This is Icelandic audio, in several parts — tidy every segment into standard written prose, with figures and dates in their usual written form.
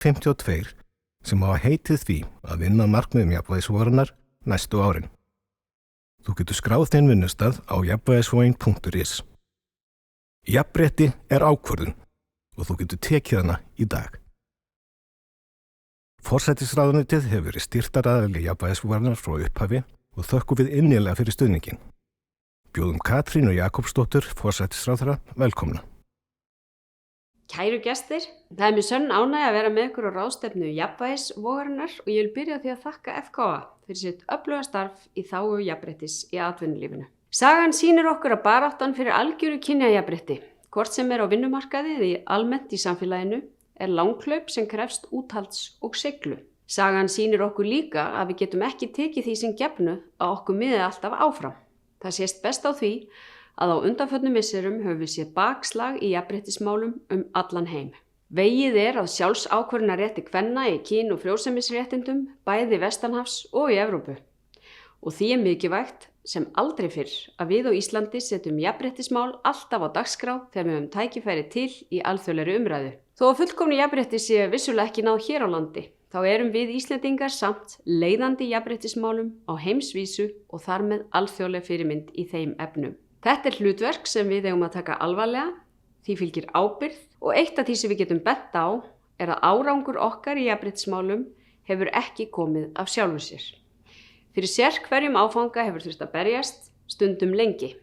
52 sem hafa heitið því að vinna að markmiðum jafnvægisvogarinnar næstu árin. Þú getur skráð þinn vinnustað á jafnvægisvogin.is. Jafnrétti er ákvörðun og þú getur tekið hana í dag. Forsætisráðuneytið hefur verið styrktaraðili jafnvægisvogarinnar frá upphafi og þökkum við innilega fyrir stuðninginn. Bjóðum Katrínu Jakobsdóttur, forsætisráðherra, velkomna. Kæru gestir, það er mér sönn ánægja að vera með ykkur á ráðstefnu jafnvægisvogarinnar og ég vil byrja á því að þakka FKA fyrir sitt öfluga starf í þágu jafnréttis í atvinnulífinu. Sagan sýnir okkur að baráttan fyrir algjöru kynjajafnrétti, hvort sem er á vinnumarkaði eða almennt í samfélaginu, er langhlaup sem krefst úthalds og seiglu. Sagan sýnir okkur líka að við getum ekki tekið því sem gefnu að okkur miði alltaf áfram. Það sést best á því að á undanförnum misserum höfum við séð bakslag í jafnréttismálum allan heim. Vegið er að sjálfsákvörðunarrétti kvenna í kyn- og frjósemisréttindum, bæði vestanhafs og í Evrópu. Og því er mikilvægt sem aldrei fyrr að við á Íslandi setjum jafnréttismál alltaf á dagskrá þegar við höfum tækifæri til í alþjóðlegri umræðu. Þó að fullkomnu jafnrétti sé vissulega ekki náð hér á landi, þá erum við Íslendingar samt leiðandi í jafnréttismálum á heimsvísu og þar með alþjóðleg fyrirmynd í þeim efnum. Þetta er hlutverk sem við eigum að taka alvarlega, því fylgir ábyrgð og eitt af því sem við getum bent á er að árangur okkar í jafnréttismálum hefur ekki komið af sjálfu sér. Fyrir sér hverjum áfanga hefur þurft að berjast, stundum lengi.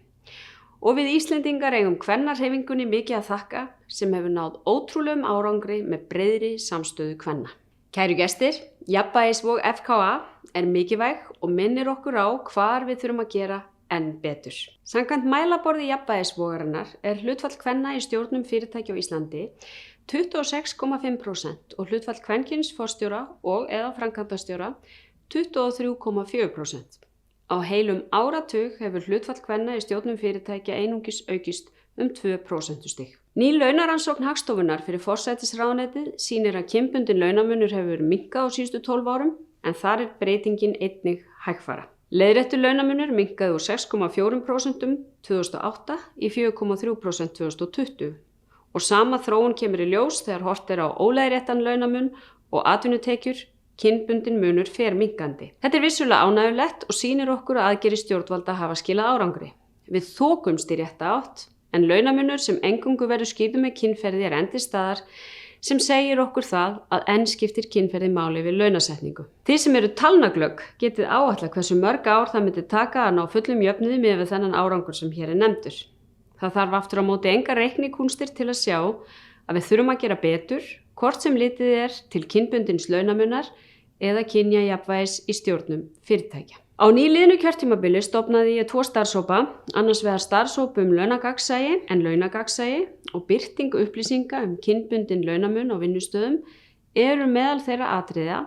Og við Íslendingar eigum kvennahreyfingunni mikið að þakka sem hefur náð ótrúlegum árangri með breiðri samstöðu kvenna. Kæru gestir, jafnvægisvog FKA er mikilvæg og minnir okkur á hvar við þurfum að gera enn betur. Samkvæmt mælaborði jafnvægisvogarinnar er hlutfall kvenna í stjórnum fyrirtækja á Íslandi 26,5% og hlutfall kvenkyns forstjóra og eða framkvæmdastjóra 23,4%. Á heilum áratug hefur hlutfall kvenna í stjórnum fyrirtækja einungis aukist 2%. Ný launarannsókn Hagstofunnar fyrir forsætisráðuneytið sýnir að kynbundinn launamunur hefur minnkað á síðustu 12 árum en þar er breytingin einnig hægfara. Leiðréttur launamunur minnkaði úr 6,4% 2008 í 4,3% 2020 og sama þróun kemur í ljós þegar horft er á óleiðréttan launamun og atvinnutekjur, kynbundinn munur fer minnkandi. Þetta er vissulega ánægjulegt og sýnir okkur að aðgerðir stjórnvalda hafa skilað árangri. Við þokumst í rétta átt en launamunur sem eingöngu verður skipið með kynferði er enn til staðar sem segir okkur það að enn skiptir kynferði máli við launasetningu. Þið sem eru talnaglögg getið áætla hversu mörg ár það myndi taka að ná fullum jöfnuði með við þennan árangur sem hér er nefndur. Það þarf aftur á móti engar reiknikúnstir til að sjá að við þurfum að gera betur, hvort sem litið er til kynbundins launamunar eða kynjajafnvægis í stjórnum fyrirtækja. Á nýliðnu kjörtímabili stofnaði ég 2 starfshópa, annars vegar starfshóp launagagnsæi en launagagnsæi og birting upplýsinga kynbundinn launamun á vinnustöðum eru meðal þeirra atriða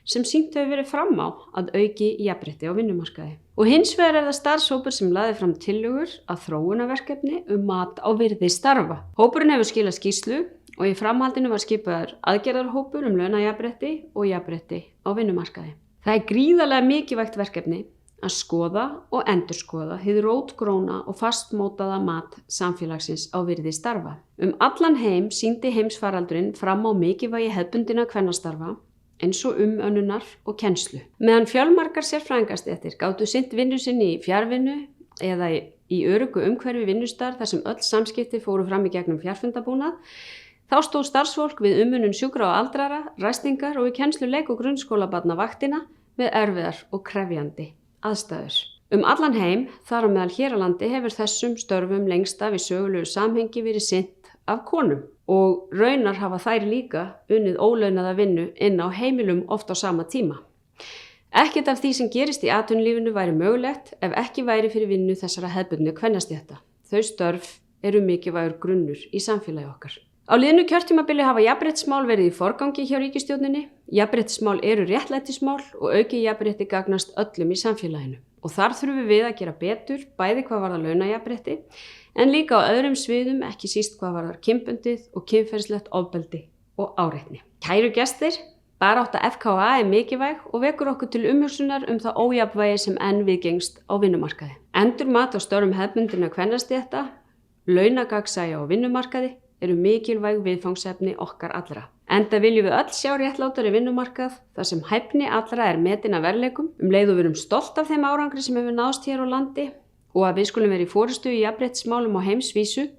sem sýnt hefur verið fram á að auki jafnrétti á vinnumarkaði. Og hins vegar er það starfshópur sem laði fram tillögur að þróunarverkefni mat á virði starfa. Hópurinn hefur skilað skýrslu og í framhaldinu var skipaður aðgerðarhópur launajafnrétti og jafnrétti á vinnumarkaði. Það er gríðarlega mikilvægt verkefni að skoða og endurskoða hið rótgróna og fastmótaða mat samfélagsins á virði starfa. Allan heim sýndi heimsfaraldurinn fram á mikilvægi hefðbundinna kvennastarfa eins og umönnunar og kennslu. Meðan fjölmargar sérfræðingastéttir gátu sinnt vinnu sinni í fjarvinnu eða í öruggu umhverfi vinnustar þar sem öll samskipti fóru fram í gegnum fjarfundabúnað, þá stóð starfsfólk við umönnun sjúkra og aldrara, ræstingar og í kennslu leik- og grunnskólabarna vaktina með erfiðar og krefjandi aðstæður. Allan heim, þar á meðal hér á landi, hefur þessum störfum lengst af í sögulegu samhengi verið sinnt af konum og raunar hafa þær líka unnið ólaunaða vinnu inn á heimilum oft á sama tíma. Ekkert af því sem gerist í atvinnulífinu væri mögulegt ef ekki væri fyrir vinnu þessara hefðbundnu kvennastétta. Þau störf eru mikilvægur grunnur í samfélagi okkar. Á liðnu kjörtímabili hafa jafnréttismál verið í forgangi hjá ríkisstjórninni. Jafnréttismál eru réttlætismál og aukið jafnrétti gagnast öllum í samfélaginu. Og þar þurfum við að gera betur, bæði hvað varðar launajafnrétti, en líka á öðrum sviðum, ekki síst hvað varðar kynbundið og kynferðislegt ofbeldi og áreitni. Kæru gestir, barátta FKA er mikilvæg og vekur okkur til umhugsunar það ójafnvægi sem enn viðgengst á vinnumarkaði. Endurmat á störfum hefðbundinna kvennastétta, launagagnsæi á vinnumarkaði eru mikilvæg viðfangsefni okkar allra. Enda viljum við öll sjá réttlátari vinnumarkað þar sem hæfni allra metin að verðleikum, leið og við erum stolt af þeim árangri sem hefur náðst hér á landi og að við skulum vera í forystu í jafnréttismálum á heimsvísu,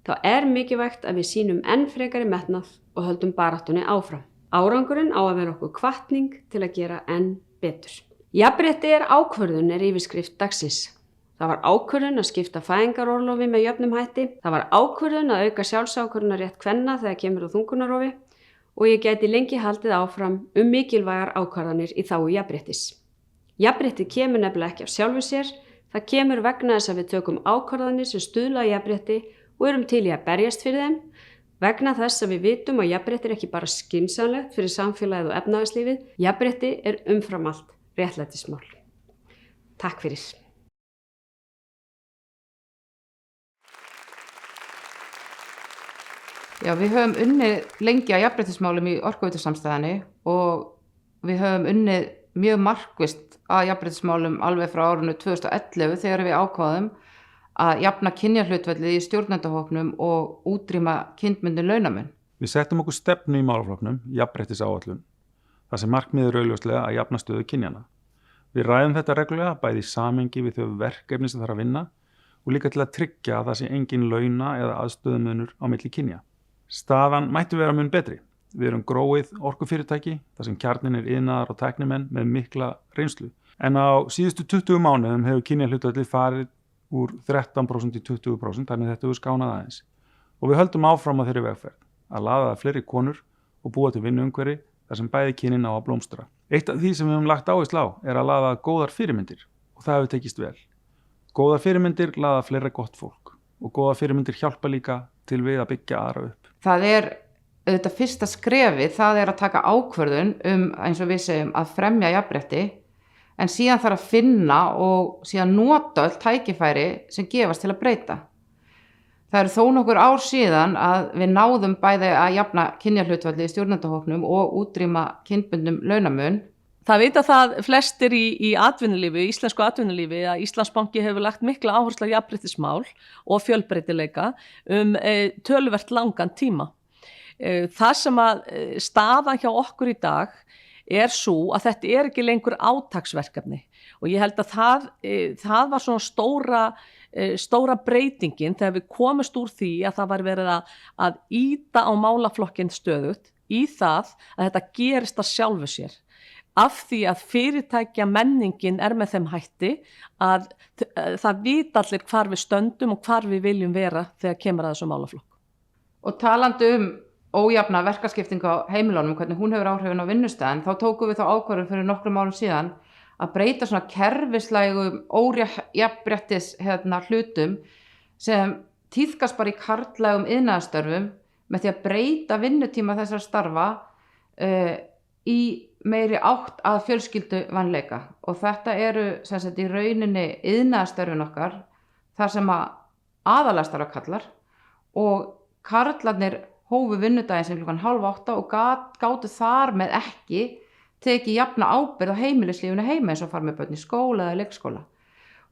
þá mikilvægt að við sýnum enn frekari metnað og höldum baráttunni áfram. Árangurinn á að vera okkur hvatning til að gera enn betur. Jafnrétti ákvörðun yfirskrift dagsins. Það var ákvörðun að skipta fæðingarorlofi með jöfnum hætti. Það var ákvörðun að auka sjálfsákvörðunarrétt kvenna þegar kemur á þungunarrofi og ég gæti lengi haldið áfram mikilvægar ákvarðanir í þágu jafnréttis. Jafnrétti kemur nefnilega ekki af sjálfu sér, það kemur vegna þess að við tökum ákvarðanir sem stuðla að jafnrétti og erum til í að berjast fyrir þeim, vegna þess að við vitum að jafnrétti ekki bara skynsamlegt fyrir samfélagið og efnahagslífið, jafnrétti umfram allt réttlætismál. Takk fyrir. Já, við höfum unnið lengi að jafnréttismálum í Orkuveitusamstæðunni og við höfum unnið mjög markvisst að jafnréttismálum alveg frá árinu 2011 þegar við ákváðum að jafna kynjahlutfallið í stjórnendahópnum og útrýma kynbundinn launamun. Við settum okkur stefnu í málaflokknum, jafnréttisáætlun, þar sem markmiðið augljóslega að jafna stöðu kynjana. Við ræðum þetta reglulega bæði í samhengi við þau verkefni sem þarf að vinna og líka til að tryggja að það sé engin launa eða aðstöðumunur á milli kynja. Staðan mætti vera mun betri. Við erum gróið orkufyrirtæki, þar sem kjarninn iðnaðar og tæknimenn með mikla reynslu. En á síðustu 20 mánuðum hefur kynjahlutfallið farið úr 13% í 20%, þannig þetta hefur skánað aðeins. Og við höldum áfram að þeirri vegferð, að laða að fleiri konur og búa til vinnuumhverfi þar sem bæði kynin á að blómstra. Eitt af því sem við höfum lagt áherslu á að laða góðar fyrirmyndir og það hefur tekist vel. Góðar fyrirmyndir laða fleira gott fólk og góðar fyrirmyndir hjálpa líka til við að byggja aðra upp. Það auðvitað fyrsta skrefi, það að taka ákvörðun eins og við segjum, að fremja jafnrétti, en síðan þarf að finna og síðan nota öll tækifæri sem gefast til að breyta. Það eru þó nokkur ár síðan að við náðum bæði að jafna kynjahlutfallið í stjórnendahópnum og útrýma kynbundnum launamun. Það vita það flestir í atvinnulífi, íslensku atvinnulífi, að Íslandsbanki hefur lagt mikla áherslu á jafnréttismál og fjölbreytileika töluvert langan tíma. Það sem að staðan hjá okkur í dag svo að þetta ekki lengur átaksverkefni og ég held að það var svona stóra breytingin þegar við komumst úr því að það var verið að ýta á málaflokkinn stöðugt í það að þetta gerist að sjálfu sér. Af því að fyrirtækja menningin með þeim hætti að það vita allir hvar við stöndum og hvar við viljum vera þegar kemur að þessu málaflokk. Og talandi ójafna verkaskiptingu á heimilunum, hvernig hún hefur áhrifin á vinnustæðin, þá tókum við þá ákvörðun fyrir nokkrum árum síðan að breyta svona kerfislægum ójafnréttis hlutum sem tíðkast bara í karllægum iðnaðarstörfum með því að breyta vinnutíma þessar starfa í meiri átt að fjölskylduvanleika og þetta sem sagt í rauninni iðnaðarstörfin okkar þar sem að aðalega starfa kallar og karlarnir hófu vinnudaginn sem 7:30 og gátu þar með ekki tekið jafna ábyrgð á heimilislífinu heima eins og fara með börn í skóla eða leikskóla.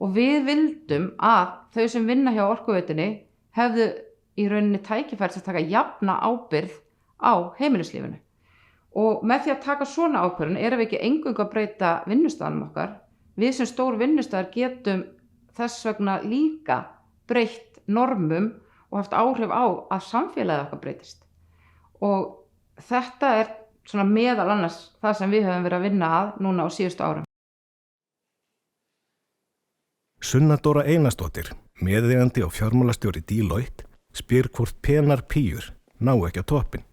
Og við vildum að þau sem vinna hjá Orkuveitunni hefðu í rauninni tækifæri að taka jafna ábyrgð á heimilislífinu. Og með því að taka svona ákvörðun erum við ekki eingöngu að breyta vinnustaðanum okkar. Við sem stór vinnustaðar getum þess vegna líka breytt normum og haft áhrif á að samfélagið okkar breytist. Og þetta svona meðal annars það sem við höfum verið að vinna að núna á síðustu árum. Sunna Dóra Einarsdóttir, meðeigandi og fjármálastjóri Deloitte, spyr hvort penar píur ná ekki á toppinn.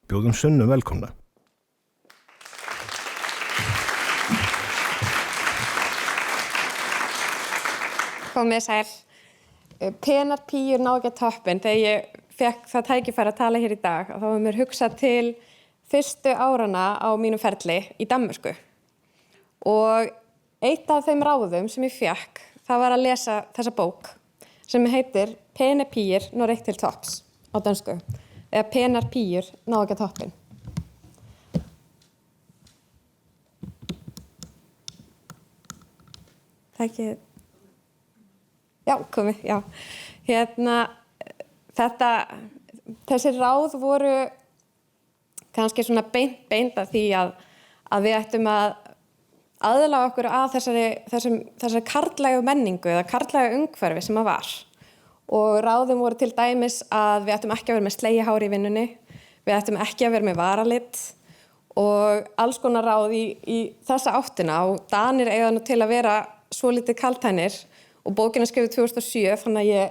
Bjóðum Sunnu velkomna. Komið sæl. Penar píur ná ekki á toppinn. Þegar ég fekk það tækifæri að tala hér í dag, þá var mér hugsað til fyrstu árana á mínum ferli í Danmörku. Og eitt af þeim ráðum sem ég fékk, það var að lesa þessa bók sem heitir Penar píur når ikke til topps á dönsku. Eða Penar píur ná ekki á toppinn. Það ekki... Já, komið, já. Þessi ráð voru kannski svona beint að því að við ættum að aðlaga okkur að þessari karllægu menningu eða karllægu umhverfi sem að var. Og ráðum voru til dæmis að við ættum ekki að vera með slegihár í vinnunni, við ættum ekki að vera með varalit og alls konar ráð í þessa áttina og Danir eiga nú til að vera svolítið kaldhænir og bókin er skrifuð 2007 þannig að ég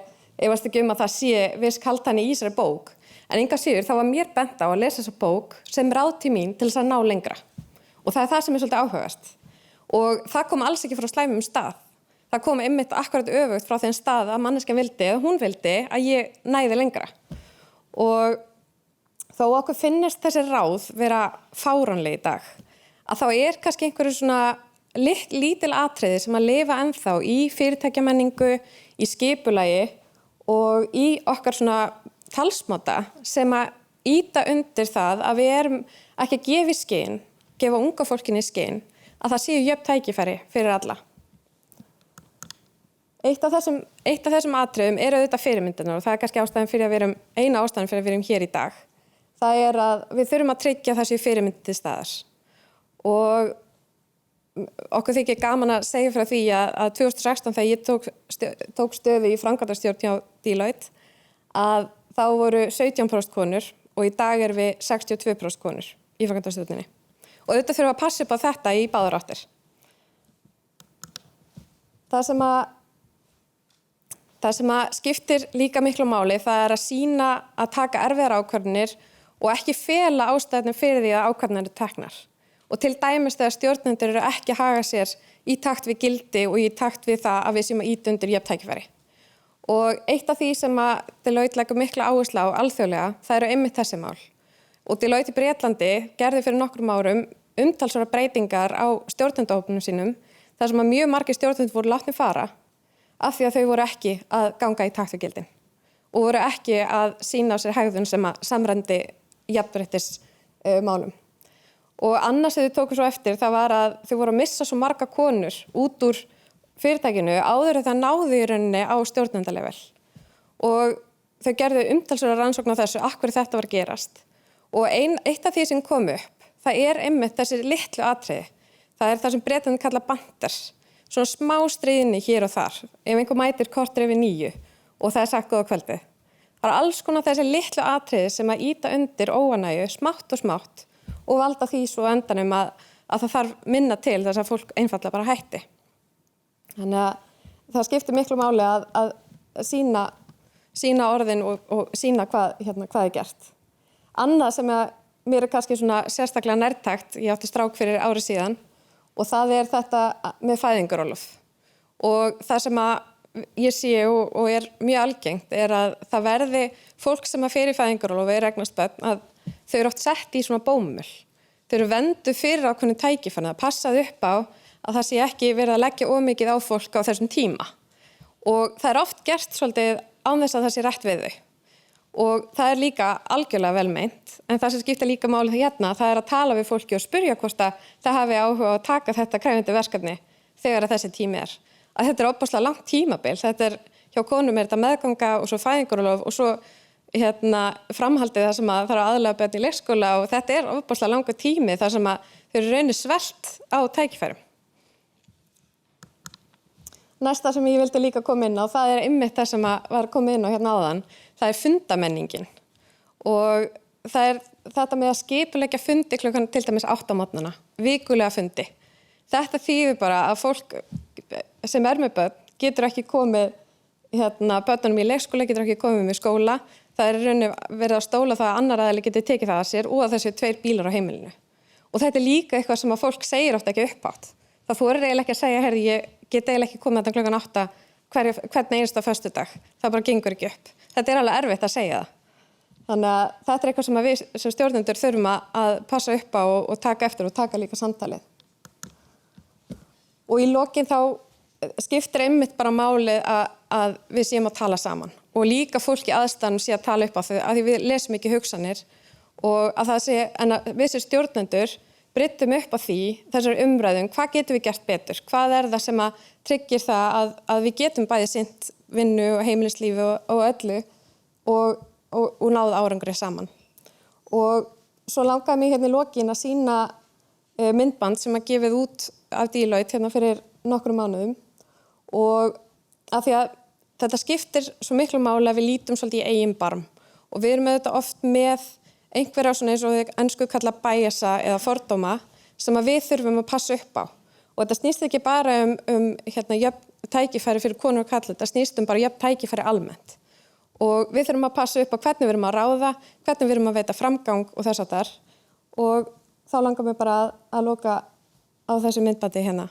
efast ekki að það sé viss kaldhæni í þessari bók. En engu að síður þá var mér bent á að lesa þessa bók sem ráð til mín til þess að ná lengra. Og það er það sem er svolítið áhugavert. Og það kom alls ekki frá slæmum stað. Það kom einmitt akkurat öfugt frá þeim stað að manneskjan vildi eða hún vildi að ég næði lengra. Og þó okkur finnist þessi ráð vera fáránleg í dag, að þá er kannski einhverju svona lítil atriði sem að lifa ennþá í fyrirtækjamenningu, í skipulagi og í okkar svona talsmáta sem að ýta undir það að við erum ekki að gefa unga fólkinu í skyn, að það séu jöfn tækifæri fyrir alla. Eitt af þessum atriðum er auðvitað fyrirmyndirnar og það er kannski eina ástæðan fyrir að við erum hér í dag. Það er að við þurfum að tryggja þessi fyrirmyndir til staðar. Og okkur þykir gaman að segja frá því að 2016 þegar ég tók stöðu í framkvæmdastjórn hjá Deloitte að þá voru 17% konur og í dag erum við 62% konur í framkvæmdastjórninni. Og auðvitað þurfum að passa upp á þetta í báðar áttir. Það sem að skiptir líka miklu máli það er að sýna að taka erfiðar ákvarðanir og ekki fela ástæðunum fyrir því að ákvarðanir eru teknar. Og til dæmis þegar stjórnendur eru ekki að haga sér í takt við gildi og í takt við það að við séum að ýta undir jöfn tækifæri. Og eitt af því sem að Deloitte leggur mikla áherslu á alþjóðlega, það eru einmitt þessi mál. Og Deloitte í Bretlandi gerði fyrir nokkrum árum umtalsverðar breytingar á stjórnendahópnum sínum, þar sem að mjög margir stjórnendur voru látnir fara af því að þau voru ekki að ganga í takt við gildin og voru ekki að sýna á sér hegðun sem að samræmdi jafnréttismálum. Og annars sem þau tóku svo eftir það var að þau voru að missa svo marga konur út úr fyrirtækinu áður en það náði í rauninni á stjórnendalevel. Og þau gerðu umtalsverðar rannsókn á þessu, af hverju þetta var að gerast. Og eitt af því sem kom upp, það er einmitt þessi litlu atriði. Það er það sem Bretarnir kalla banter, svona smá stríðni hér og þar. Ef einhver mætir korter yfir 9 og það er sagt góða kvöldið. Það er alls konar þessi litlu atriði sem að ýta undir óánægju smátt og smátt og valda því svo endanum að það þarf minna til þess að fólk einfaldlega bara hætti. Þannig að það skiptir miklu máli að sýna orðin og sýna hvað er gert. Annað sem mér er kannski svona sérstaklega nærtækt, ég átti strák fyrir ári síðan og það er þetta með fæðingarorlof. Og það sem að ég sé og er mjög algengt er að það verði fólk sem að fer í fæðingarorlof er eignast börn að þau eru oft sett í svona bómull. Þau eru vernduð fyrir ákveðnum tækifæri að passað upp á að það sé ekki verið að leggja of mikið á fólk á þessum tíma. Og það er oft gert svolítið án þess að það sé rætt við þau. Og það er líka algjörlega vel meint, en það sem skiptir líka máli hérna, það er að tala við fólki og spyrja hvort að það hafi áhuga að taka þetta krefjandi verkefni þegar að þessi tími er. Að þetta er ofboðslega langt tímabil, þetta er, hjá konum er þetta meðganga og svo fæðingarorlof og svo framhaldið það sem að það er aðlaga börn í leikskóla og þetta er ofboðslega langur tími þar sem að þau eru raunir svelt á tækifærum. Næsta sem ég vildi líka koma inn á, það er einmitt það sem var komið inn á hérna áðan, það er fundamenningin. Og það er þetta með að skipuleggja fundi klukkan til dæmis 8 á morgnana, vikulega fundi. Þetta þýðir bara að fólk sem er með börn getur ekki komið, börnunum í leikskóla getur ekki komið með skóla. Það er rauninni verið að stóla það að annar aðili geti tekið það að sér og að þessu 2 bílar á heimilinu. Og þetta er líka eitthvað sem að fólk segir oft ekki uppátt. Það þorir eiginlega ekki að segja, herri, ég get eiginlega ekki komið þetta klukkan 8 hvern einasta föstudag. Það bara gengur ekki upp. Þetta er alveg erfitt að segja það. Þannig að þetta er eitthvað sem við sem stjórnendur þurfum að passa upp á og taka eftir og taka líka samtalið. Og í lokin þá skiptir einmitt bara máli að við séum að tala saman. Og líka fólk í aðstæðanum sé að tala upp á þau, að því við lesum ekki hugsanir og að það sé, en að við sem stjórnendur bryttum upp á því, þessar umræðum, hvað getum við gert betur? Hvað er það sem að tryggir það að við getum bæði sinnt vinnu og heimilislífi og öllu og náð árangri saman. Og svo langaði mig hérna í lokin að sýna myndband sem að gefið út af Deloitte hérna fyrir nokkrum mánuðum og af því að þetta skiptir svo miklu máli að við lítum svolítið í eigin barm og við erum auðvitað oft með einhverja svona eins og þau ensku kalla biasa eða fordóma sem að við þurfum að passa upp á og þetta snýst ekki bara hérna jöfn tækifæri fyrir konur og karla, þetta snýst bara jöfn tækifæri almennt og við þurfum að passa upp á hvernig við erum að ráða, hvernig við erum að veita framgang og þess að þar og þá langar mér bara að loka á þessu myndbandi hérna.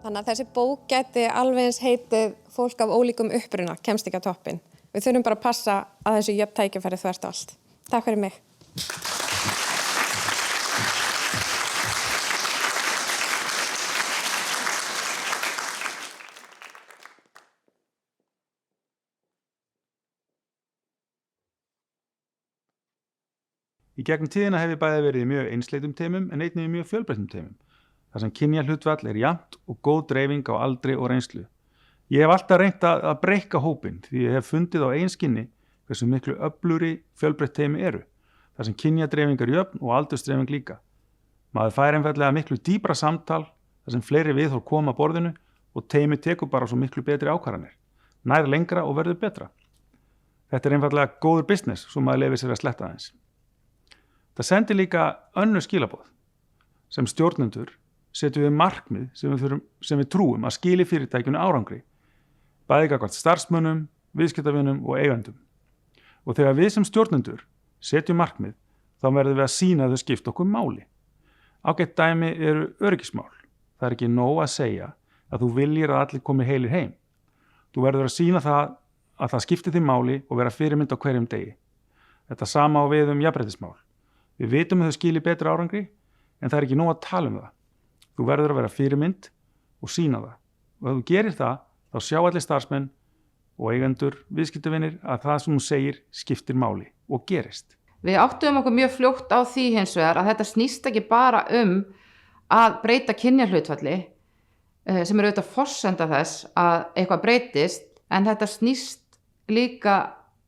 Þannig að þessi bók gæti alveg eins heitið fólk af ólíkum uppruna kemst ekki á toppinn. Við þurfum bara að passa að þessu jöfn tækifæri þvert allt. Takk fyrir mig. Í gegnum tíðina hef ég bæði verið í mjög einsleitum teymum en einnig í mjög fjölbreyttum teymum. Þar sem kynjahlutfall jafnt og góð dreifing á aldri og reynslu. Ég hef alltaf reynt að breikka hópinn því ég hef fundið á eigin skinni hversu miklu öflugri fjölbreytt teymi eru. Þar sem kynjadreifing jöfn og aldursdreifing líka. Maður fær einfaldlega miklu dýpra samtal þar sem fleiri viðhorf koma að borðinu og teymi tekur bara svo miklu betri ákvarðanir. Nær lengra og verður betra. Þetta er einfaldlega góður business svo maður leyfir sér að sletta aðeins. Það sendir líka önnur skilaboð. Sem stjórnendur setjum við markmið sem við trúum að skili fyrirtækjunu árangri, bæði gagnvart starfsmönnum, viðskiptavinum og eigendum. Og þegar við sem stjórnendur setjum markmið, þá verðum við að sýna að þau skipta okkur máli. Ágætt dæmi eru öryggismál. Það ekki nóg að segja að þú viljir að allir komi heilir heim. Þú verður að sýna það að það skipti þig máli og vera fyrirmynd á hverjum degi. Þetta sama á við jafnréttismál. Við vitum að þau skili betri árangri, en það ekki nóg að tala það. Þú verður að vera fyrirmynd og sýna það. Og ef þú gerir það, þá sjá allir starfsmenn og eigendur, viðskiptavinir, að það sem þú segir skiptir máli og gerist. Við áttum okkur mjög fljótt á því hins vegar að þetta snýst ekki bara að breyta kynjahlutfalli, sem eru auðvitað forsenda þess að eitthvað breytist, en þetta snýst líka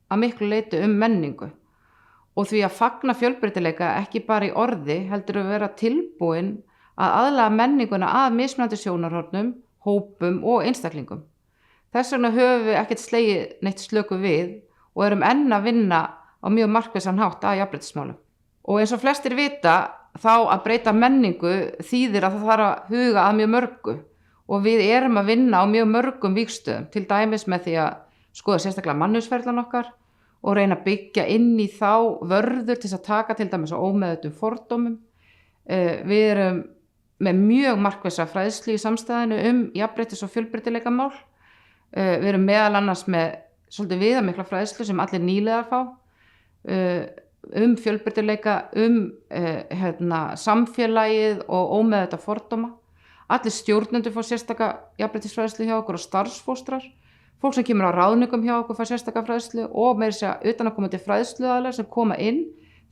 að miklu leyti menningu og því að fagna fjölbreytileika ekki bara í orði, heldur að vera tilbúin að aðlaga menninguna að mismunandi sjónarhornum, hópum og einstaklingum. Þess vegna höfum við ekkert slegið neitt slöku við og erum enn að vinna á mjög markvissan hátt að jafnréttismálum. Og eins og flestir vita, þá að breyta menningu þýðir að það þarf að huga að mjög mörgu og við erum að vinna á mjög mörgum vígstöðum, til dæmis með því að skoða sérstaklega mannauðsferðlan okkar og reyna að byggja inn í þá vörður til að taka til dæmis á ómeðutum fordómum. Við erum með mjög markvissa fræðslu í samstæðinu jafnréttis- og fjölbreytileikamál. Við erum meðal annars með svolítið viðamikla fræðslu sem allir nýliðar fá, fjölbreytileika, samfélagið og ómeðvita fordóma. Allir stjórnendur fá sérstaka jafnréttisfræðslu hjá okkur og starfsfóstrar. Fólk sem kemur á ráðningum hjá okkur fá sérstaka fræðslu og meira segja utanaðkomandi fræðsluaðilar sem koma inn,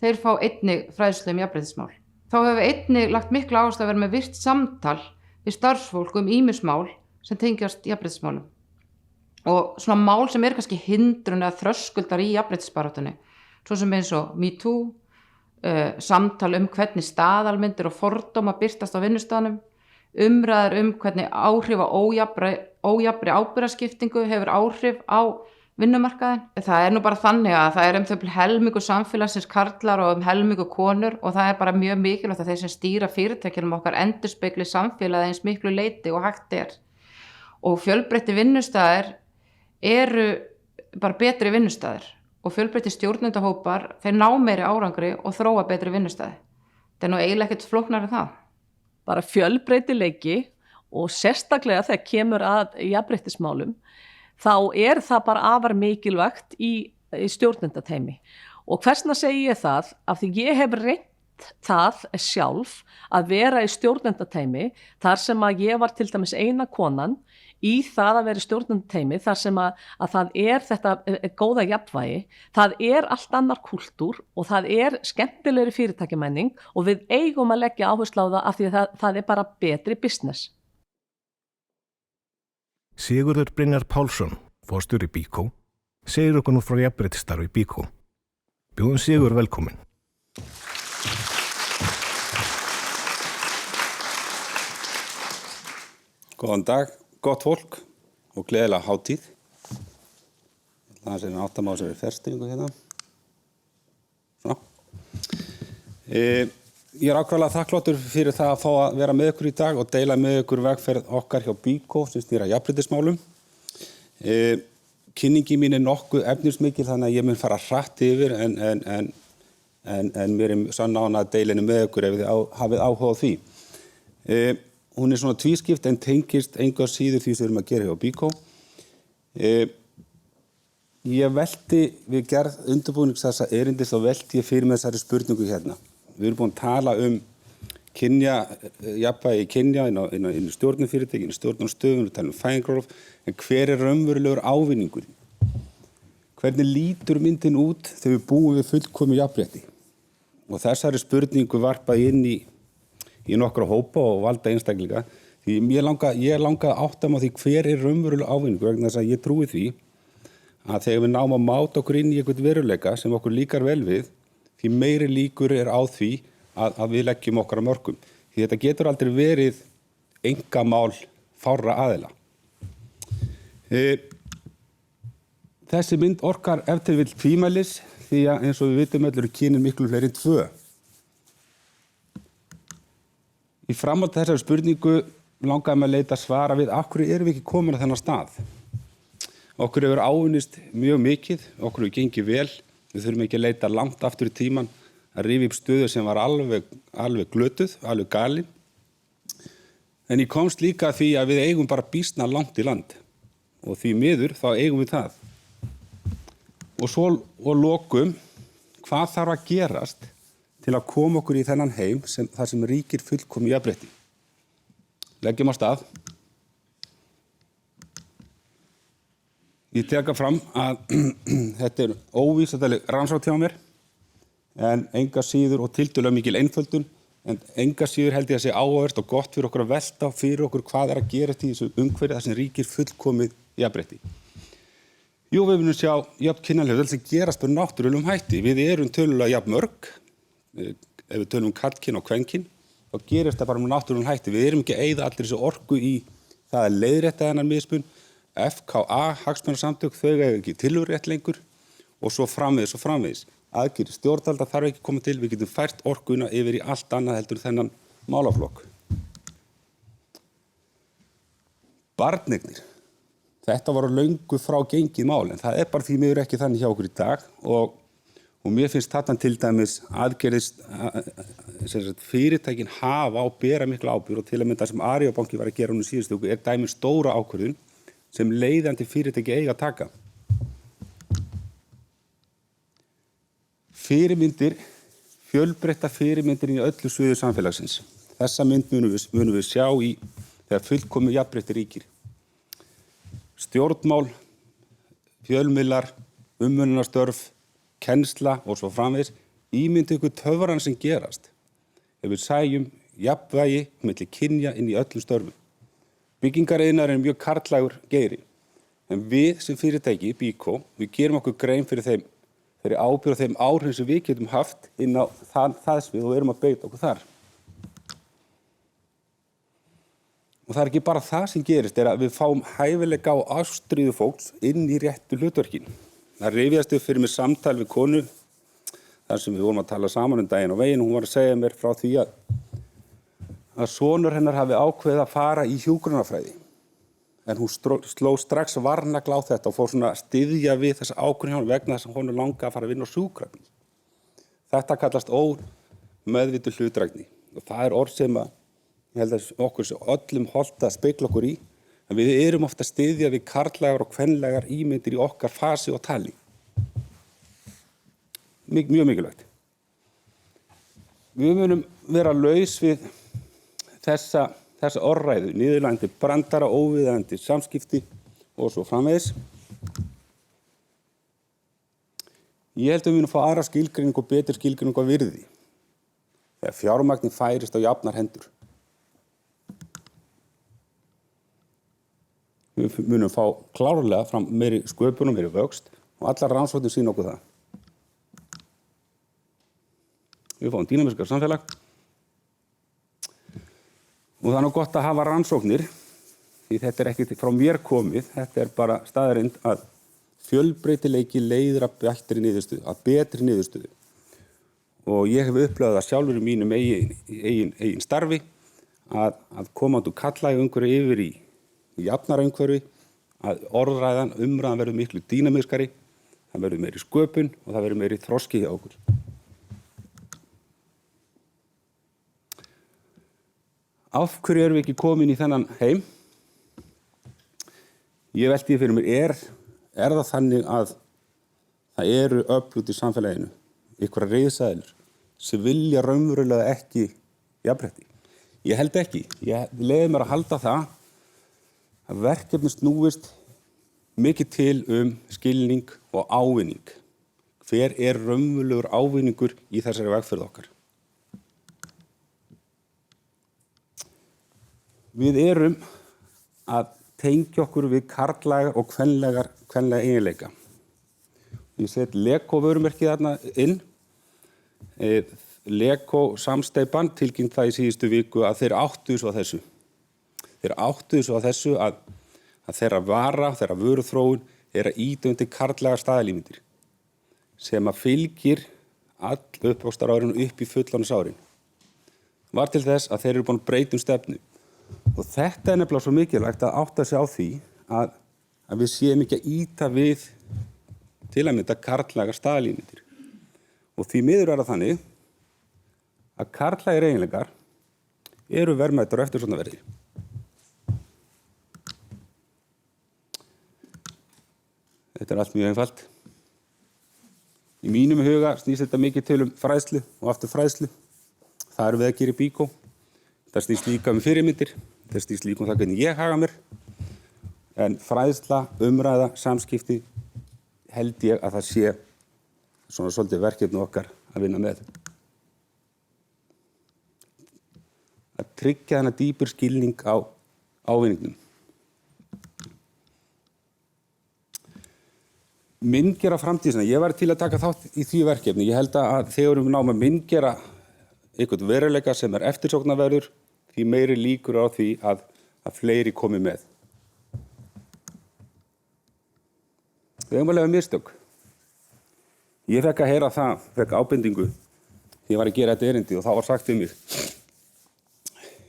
þeir fá einnig fræðslu jafnréttismál. Þá hefur við einnig lagt mikla áherslu að vera með virkt samtal við starfsfólk ýmis mál sem tengjast jafnréttismálum. Og svona mál sem kannski hindrun eða þröskuldar í jafnréttisbaráttunni, svo sem eins og MeToo, samtal hvernig staðalmyndir og fordóma birtast á vinnustaðnum, umræður hvernig áhrif á ójafnri ábyrgðarskiptingu hefur áhrif á vinnumarkaðinn. Það nú bara þannig að það þau helmingur samfélagsins karlar og helmingur konur og það bara mjög mikilvægt að þeir sem stýra fyrirtækjunum okkar endurspegli samfélagið eins miklu leyti og hægt Og fjölbreyttir vinnustaðir eru bara betri vinnustaðir og fjölbreyttir stjórnendahópar, þeir ná meiri árangri og þróa betri vinnustaði. Það nú eiginlega ekkert flóknara en það. Bara fjölbreytileiki og sérstaklega þegar kemur að jafnréttismálum, þá það bara afar mikilvægt í stjórnendateymi. Og hversna segi ég það? Af því ég hef reynt það sjálf að vera í stjórnendateymi þar sem að ég var til dæmis eina konan í það að vera í stjórnendateymi þar sem að það þetta góða jafnvægi, það allt annar kúltúr og það skemmtilegri fyrirtækjamenning og við eigum að leggja áherslu á það af því að það bara betri business. Sigurður Brynjar Pálsson, forstjóri BYKO, segir okkur nú frá jafnréttisstarfi BYKO. Bjóðum Sigur velkomin. Góðan dag, gott fólk og gleðilega hátíð. Það áttam á þessari ferstringu hérna. Svona. Ég ákveðlega þakkláttur fyrir það að fá að vera með ykkur í dag og deila með ykkur vegferð okkar hjá BYKO sem snýr að jafnréttismálum. Kynningi mín nokkuð efnismikil þannig að ég mun fara hratt yfir en mér sann ánægð að deila henni með ykkur ef þið hafið áhuga á því. Hún svona tvískipt en tengist engu að síður því sem við erum að gera hjá BYKO. Ég velti við gerð undirbúnings þessa erindis og velti ég fyrir með þessari spurningu hérna. Við erum búin að tala jafnvægi kynja inn í stjórnarfyrirtæki, inn í stjórnarstöðum, við tala fæðingarorlof, en hver raunverulegur ávinningurinn? Hvernig lítur myndin út þegar við búum við fullkomið jafnrétti? Og þessari spurningu varpa inn í nokkra hópa og valda einstaklinga. Því ég langa að átta mig á því hver raunverulegur ávinningur vegna þess að ég trúi því að þegar við náum að máta okkur inn í einhvern veruleika sem okkur líkar vel við, því meiri líkur á því að við leggjum okkar að mörkum. Því þetta getur aldrei verið einkamál fárra aðila. Þessi mynd orkar ef til vill tvímælis því að eins og við vitum öll eru kynin miklu fleiri en 2. Í framhaldi af þessari spurningu langaði mig að leita svara við af hverju erum við ekki komin á þennan stað. Okkur hefur áunnist mjög mikið, okkur hefur gengið vel Við þurfum ekki að leita langt aftur í tíman að rifja upp stöðu sem var alveg glötuð, alveg galin. En ég komst líka að því að við eigum bara býsna langt í land og því miður þá eigum við það. Og lokum, hvað þarf að gerast til að koma okkur í þennan heim þar sem ríkir fullkomið jafnrétti? Leggjum á stað. Ég teka fram að þetta óvísvitaleg rannsókn hjá mér, en enga síður og tiltölulega mikil einföldun, en enga síður held ég að sé áhugavert og gott fyrir okkur að velta fyrir okkur hvað er að gerast í þessu umhverfi þar sem ríkir fullkomið jafnrétti. Jú, við munum sjá jafn kynjahlutföll sem gerast með náttúrulegum hætti. Við erum tölulega jafn mörg, ef við tölum karlkyn og kvenkyn, þá gerist það bara með náttúrulegum hætti. Við erum ekki að eyða allir þessu orku í það að leiðrétta þennan mismun. FKA, hagsmunasamtök, þau eiga ekki tilverurétt lengur og svo framvegis. Aðgerðir stjórnvalda þarf ekki að koma til, við getum fært orkuna yfir í allt annað heldur þennan málaflokk. Barneignir. Þetta voru löngu frá gengið mál, en það er bara því miður ekki þannig hjá okkur í dag og mér finnst þarna til dæmis aðgerðist fyrirtækin hafa og bera mikla ábyrgð og til að mynda sem Arion banki var að gera nú síðustu viku er dæmi stóra ákvörðun sem leiðandi fyrirtæki eiga að taka. Fyrirmyndir, fjölbreytta fyrirmyndir í öllu sviði samfélagsins. Þessa mynd munum við sjá í þegar fullkomið jafnrétti ríkir. Stjórnmál, fjölmiðlar, umönnunarstörf, kennsla og svo framvegis ímyndi ykkur töfran sem gerast. Ef við sæjum jafnvægi milli kynja inn í öllum störfum. Byggingariðnaður er mjög karllægur geiri, en við sem fyrirtæki, BYKO, við gerum okkur grein fyrir þeim ábyrgð og þeim áhrifum sem við getum haft inn á það svið og erum að beita okkur þar. Og það er ekki bara það sem gerist, er að við fáum hæfileika og ástríðu fólks inn í réttu hlutverkin. Það rifjast upp fyrir mig samtal við konu, þar sem við vorum að tala saman daginn og veginn, og hún var að segja mér frá því að sonur hennar hafi ákveðið að fara í hjúkrunarfræði. En hún sló strax varnagla á þetta og fór svona að styðja við þessa ákvörðun hjá henni vegna þess að hún langaði að fara að vinna á sjúkrabíl. Þetta kallast ómeðvituð hlutdrægni og það er orð sem ég held að okkur sem öllum hollt að spegla okkur í, en við erum ofta að styðja við karllægar og kvenlægar ímyndir í okkar fasi og tali. Mjög mikilvægt. Við munum vera laus við þessa orðræðu, niðurlægjandi brandara, óviðeigandi samskipti og svo framvegis. Ég held að við munum fá aðra skilgreiningu og betri skilgreiningu á virði þegar fjármagn færist á jafnar hendur. Við munum fá klárlega fram meiri sköpun og meiri vöxt og allar rannsóknir sýna okkur það. Við fáum dýnamískara samfélag. Og það er nú gott að hafa rannsóknir, því þetta er ekki frá mér komið, þetta er bara staðreynd að fjölbreytileiki leiðir að betri niðurstöðu. Og ég hef upplifað það sjálfur í mínum eigin starfi að komandi kallægu umhverfi yfir í jafnara umhverfi, að orðræðan, umræðan verður miklu dýnamískari, það verður meiri sköpun og það verður meiri þroski hjá okkur. Af hverju erum við ekki komin í þennan heim? Ég velti því fyrir mér, er það þannig að það eru öflut í samfélaginu, einhverja risaðilur, sem vilja raunverulega ekki jafnrétti? Ég held ekki. Ég leyfi mér að halda það að verkefni snúist mikið til skilning og ávinning. Hver er raunverulegur ávinningur í þessari vegferð okkar? Við erum að tengja okkur við karllægar og kvenlega eiginleika. Ég set Lego-vörumerkið þarna inn. Lego-samsteypan tilkynnt það í síðustu viku að þeir áttuðu svo að þessu. Þeir áttuðu svo að þessu að þeirra vara, þeirra vöruþróun er að ýta undir karllægar staðalímyndir sem að fylgir all uppvöxtarárinu upp í fullorðinsárin. Var til þess að þeir eru búin að breyta stefnu. Og þetta er nefnilega svo mikilvægt að átta sig á því að við séum ekki að ýta við til að mynda karllægar staðalímyndir. Og því miður það þannig að karllægir eiginleikar eru verðmætar og eftirsóknarverðir. Þetta allt mjög einfalt. Í mínum huga snýst þetta mikið til fræðslu og aftur fræðslu. Það við að gera í BYKO. Það snýst líka fyrirmyndir. Það snýst líka það hvernig ég haga mér. En fræðsla, umræða, samskipti held ég að það sé svona svolítið verkefni okkar að vinna með. Að tryggja þennan dýpur skilning á ávinningnum. Myndgera framtíðina. Ég var til að taka þátt í því verkefni. Ég held að þegar við náum að myndgera einhvern veruleika sem eftirsóknarverður, því meiri líkur á því að fleiri komi með. Við höfum að leyfa mistök. Ég fekk að heyra það, fekk ábendingu. Ég var að gera þetta erindi og þá var sagt um mig.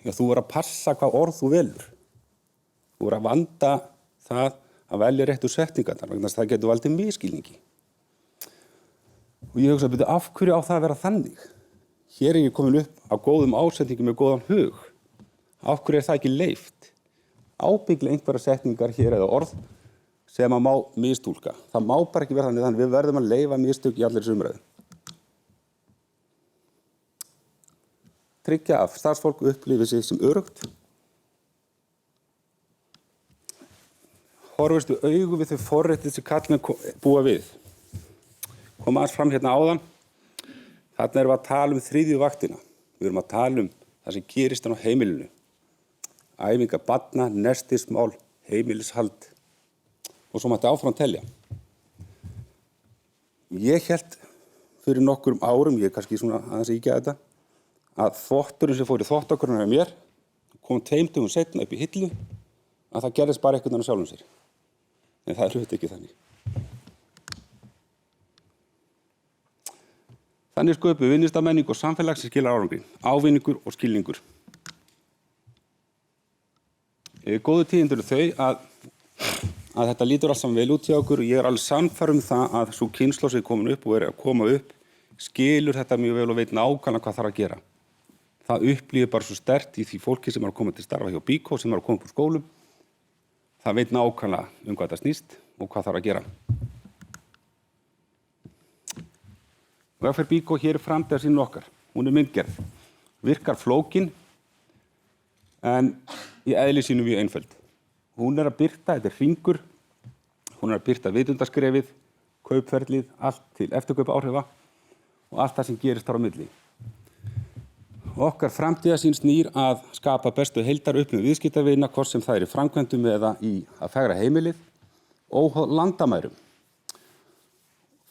Já, þú voru að passa hvað orð þú velur. Þú voru að vanda það að velja réttu setningarnar, vegna þess að það getur valdið misskilningi. Og ég hugsa að af hverju á það að vera þannig? Hér ég komin upp á góðum ásetningum með góðan hug. Af hverju það ekki leyft? Ábyggla einhverja setningar hér eða orð sem að má mistúlka. Það má bara ekki vera þannig, við verðum að leyfa mistök í allir þessu umræðu. Tryggja að starfsfólk upplifi sig sem öruggt. Horfist við augu við þau forréttindi sem karlmenn búa við. Kom aðeins fram hérna áðan. Þarna erum við að tala þriðju vaktina. Við erum að tala það sem gerist á heimilinu. Æfingar barna, nestismál, heimilishald. Og svo mætti áfram telja. Ég hélt fyrir nokkrum árum, ég kannski svona aðeins íkja þetta, að þvotturinn sem fór í þvottakornuna hjá mér kom 2 dögum seinna upp í hillu að það gerðist bara einhvern veginn á sjálfum sér. En það auðvitað ekki þannig. Þannig sköpum vinnustamenningu og samfélag sem skilar árangri, ávinningur og skilningur. Góðu tíðindi eru þau að þetta lítur allt saman vel út hjá okkur og ég alveg sannfærður það að sú kynslóð sem komin upp og að koma upp skilur þetta mjög vel og veit nákvæmlega hvað þarf að gera. Það upplýður bara svo sterkt í því fólki sem að koma til starfa hjá BYKO, sem að koma upp úr skólum. Það veit nákvæmlega hvað þetta snýst og hvað þarf að gera. Vegferð BYKO hér framtíðarsýnin okkar. Hún myndgerð. Virkar flókin en í eðli sínu mjög einföld. Hún að birta, þetta hringur, hún að birta vitundaskrefið, kaupferlið, allt til eftirkaupa áhrifa og allt það sem gerist þar á milli. Okkar framtíðarsýn snýr að skapa bestu heildarupplifun viðskiptavina, hvort sem það í framkvæmdum eða í að fegra heimilið, óháð landamærum.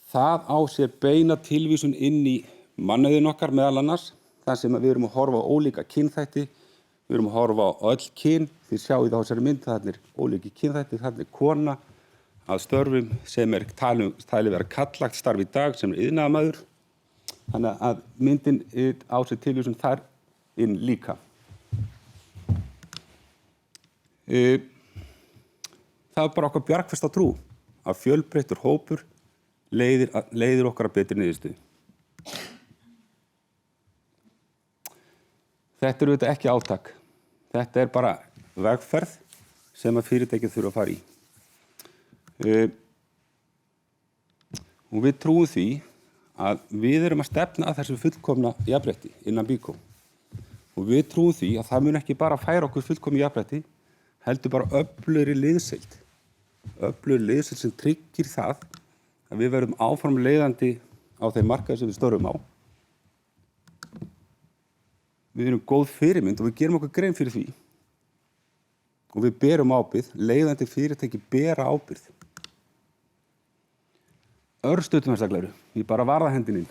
Það á sér beina tilvísun inn í mannauðinn okkar meðal annars, þar sem við erum að horfa á ólíka kynþætti, við erum að horfa á öll kyn, þið sjáu það á þessari mynd, það ólíki kynþætti, það kona að störfum sem talið vera karllægt starf í dag sem iðnaðarmaður. Þannig að myndin á sér tilvísun þar inn líka. Það bara okkar bjargfesta trú að fjölbreyttur hópur leiðir okkar að betri niðurstöðu. Þetta auðvitað ekki átak. Þetta bara vegferð sem að fyrirtækið þurfa að fara í. Og við trúum því að við erum að stefna að þessu fullkomna jafnrétti innan BYKO. Og við trúum því að það mun ekki bara færa okkur fullkomna jafnrétti, heldur bara öflugri liðsheild. Öflugri liðsheild sem tryggir það að við verðum áfram leiðandi á þeim markaði sem við störfum á. Við erum góð fyrirmynd og við gerum okkur grein fyrir því. Og við berum ábyrgð, leiðandi fyrirtæki bera ábyrgð. Örstutum þessaglæru, ég bara varða hendininn.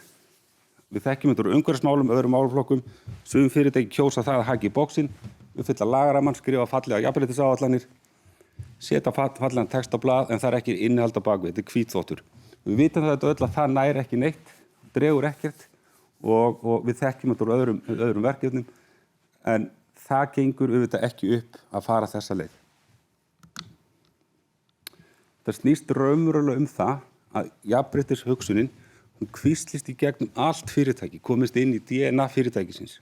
Við þekkjum þetta úr umhverfismálum, öðrum málaflokkum, sum fyrirtæki kjósa það að haka í bóksinn, uppfylla lagaramann, skrifa fallega jafnréttisáætlanir, setja fallegan text á blað, en það ekki innihald á bakvið, þetta hvítþvottur. Við vitum þetta öll að það nær ekki neitt, dregur ekkert og við þekkjum þetta úr öðrum verkefnum, en það gengur auðvitað ekki upp að fara þessa leið. Það snýst raunverulega það að jafnréttis hugsunin, hún kvíslist í gegnum allt fyrirtæki, komist inn í DNA fyrirtækisins.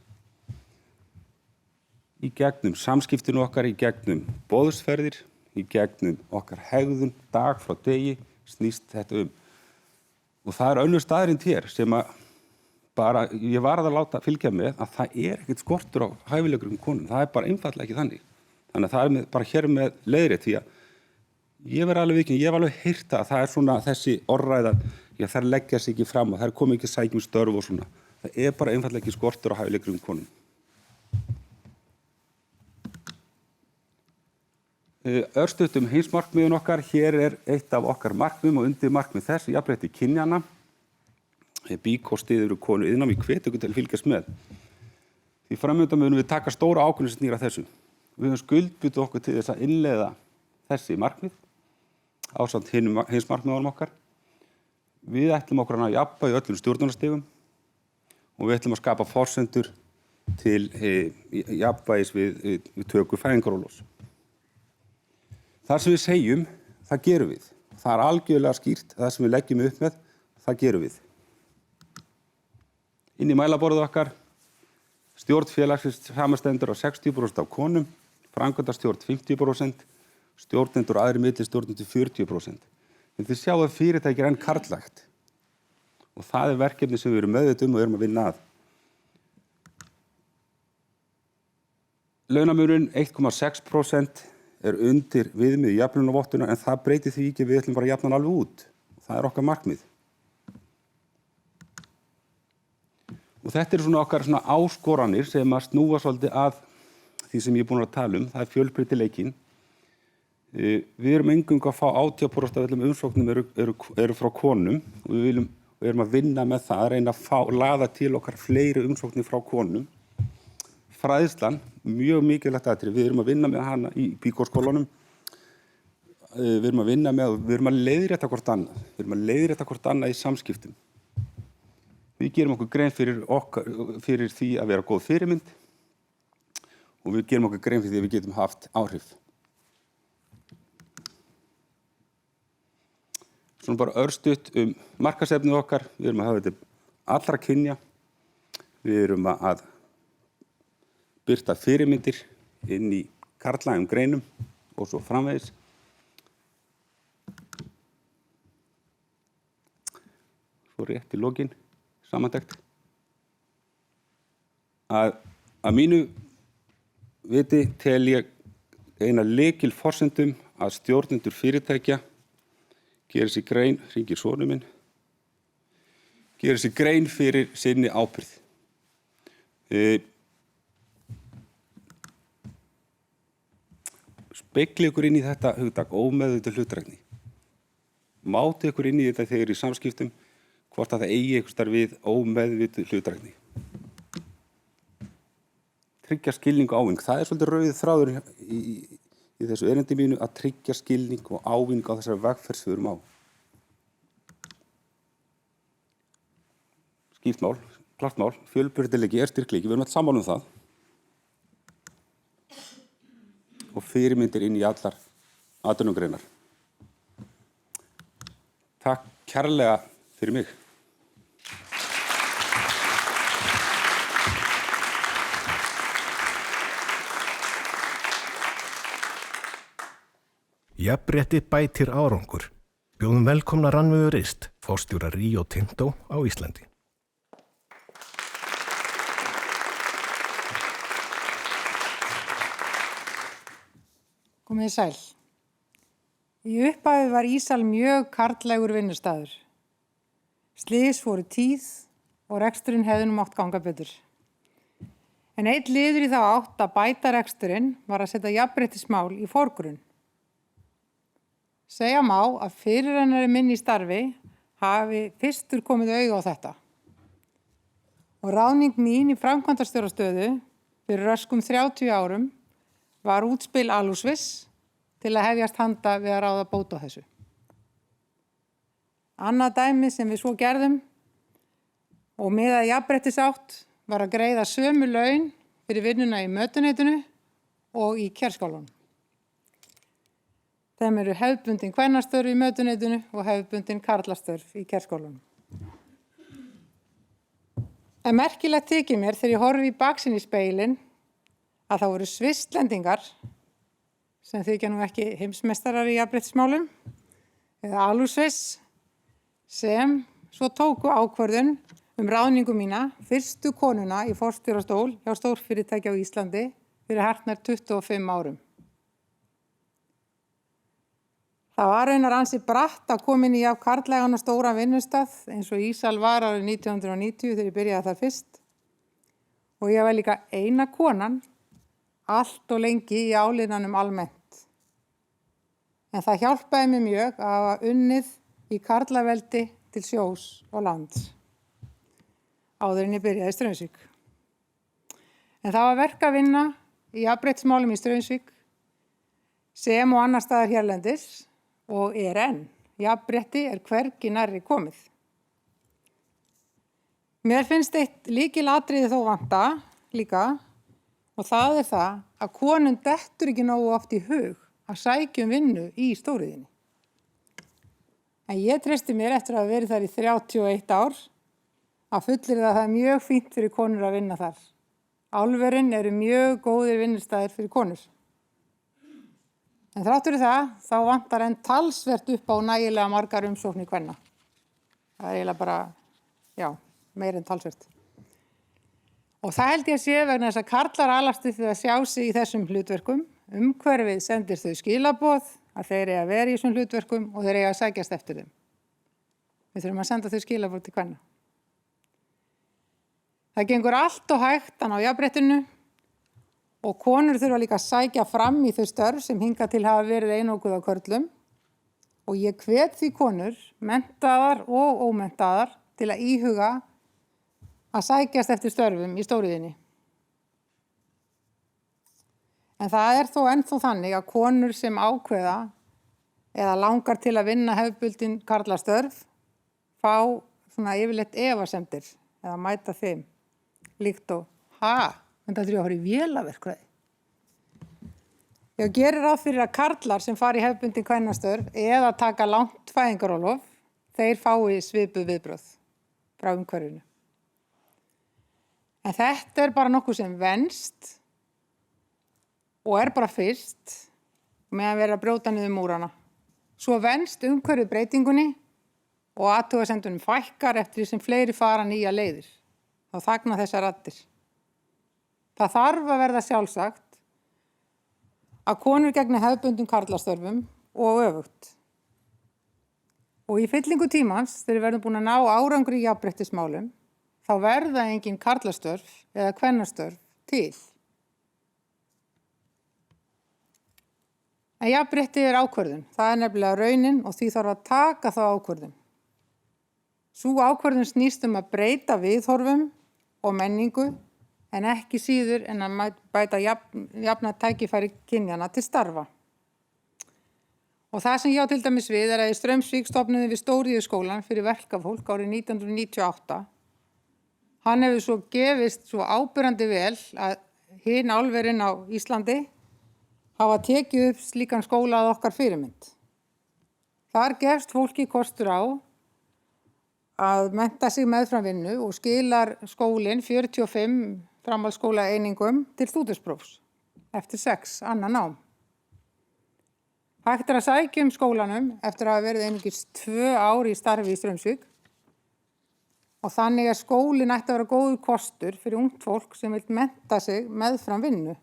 Í gegnum samskiptinu okkar, í gegnum boðsferðir, í gegnum okkar hegðun, dag frá degi, snýst þetta Og það önnur staðrind hér sem að bara, ég var að láta fylgja með að það ekkert skortur á hæfileikurum konum. Það bara einfaldlega ekki þannig. Þannig að það bara hér með leiðrétt því að ég verð alveg vikinn, ég hef alveg heyrt að það svona þessi orðræða, já þær leggja sig ekki fram og þær komi ekki sækjum störf og svona. Það bara einfaldlega ekki skortur á hæfileikurum konum. Örstutt heimsmarkmiðun okkar, hér eitt af okkar markmiðum og undir markmið þess, jafnrétti kynjanna. BYKO styður konur iðnnám í hvet ykkur til að fylgjast með. Því framöndan munum við taka stóra ákvörðun sem snýr að þessu. Við höfum skuldbundið okkur til þess að innleiða þessi markmið ásamt heimsmarkmiðunum okkar. Við ætlum okkur að ná jafnvægi í öllum stjórnunarstigum og við ætlum að skapa forsendur til jafnvægis við töku fæðingarorlofs. Það sem við segjum, það gerum við. Það algjörlega skýrt, það sem við leggjum upp með, það gerum við. Inn í mælaborðið okkar, stjórn félagsins samanstendur á 60% af konum, framkvæmdastjórn 50%, stjórnendur og aðrir millistjórnendur 40%. En þið sjáum að fyrirtæki enn karllægt. Og það verkefni sem við erum meðvituð og erum að vinna að. Launamunurinn 1,6% undir viðmið jafnlaunavottuna en það breytir því ekki, við ætlum bara að jafna hann alveg út. Það okkar markmið. Og þetta svona okkar svona áskoranir sem að snúa svolítið að því sem ég er búin að tala það er fjölbreytileikinn. Við erum eingöngu að fá 80% af öllum umsóknum eru frá konum og við erum að vinna með það, að reyna að laða til okkar fleiri umsóknir frá konum. Fræðslan, mjög mikilvægt atriði, við erum að vinna með hana í BYKO-skólanum. Við erum að vinna með, við erum að leiðrétta hvort annað. Við erum að leiðrétta hvort annað í samskiptum. Við gerum okkur grein fyrir því að vera góð fyrirmynd og við gerum okkur grein fyrir því að við getum haft áhrif. Svona bara örstutt markaðsefnið okkar, við erum að hafa þetta allra kynja, við erum að birta fyrirmyndir inn í karllægum greinum og svo framvegis. Svo rétt í lokin, samantekt. Að mínu viti tel ég eina lykilforsendum að stjórnendur fyrirtækja gerir sér grein, hringir sonur minn, gerir sér grein fyrir sinni ábyrgð. Spegli ykkur inn í þetta hugtak ómeðvituð hlutdrægni. Máti ykkur inn í þetta þegar í samskiptum hvort að það eigi ykkur starf við ómeðvituð hlutdrægni. Tryggja skilning og ávinning. Það svolítið rauðið þráður í þessu erindi mínu að tryggja skilning og ávinning á þessari vegferð sem við erum á. Skýrt mál, klart mál, fjölbreytileiki styrkleiki, við erum öll sammála það. Og fyrirmyndir inn í allar atvinnugreinar. Takk kærlega fyrir mig. Jafnrétti bætir árangur. Bjóðum velkomna Rannveigu Rist, forstjóra Rio Tinto á Íslandi. Komið sæl. Í upphafi var Ísal mjög karllægur vinnustaður. Slys fóru tíð og reksturinn hefði mátt ganga betur. En einn liður í þá átt að bæta reksturinn var að setja jafnréttismál í forgrunn. Segja má að fyrirrennari minn í starfi hafi fyrstur komið auga á þetta. Og ráðning mín í framkvæmdastjórastöðu fyrir röskum 30 árum var útspil Alusviss til að hefjast handa við að ráða bót á þessu. Annað dæmi sem við svo gerðum og miðað jafnréttisátt var að greiða sömu laun fyrir vinnuna í mötuneytinu og í Kerskálanum. Þeim eru hefðbundin kvennastörf í mötuneytinu og hefðbundin karlastörf í Kersskólanum. En merkilegt þykir mér þegar ég horfi í baksýn í speilin að það voru Svisslendingar sem þykja nú ekki heimsmeistarar í jafnréttismálum eða alusviss sem svo tóku ákvörðun ráðningu mína, fyrstu konuna í forstjórastól hjá stórfyrirtæki á Íslandi fyrir hartnær 25 árum. Það var raunar ansi bratt að koma inn í jafn karllægan og stóran vinnustað eins og Ísal var árið 1990 þegar ég byrjaði þar fyrst. Og ég var líka eina konan allt og lengi í áliðnanum almennt. En það hjálpaði mér mjög að hafa unnið í karlaveldi til sjós og lands áður en ég byrjaði í Straumsvík. En það var verk að vinna í jafnréttismálum í Straumsvík sem og annar staðar hérlendis og enn. Jafnrétti hvergi nærri komið. Mér finnst eitt lykilatriði þó vanta líka og það það að konum dettur ekki nógu oft í hug að sækja vinnu í stóriðinni. En ég treysti mér eftir að hafa verið þar í 31 ár að fullyrða að það mjög fínt fyrir konur að vinna þar. Álverin eru mjög góðir vinnustæðir fyrir konur. En þrátt fyrir það, þá vantar enn talsvert upp á nægilega margar umsóknir kvenna. Það eiginlega bara, meir en talsvert. Og það held ég að sé vegna þess að karlar alast upp við að sjá sig í þessum hlutverkum. Umhverfið sendir þau skilaboð að þeir eiga að vera í þessum hlutverkum og þeir eiga að sækjast eftir þeim. Við þurfum að senda þau skilaboð til kvenna. Það gengur allt og hægt á jafnréttinu og konur þurfa líka að sækja fram í þau störf sem hingað til hafa verið einokuð á körlum og ég hvet því konur, menntaðar og ómenntaðar, til að íhuga að sækjast eftir störfum í stóriðinni. En það þó ennþá þannig að konur sem ákveða eða langar til að vinna hefðbundin karlastörf fá svona yfirleitt efasemdir eða mæta þeim. Líkt og, en það þurfi að fara í vélaverkfræði. Ég gerir ráð fyrir að karlar sem fara í hefðbundin kvennastörf eða taka langt fæðingarorlof, þeir fái svipuð viðbrögð frá umhverfinu. En þetta bara nokkuð sem venst og bara fyrst meðan verið að brjóta niður múrana. Svo venst umhverfið breytingunni og athugasemdunum fækkar eftir því sem fleiri fara nýja leiðir. Þá þagna þessar raddir. Það þarf að verða sjálfsagt að konur gegni hefðbundum karlastörfum og öfugt. Og í fyllingu tímans, þegar við verðum búin að ná árangri í jafnréttismálum, þá verða engin karlastörf eða kvennastörf til. En jafnrétti ákvörðun. Það nefnilega raunin og því þarf að taka þá ákvörðun. Sú ákvörðun snýst að breyta viðhorfum og menningu en ekki síður en að bæta jafna tækifæri kynjanna til starfa. Og það sem ég á til dæmis við að í Straumsvík stofnuðum við Stóriðjuskólann fyrir verkafólk árið 1998. Hann hefur svo gefist svo áberandi vel að hin álverin á Íslandi hafa tekið upp slíkan skóla að okkar fyrirmynd. Þar gefst fólki kostur á að mennta sig meðfram vinnu og skilar skólinn 45 framhaldsskólaeiningum til stúdentsprófs eftir 6 annað nám. Hægt að sækja skólanum eftir að hafa verið einungis 2 ár í starfi í Straumsvík og þannig skólinn ætti að vera góður kostur fyrir ungt fólk sem vil mennta sig meðfram vinnu.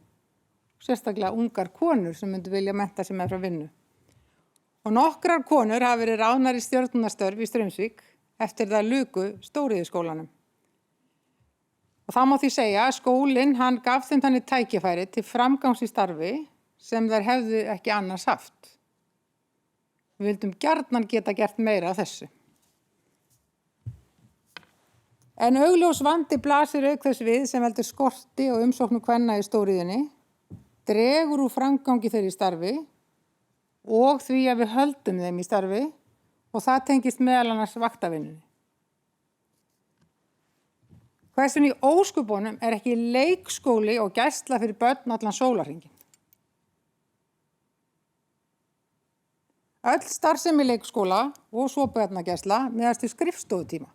Sérstaklega ungar konur sem myndu vilja mennta sig meðfram vinnu. Og nokkrar konur hafa verið ráðnar í stjórnunarstörf í Straumsvík eftir það luku Stóriðjuskólanum. Og það má því segja að skólinn hann gaf þeim þannig tækifæri til framgangs í starfi sem þær hefðu ekki annars haft. Við vildum gjarnan geta gert meira af þessu. En augljós vandi blasir auk þess við sem veldur skorti og umsóknum kvenna í stóriðjunni, dregur úr framgangi þeirra í starfi og því að við höldum þeim í starfi og það tengist meðal annars vaktavinnunni. Hversun í ósköpunum ekki leikskóli og gæsla fyrir börn allan sólarhringinn? Öll starfsemi leikskóla og svo barnagæsla miðast við skrifstofutíma.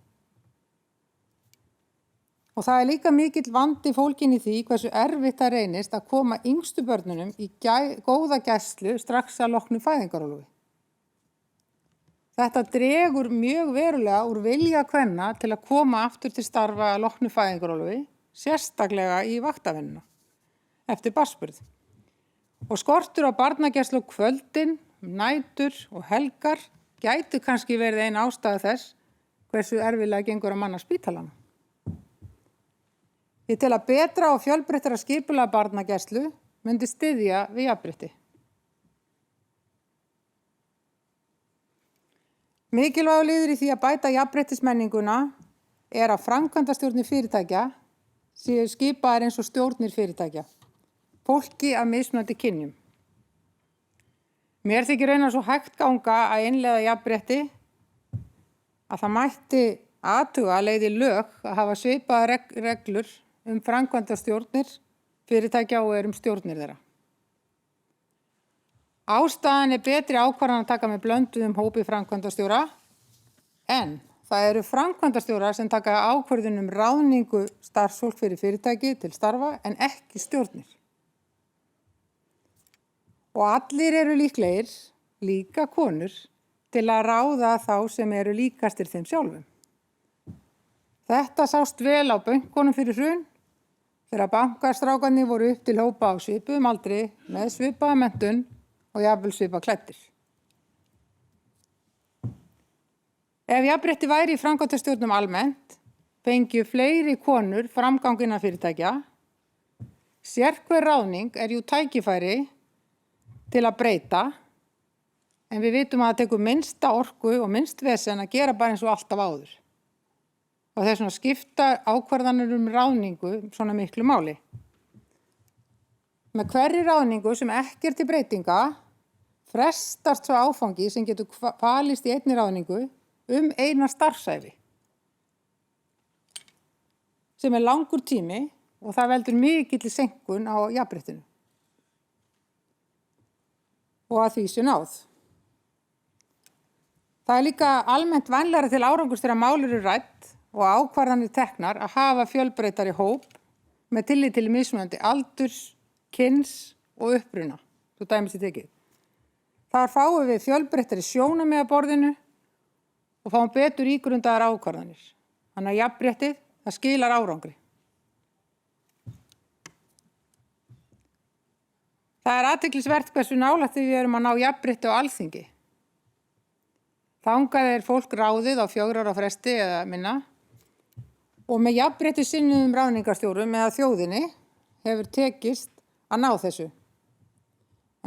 Og það líka mikill vandi fólginn í því hversu erfitt það reynist að koma yngstu börnunum í góða gæslu strax að loknu fæðingarorlofi. Þetta dregur mjög verulega úr vilja kvenna til að koma aftur til starfa að loknu fæðingarorlofi, sérstaklega í vaktavinnuna, eftir barnsburð. Og skortur á barnagæslu á kvöldin, nætur og helgar gætu kannski verið ein ástæða þess hversu erfiðlega gengur að manna spítalana. Ég tel að betra og fjölbreyttara skipulega barnagæslu myndi styðja við jafnrétti. Mikilvægur liður í því að bæta jafnréttismenninguna er að framkvæmdastjórnir fyrirtækja séu skipaðar eins og stjórnir fyrirtækja, fólki af mismunandi kynjum. Mér þykir raunar svo hægt ganga að innleiða jafnrétti að það mætti athuga leiði lög að hafa svipaðar reglur framkvæmdastjórnir fyrirtækja og stjórnir þeirra. Ástæðan er betri ákvarðan að taka með blönduðum hópi framkvæmdastjóra, en það eru framkvæmdastjórar sem taka ákvörðun ráðningu starfsfólk fyrir fyrirtæki til starfa en ekki stjórnir. Og allir eru líklegir, líka konur, til að ráða þá sem eru líkastir þeim sjálfum. Þetta sást vel á bönkunum fyrir hrun, þegar bankastrákarnir voru upp til hópa á svipuðum aldri með svipaða menntun og jafnvel svipað klæddir. Ef jafnrétti væri í framkvæmdastjórnum almennt, fengju fleiri konur framgang innan fyrirtækja. Sérhver ráðning er jú tækifæri til að breyta, en við vitum að það tekur minnsta orku og minnst vesen að gera bara eins og alltaf áður. Og þess vegna skipta ákvarðanir ráðningu svona miklu máli. Með hverri ráðningu sem ekki til breytinga frestast svo áfangi sem getur falist í einni ráðningu eina starfsævi, sem er langur tími og það veldur mikilli seinkun á jafnréttinu. Og að því sé náð. Það er líka almennt vænlegra til árangurs þegar mál eru rædd og ákvarðanir teknar að hafa fjölbreyttari hóp með tillit til mismunandi aldurs, kyns og uppruna, svo dæmis í tekið. Þar fáum við fjölbreyttari sjónarmið að borðinu og fáum betur ígrundaðar ákvarðanir. Þannig að jafnréttið, það skilar árangri. Það er athyglisvert hversu nálægt við erum að ná jafnrétti á Alþingi. Þangað er fólk ráðið á 4 ára fresti eða minna og með jafnrétti sinnuðum ráðningarstjórum eða þjóðinni hefur tekist að ná þessu.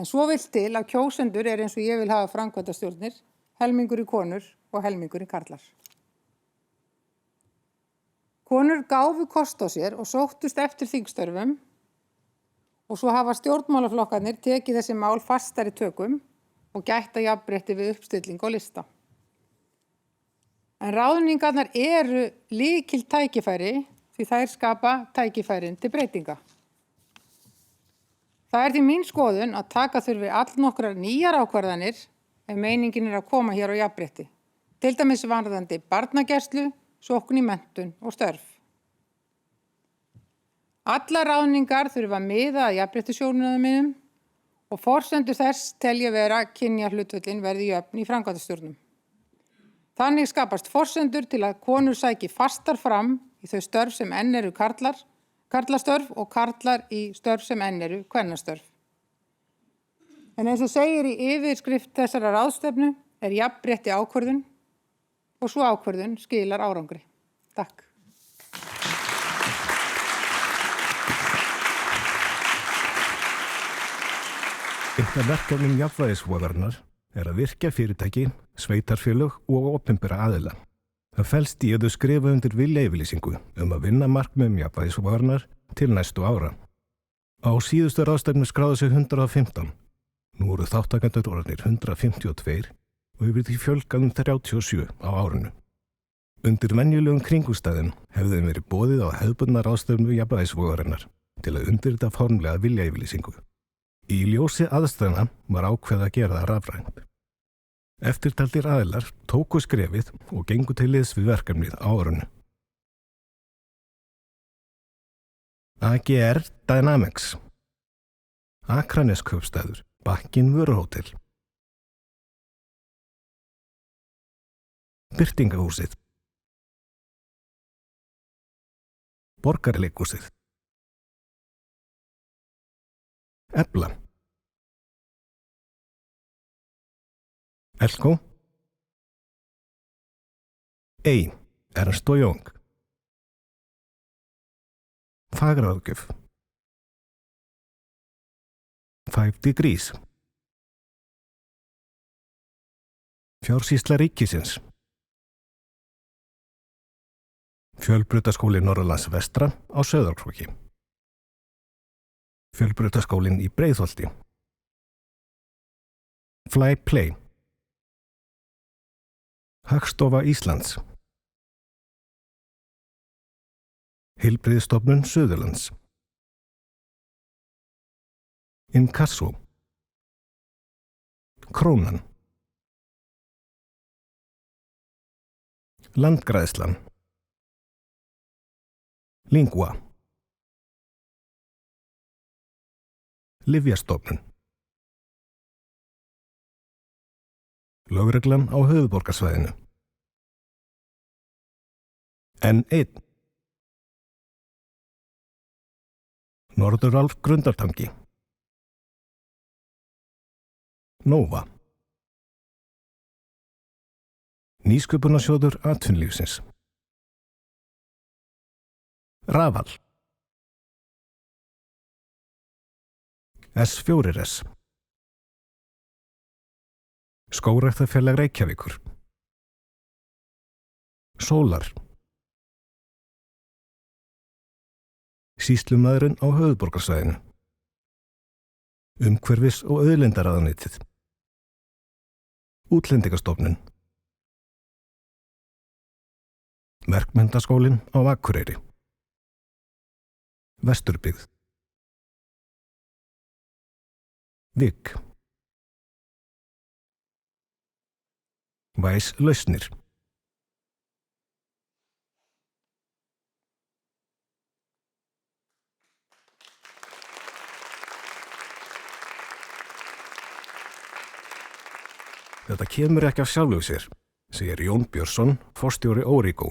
En svo vill til að kjósendur er eins og ég vil hafa framkvæmdastjórnir, helmingur í konur og helmingur í karlar. Konur gáfu kost á sér og sóttust eftir þingstörfum og svo hafa stjórnmálaflokkarnir tekið þessi mál fastari tökum og gætt að jafnrétti við uppstilling og lista. En ráðningarnar eru lykil tækifæri því þær skapa tækifærin til breytinga. Það er því mín skoðun að taka þurfi allnokkrar nýjar ákvarðanir ef meiningin að koma hér á jafnrétti. Til dæmis varðandi barnagæslu, sókn í menntun og störf. Allar ráðningar þurfa að miða að jafnréttissjónarmiðum og forsendur þess telja vera kynjahlutföllin verði jöfn í framkvæmdastjórnum. Þannig skapast forsendur til að konur sæki fastar fram í þau störf sem enn eru karlastörf og karlar í störf sem enn eru kvennastörf. En eins og segir í yfirskrift þessara ráðstefnu er jafnrétti ákvörðun og svo ákvörðun skilar árangri. Takk. Eitt af verkefnum jafnvægisvoðarinnar er að virkja fyrirtæki, sveitarfélög og opinbera aðila. Það felst í að þau skrifa undir viljayfirlýsingu að vinna markmiðum jafnvægisvoðarinnar til næstu ára. Á síðustu ráðstefnu skráðu sig 115. Nú eru þáttakendur orðnir 152 og hefur því fjölgað 37 á árinu. Undir venjulegum kringumstæðum hefði þeim verið boðið á hefðbundna ráðstefnu jafnvægisvoðarinnar til að undirrita formlega viljayfirlýsingu. Í ljósi aðstæðna var ákveðið að gera það rafrænt. Eftirtaldir aðilar tóku skrefið og gengu til liðs við verkefnið á árinu. AGR Dynamics, Akranes kaupstæður, Bakkin vöruhótel, Birtingahúsið, Borgarleikhúsið, Efla, Elko, Ernst og Young, Fagráðgjöf, 5 Degrees, Fjársýsla ríkisins, Fjölbrautaskóli Norðurlands vestra á Sauðárkróki, Fjölbrautaskólinn í Breiðholti, Fly Play, Hagstofa Íslands, Heilbrigðisstofnun Suðurlands, Inkasso, Krónan, Landgræðslan, Lingua, Lyfjastofnun, Lögreglan á höfuðborgarsvæðinu, N1, Norðurál Grundartangi, Nova, Nýsköpunarsjóður atvinnulífsins, Rafal, S4S, Skógræktarfélag Reykjavíkur, Sólar, Sýslumaðurinn á höfuðborgarsvæðinu, Umhverfis- og auðlindaráðuneytið, Útlendingastofnun, Verkmenntaskólinn á Akureyri, Vesturbyggð, Vigg, Væs lausnir, Þetta kemur ekki af sjálfu sér, segir Jón Björnsson, forstjóri Origo.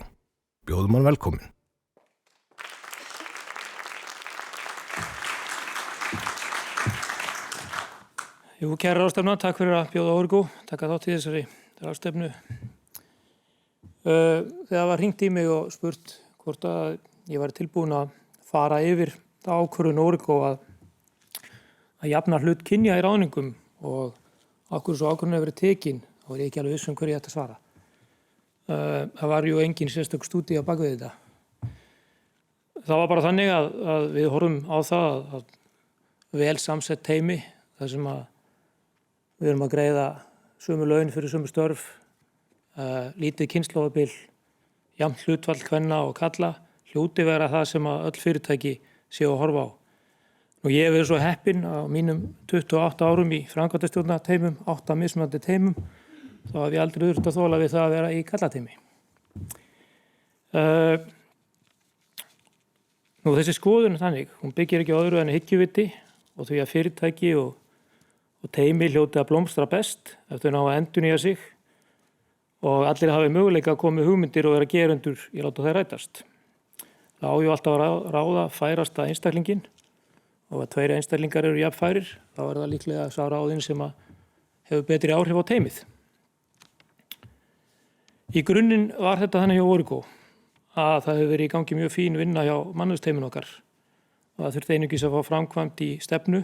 Bjóðum hann velkomin. Jú, kæra ráðstefna, takk fyrir að bjóða Origo, takk að þátt í þessari ráðstefnu. Þegar var hringt í mig og spurt hvort að ég væri tilbúin að fara yfir það ákvörðun Origo að jafna hlut kynja í ráðningum og okkur svo ákvörðun hefur verið tekin, þá er ég ekki alveg viss hverju ég ætti að svara. Það var ju engin sérstök stúdía bak við þetta. Það var bara þannig að við horfum á það að vel samsett teymi, þar sem að við erum að greiða sömu laun fyrir sömu störf, lítið kynslóðabil, jafnt hlutfall kvenna og kalla, hljóti vera það sem að öll fyrirtæki séu að horfa á. Nú ég hef verið svo heppinn á mínum 28 árum í framkvæmdastjórnarteymum, 8 mismunandi teymum, þá hef ég aldrei þurft að þola við það að vera í kallateymi. Nú þessi skoðun þannig, hún byggir ekki á öðru en hyggjuviti og því að fyrirtæki og teymi hljóti að blómstra best ef þau ná að endurnýja sig og allir hafi möguleika að koma með hugmyndir og vera gerendur í láta þær rætast. Það á ju alltaf að ráða færasta einstaklinginn og að 2 einstaklingar eru jafnfærir, þá er það líklega sá ráðinn sem að hefur betri áhrif á teymið. Í grunninn var þetta þannig hjá Origo að það hefur verið í gangi mjög fín vinna hjá mannusteymin okkar og það þurfti einungis að fá framkvæmt í stefnu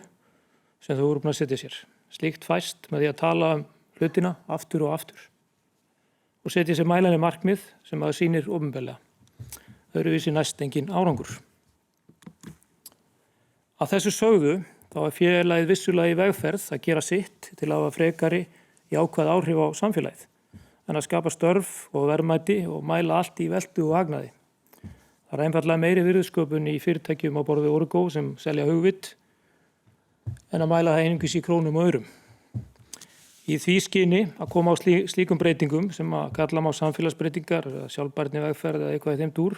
sem þau voru búin að setja sér. Slíkt fæst með því að tala hlutina aftur og aftur og setja sér mælanleg markmið sem að sýnir opinberlega. Öðruvísi næst engin árangur. Að þessu sögðu þá er félagið vissulega í vegferð að gera sitt til að hafa frekari jákvæð áhrif á samfélagið en að skapa störf og verðmæti og mæla allt í veltu og hagnaði. Það er einfaldlega meiri virðisköpun í fyrirtækjum á borði Origo sem selja hugvit en að mæla það einungis í krónum og aurum. Í því skyni að koma á slíkum breytingum sem að kalla má samfélagsbreytingar eða sjálfbærni vegferð eða eitthvað í þeim dúr,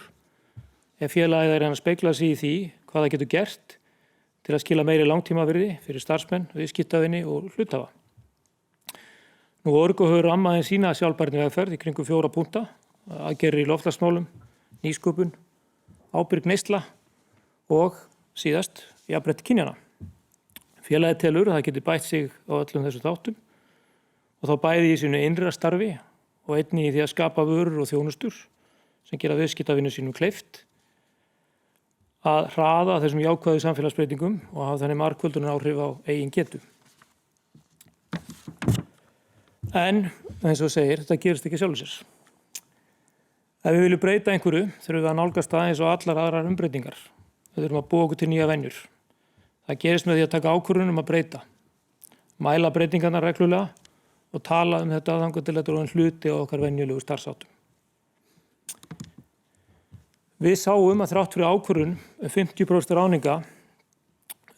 félagið að reyna að spegla sig í því hvað það getur gert til að skila meiri langtímavirði fyrir starfsmenn, viðskiptavini og hluthafa. Origo hefur rammaðin sína sjálfbærni vegferð í kringum 4 punkta, aðgerðir í loftslagsmálum, nýsköpun, ábyrg neysla og síðast jafnrétti kynjanna. Félagið telur að það geti bætt sig á öllum þessum þáttum og þá bæði í sínu innra starfi og einnig í því að skapa vörur og þjónustur sem gera viðskiptavinu sínum kleift að hraða þessum jákvæðu samfélagsbreytingum og hafa þannig margföldunar áhrif á eigin getu. En eins og segir, þetta gerist ekki sjálfur sér. Ef við viljum breyta einhverju þurfum við að nálgast það eins og allar aðrar umbreytingar. Við þurfum að búa okkur til nýja venjur. Það gerist með því að taka ákvörðun að breyta, mæla breytingarnar reglulega og tala þetta þangað til þetta er orðinn hluti á okkar venjulegu starfsháttum. Við sáum að þrátt fyrir ákvörðun 50% ráðninga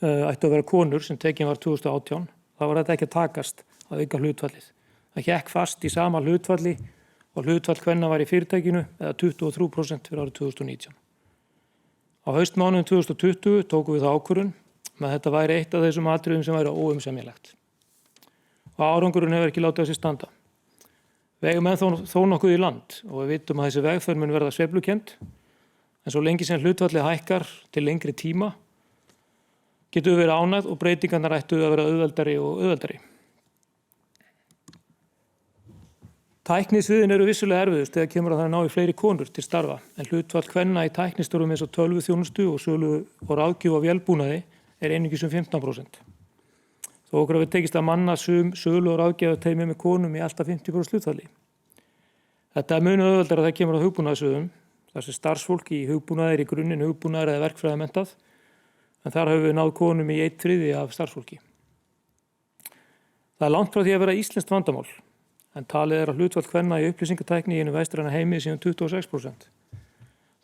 ættu að vera konur sem tekin var 2018, þá var þetta ekki að takast að auka hlutfallið. Það hékk fast í sama hlutfalli og hlutfall kvenna var í fyrirtækinu eða 23% fyrir árið 2019. Á haustmánuðum 2020 tókum við það ákvörðun að þetta væri eitt af þessum atriðum sem væri óumsemjanlegt. Og árangurinn hefur ekki látið á sig standa. Við eigum þó nokkuð í land og við vitum að þessi vegferð mun verða sveiflukennd, en svo lengi sem hlutfallið hækkar til lengri tíma getum við verið ánægð og breytingarnar ættu að vera auðveldari og auðveldari. Tæknisviðin eru vissulega erfiðust þegar kemur að það ná í fleiri konur til starfa, en hlutfall kvenna í tæknistörfum eins og tölvuþjónustu og sölu og ráðgjöf á vélbúnaði er einungis 15%. Þó okkur hafi tekist að manna sölu og ráðgjafateymi með konum í alltaf 50% hlutfalli. Þetta er munu auðveldara þegar kemur að hugbúnaðarsviðum, þar sem starfsfólk í hugbúnaði er í grunninn hugbúnaðar eða verkfræðimentað, en þar höfum við náð konum í 1/3 af starfsfólki. Það er langt frá því að vera íslenskt vandamál, en talið er að hlutfall kvenna í upplýsingatækni í einu vestræna heimi síðan 26%.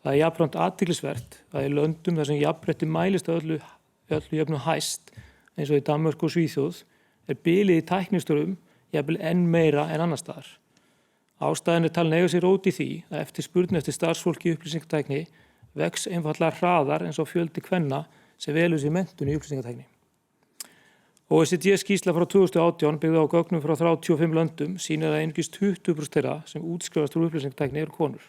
Það er jafnframt athyglisvert að í löndum þar sem jafnrétti mælist að öllu jöfnu hæst, eins og í Danmörku og Svíþjóð, er bilið í tæknistörfum jafnvel enn meira en annars staðar. Ástæðan er talin eiga sér rót í því að eftirspurn eftir starfsfólki í upplýsingatækni vex einfaldlega hraðar eins og fjöldi kvenna sem velur sér menntun í upplýsingatækni. OECD skýrsla frá 2018 byggði á gögnum frá 35 löndum sýnir að einungis 20% þeirra sem útskrifast úr upplýsingatækni eru konur.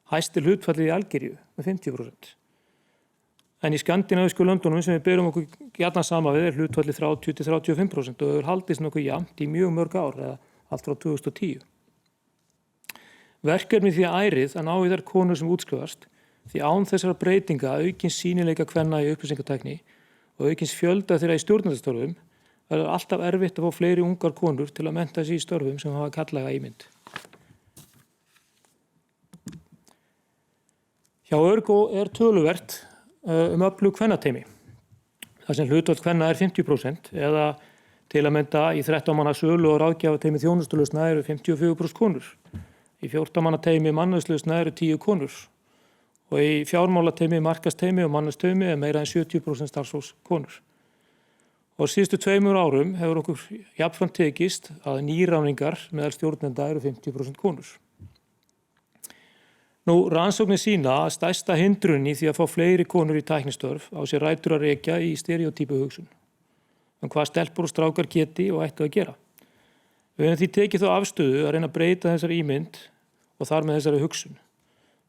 Hæst er hlutfallið í Algeríu með 50%. En í skandinavísku löndunum sem við berum okkur gjarnan saman við er hlutfallið 30-35% og hefur haldist nokkuð jafnt í mjög mörg ár eða allt frá 2010. Verkefni því að ærið að ná í þær konur sem útskrifast því án þessara breytinga aukins sýnileika kvenna í upplýsingatækni og aukins fjölda þeirra í stjórnendastörfum verður alltaf erfitt að fá fleiri ungar konur til að mennta sig í störfum sem hafa karllæga ímynd. Hjá Origo er töluvert öflug kvennateymi. Það sem hlutfall kvenna er 50% eða til að mynda í 13 manna sölu og ráðgjafateymi þjónustulausna eru 54% konur. Í 14 manna teymi mannauðslausna eru 10 konur. Og í fjármálateymi, markasteymi og mannusteymi er meira en 70% starfsfólks konur. Og síðustu 2 árum hefur okkur jafnframt tekist að nýráningar meðal stjórnenda eru 50% konur. Rannsóknir sýna að stærsta hindrun í því að fá fleiri konur í tæknistörf á sér rætur að rekja í stereotypu hugsun. Hvað stelpur og strákar geti og ættu að gera. Við höfum því tekið þá afstöðu að reyna að breyta þessari ímynd og þar með þessari hugsun.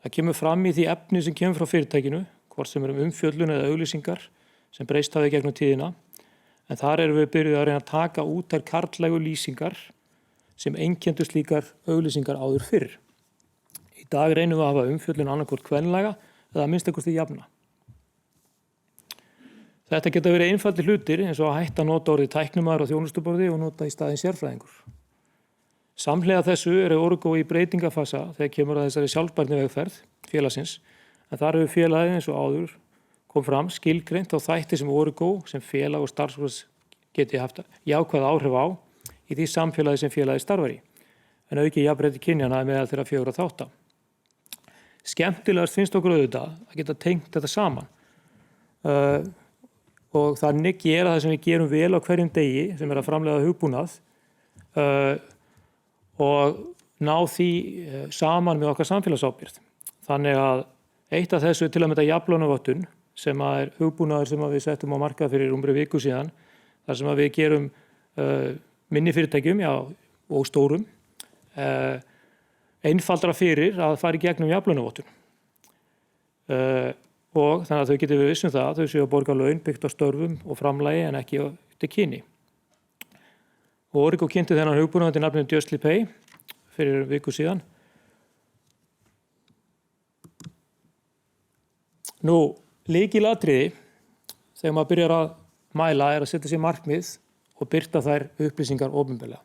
Það kemur fram í því efni sem kemur frá fyrirtækinu, hvort sem umfjöllun eða auglýsingar sem breyst hafi gegnum tíðina, en þar erum við byrjuð að reyna að taka út þær karllægu lýsingar sem einkenndu slíkar auglýsingar áður fyrr. Í dag reynum við að hafa umfjöllun annarkvort kvenlæga eða að minnstakosti jafna. Þetta geta verið einfaldir hlutir eins og að hætta að nota orðið tæknimaður á þjónustuborði og nota í staðinn sérfræðingur. Samhliða þessu eru Origo í breytingafasa þegar kemur að þessari sjálfbærni vegferð félagsins, en þar hefur félagið eins og áður kom fram skilgreint á þætti sem Origo sem félag og starfsfólks geti haft jákvæð áhrif á í því samfélagi sem félagið starfar í, en auki jafnrétti kynjanna meðal þeirra 4 þátta. Skemmtilegast finnst okkur auðvitað að geta tengt þetta saman og þannig gera það sem við gerum vel á hverjum degi sem er að framleiða hugbúnað og ná því saman með okkar samfélagsábyrgð. Þannig að eitt af þessu til að mynda jafnlaunavottun sem er hugbúnaður sem við settum á markað fyrir rúmri viku síðan, þar sem við gerum minni fyrirtækjum og stórum einfaldara fyrir að fara í gegnum jafnlaunavottun. Og þannig að þau getur við vissum það að þau séu að borga laun byggt á störfum og framlagi en ekki til kyni. Og Origo kynnti þennan hugbúnað undir nafninu Justly Pay fyrir viku síðan. Nú, lykilatriði þegar maður byrjar að mæla er að setja sér markmið og birta þær upplýsingar opinberlega.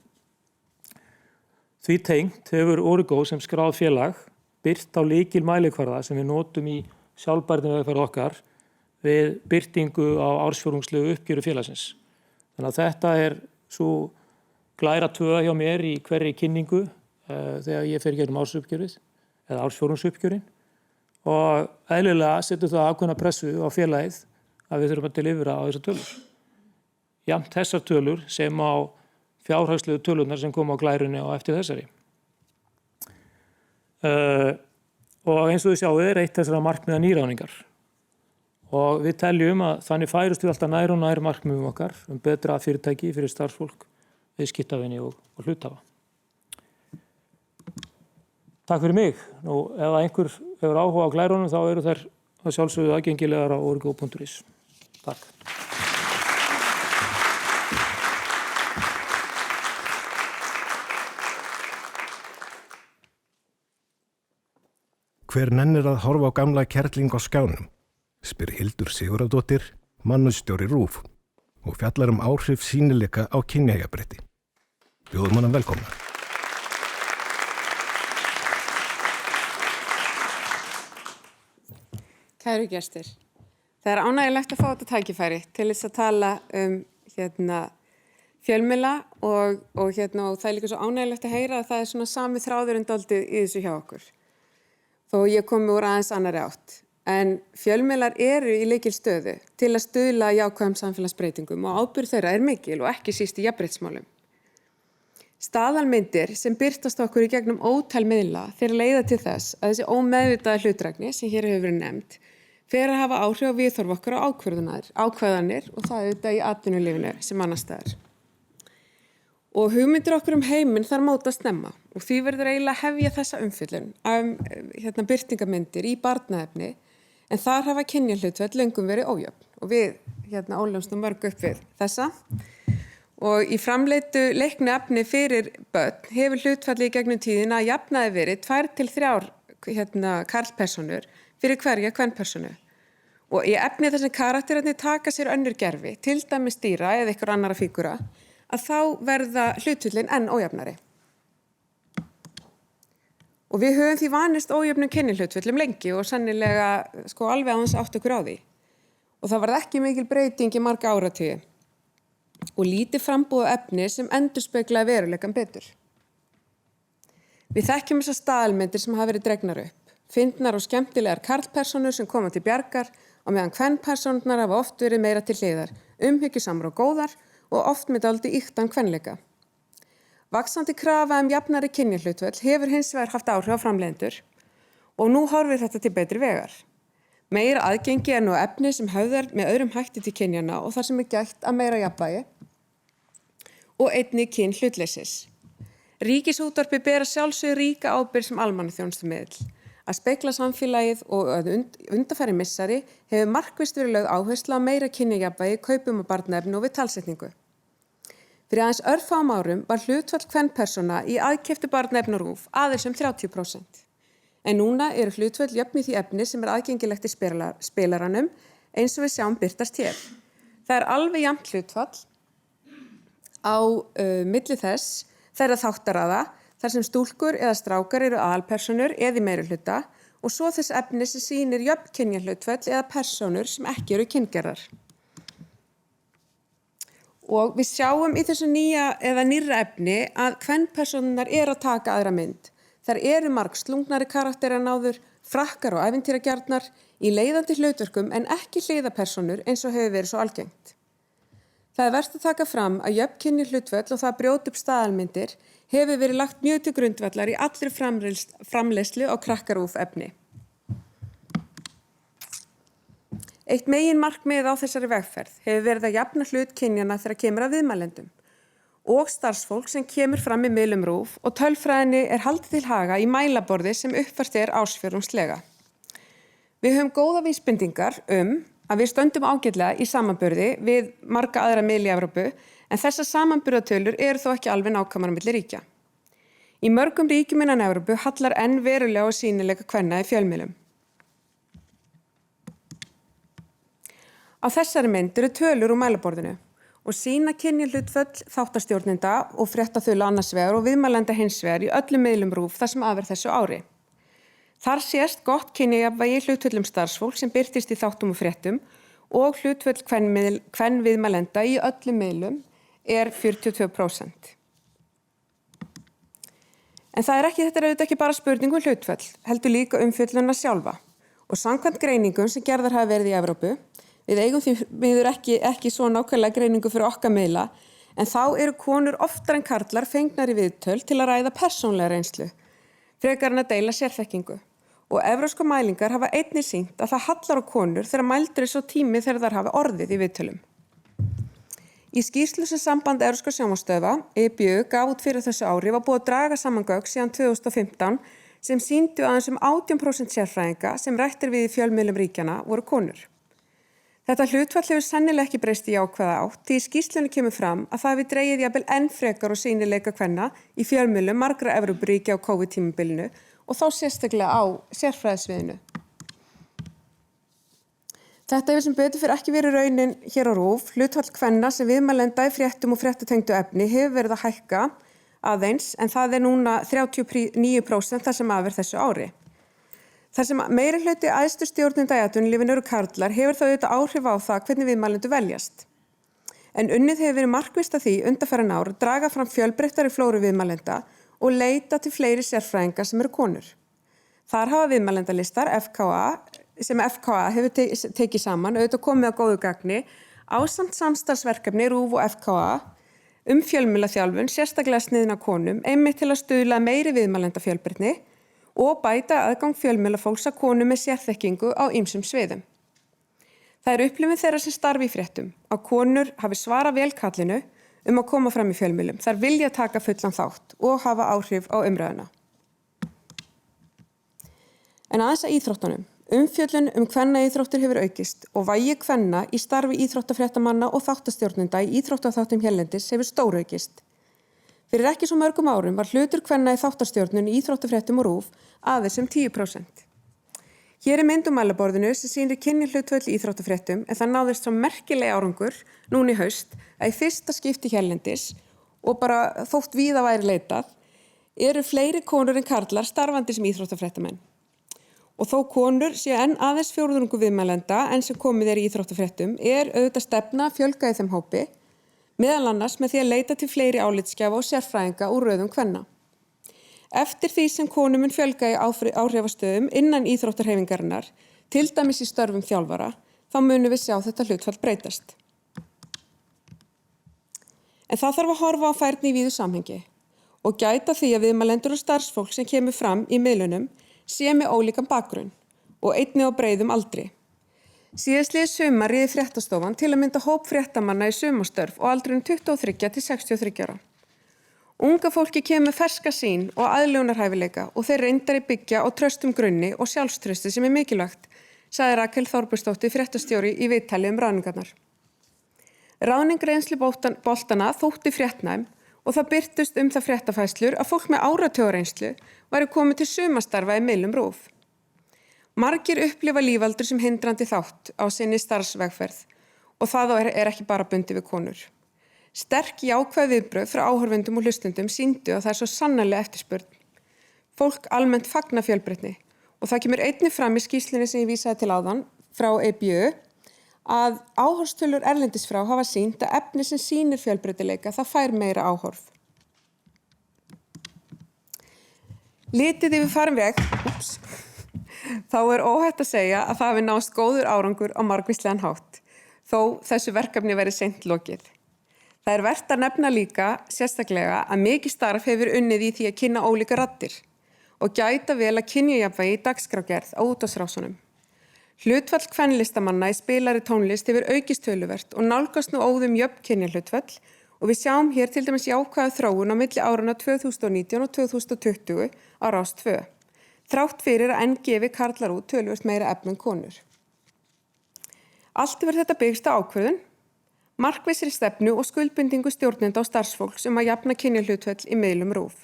Því tengt hefur Origo sem skráð félag birt á lykilmælikvarða sem við notum í sjálfbærnivegferð okkar við birtingu á ársfjórðungslegu uppgjöru félagsins. Þannig að þetta er svo glæra tvöða hjá mér í hverri kynningu þegar ég fer gegnum ársuppgjörið eða ársfjórðungsuppgjörin og eðlilega setur það ákveðna pressu á félagið að við þurfum að delivera á þessar tölur. Jafnt þessar tölur sem á fjárhagslegu tölurnar sem koma á glærunni og eftir þessari. Og eins og þið sjáu eitt þessara markmiða nýráðningar. Og við teljum að þannig færust við alltaf nær og nær markmiðum okkar betra fyrirtæki fyrir starfsfólk, viðskiptavini og hluthafa. Takk fyrir mig. Nú, ef einhver hefur áhuga á glærunum þá eru þær að sjálfsögðu aðgengilegar á origo.is. Takk. Hver nennir að horfa á gamla kerling á skjánum? Spyr Hildur Sigurðardóttir, mannustjóri RÚV og fjallar áhrif sýnileika á kynjajafnrétti. Bjóðum hana velkomna. Kæru gestir, það er ánægilegt að fá þetta tækifæri til þess að tala fjölmiðla og það er líka svo ánægilegt að heyra að það er svona sami þráðurinn dálítið í þessu hjá okkur. Þó ég komi úr aðeins annarri átt. En fjölmiðlar eru í lykilstöðu til að stuðla jákvæðum samfélagsbreytingum og ábyrgð þeirra er mikil og ekki síst í jafnréttismálum. Staðalmyndir sem birtast okkur í gegnum ótal miðla þeir leiða til þess að þessi ómeðvitaða hlutdrægni sem hér hefur verið nefnd fer að hafa áhrif á viðhorf okkar á ákvarðanir og það auðvitað í atvinnulífinu sem annars staðar. Og hugmyndir okkur heiminn þar mótast snemma og því verður eiginlega að hefja þessa umfjöllun birtingamyndir í barnaefni en þar hafa kynjahlutföll löngum verið ójöfn og við ólumst mörg upp við þessa og í framleitu leiknu efni fyrir börn hefur hlutfalli í gegnum tíðina að jafnaði verið 2 til 3 karlpersonur fyrir hverja kvenpersonu og í efni þess að karakterarnir taka sér önnur gervi, til dæmis dýra eða einhver annara fígura að þá verða hlutföllin enn ójafnari. Og við höfum því vanist ójöfnum kynjahlutföllum lengi og sennilega alveg aðeins átt okkur á því. Og það varð ekki mikil breyting í marga áratugi og lítið framboð efni sem endurspeglaði veruleikann betur. Við þekkjum þessar staðalmyndir sem hafa verið dregnar upp. Fyndnar og skemmtilegar karlpersónur sem koma til bjargar og meðan kvenpersónurnar hafa oft verið meira til hliðar, umhyggjusamar og góðar og oft með dálítið ýktan kvenleika. Vaxandi krafa jafnari kynjahlutföll hefur hins vegar haft áhrif á framleiðendur og nú horfir þetta til betri vegar. Meira aðgengi nú efni sem höfðar með öðrum hætti til kynjana og þar sem gætt að meira jafnvægi og einnig kynhlutleysis. Ríkisútvarpið ber að sjálfsögðu ríka ábyrgð sem almannaþjónustumiðill. Að spegla samfélagið og að undanfari missari hefur markvisst verið lögð áhersla á meira kynjajafnvægi, kaupum og barnaefni og við talsetningu. Fyrir aðeins örfáum árum var hlutfall kvenpersóna í aðkeyptu barnaefni og RÚV aðeins 30%. En núna eru hlutföll jöfn í því efni sem er aðgengilegt í spilaranum eins og við sjáum birtast hér. Það er alveg jafnt hlutfall á milli þess þeirra þáttaraða þar sem stúlkur eða strákar eru aðalpersónur eða í meirihluta og svo þess efni sem sýnir jöfn kynjahlutföll eða persónur sem ekki eru kyngerðar. Og við sjáum í þessu nýra efni að kvenpersónurnar eru að taka aðra mynd. Þær eru margslungnari karakter en áður, frakkar og ævintýragjarnar í leiðandi hlutverkum en ekki hliðapersónur eins og hefur verið svo algengt. Það er vert að taka fram að jöfn kynjahlutföll og það að brjóta upp staðalmyndir hefur verið lagt mjög til grundvallar í allri framleiðslu á krakkarúf efni. Eitt megin markmið á þessari vegferð hefur verið að jafna hlut kynjana þegar kemur að viðmælendum og starfsfólk sem kemur fram í miðlum RÚV og tölfræðinni er haldið til haga í mælaborði sem uppfært er ársfjórðungslega. Við höfum góða vísbendingar að við stöndum ágætlega í samanburði við marga aðra miðla í Evrópu en þessar samanburðatölur eru þó ekki alveg nákvæmar á milli ríkja. Í mörgum ríkjum innan Evrópu hallar enn verulega á sýnileika kvenna í fjölmiðlum. Á þessari mynd eru tölur úr mælaborðinu og sýna kynjahlutföll þáttastjórnenda og fréttaþula annars vegar og viðmælenda hins vegar í öllum miðlum RÚV þar sem af er þessu ári. Þar sést gott kynjajafnvægi hlutföllum starfsfólk sem birtist í þáttum og fréttum og hlutföll kvenviðmælenda í öllum miðlum er 42%. En þetta er auðvitað ekki bara spurning hlutföll, heldur líka umfjöllunina sjálfa og samkvæmt greiningum sem gerðar hafa verið í Evrópu. Við eigum því miður ekki svo nákvæmlega greiningu fyrir okkar miðla, en þá eru konur oftar en karlar fengnar í viðtöl til að ræða persónlega reynslu, frekar en að deila sérþekkingu. Og evrópskar mælingar hafa einnig sýnt að það hallar á konur þegar mældur er svo tími þegar þær hafa orðið í viðtölum. Í skýrslu sem samband Evrópskra sjónvarpsstöðva, EBU, gaf út fyrir þessu ári var búið að draga saman gögn síðan 2015 sem sýndu aðeins 18% sérfræðinga sem rættir við í fjölmiðlum ríkjana voru konur. Þetta hlutfall hefur sennilega ekki breyst í jákvæða átt því í skýrslunni kemur fram að það hafi dregið jafnvel enn frekar og sýnileika kvenna í fjölmiðlum margra Evrópuríkja á COVID-tímabilinu og þá sérstaklega á sérfræðisviðinu. Þetta hefur sem betur fyrir ekki verið raunin hér á RÚV. Hlutfall kvenna sem viðmælenda í fréttum og fréttatengdu efni hefur verið að hækka aðeins en það er núna 39% þar sem af er þessu ári. Þar sem meiri hluti æðstu stjórnenda í atvinnulífinu eru karlar hefur það auðvitað áhrif á það hvernig viðmælendur veljast. En unnið hefur verið markvisst að því undanfarin ár að draga fram fjölbreyttari flóru viðmælenda og leita til fleiri sérfræðinga sem eru konur. Þar hafa viðmælendalistar sem FKA hefur tekið saman auðvitað komið á góðu gagni ásamt samstarfsverkefni RÚV og FKA fjölmiðlaþjálfun sérstaklega sniðna konum einmitt til að stuðla meiri viðmælenda fjölbreytni og bæta aðgang fjölmiðlafólks að konum með sérþekkingu á ýmsum sviðum. Það er upplifun þeirra sem starfi í fréttum að konur hafi svarað vel kallinu að koma fram í fjölmiðlum. Þær vilja taka fullan þátt og hafa áhrif á umræðuna. En aðeins að íþróttunum. Umfjöllun kvennaíþróttir hefur aukist og vægi kvenna í starfi íþróttafréttamanna og þáttastjórnenda í íþróttaþáttum hérlendis hefur stóraukist. Fyrir ekki svo mörgum árum var hlutur kvenna í þáttastjórnun í íþróttafréttum og RÚV aðeins 10%. Hér er mynd úr mælaborðinu sem sýnir kynjahlutföll í íþróttafréttum en það náðist svo merkileg árangur núna í haust að í fyrsta skipti hérlendis og bara þótt víða væri leitað eru fleiri konur en karlar starfandi sem íþróttafréttamenn. Og þó konur séu enn aðeins fjórðungu viðmælenda en sem komið í íþróttafréttum auðvitað stefna að fjölga í þeim hópi meðal annars með því að leita til fleiri álitsgjafa og sérfræðinga úr röðum kvenna. Eftir því sem konum mun fjölga í áhrifastöðum innan íþróttarhreyfingarinnar, til dæmis í störfum þjálfara, þá munum við sjá þetta hlutfall breytast. En það þarf að horfa á færni í víðu samhengi og gæta því að viðmælendur og starfsfólk sem kemur fram í miðlunum sé með ólíkan bakgrunn og einnig á breiðum aldri. Síðastliðið sumar réði fréttastofan til að mynda hóp fréttamanna í sumarstörf og aldrinum 23 til 63 ára. Unga fólki kemur ferska sýn og aðlögunarhæfileika og þeir reyndari byggja á traustum grunni og sjálfstrausti sem er mikilvægt, sagði Rakel Þorbergsdóttir fréttastjóri í viðtali ráðningarnar. Ráðning reynslu boltana þótti fréttnæm og það birtust það fréttafæslur að fólk með áratugareynslu væri komið til sumarstarfa í miðlum RÚV. Margir upplifa lífaldur sem hindrandi þátt á sinni starfsvegferð og það er ekki bara bundið við konur. Sterk jákvæð viðbrögð frá áhorfendum og hlustendum sýndu að það er svo sannarlega eftirspurn. Fólk almennt fagna fjölbreytni og það kemur einnig fram í skýrslunni sem ég vísaði til áðan frá EBU að áhorfstölur erlendis frá hafa sýnt að efni sem sýnir fjölbreytileika það fær meira áhorf. Litið yfir farin veg, þá er óhætt að segja að það hafi náðst góður árangur á margvíslegan hátt, þó þessu verkefni verið seint lokið. Það er vert að nefna líka sérstaklega að mikið starf hefur unnið í því að kynna ólíka raddir og gæta vel að kynjajafnvægi í dagskrárgerð á útvarpsrásunum. Hlutfall kvenlistamanna í spilari tónlist hefur aukist töluvert og nálgast nú óðum jöfn kynjahlutfall og við sjáum hér til dæmis jákvæða þróun á milli árana 2019 og 2020 á Rás 2. Þrátt fyrir að enn gefi karlar út töluvert meira efni en konur. Allt hefur þetta byggst á ákvörðun, markvissri stefnu og skuldbindingu stjórnenda og starfsfólks að jafna kynjahlutfall í miðlum RÚV.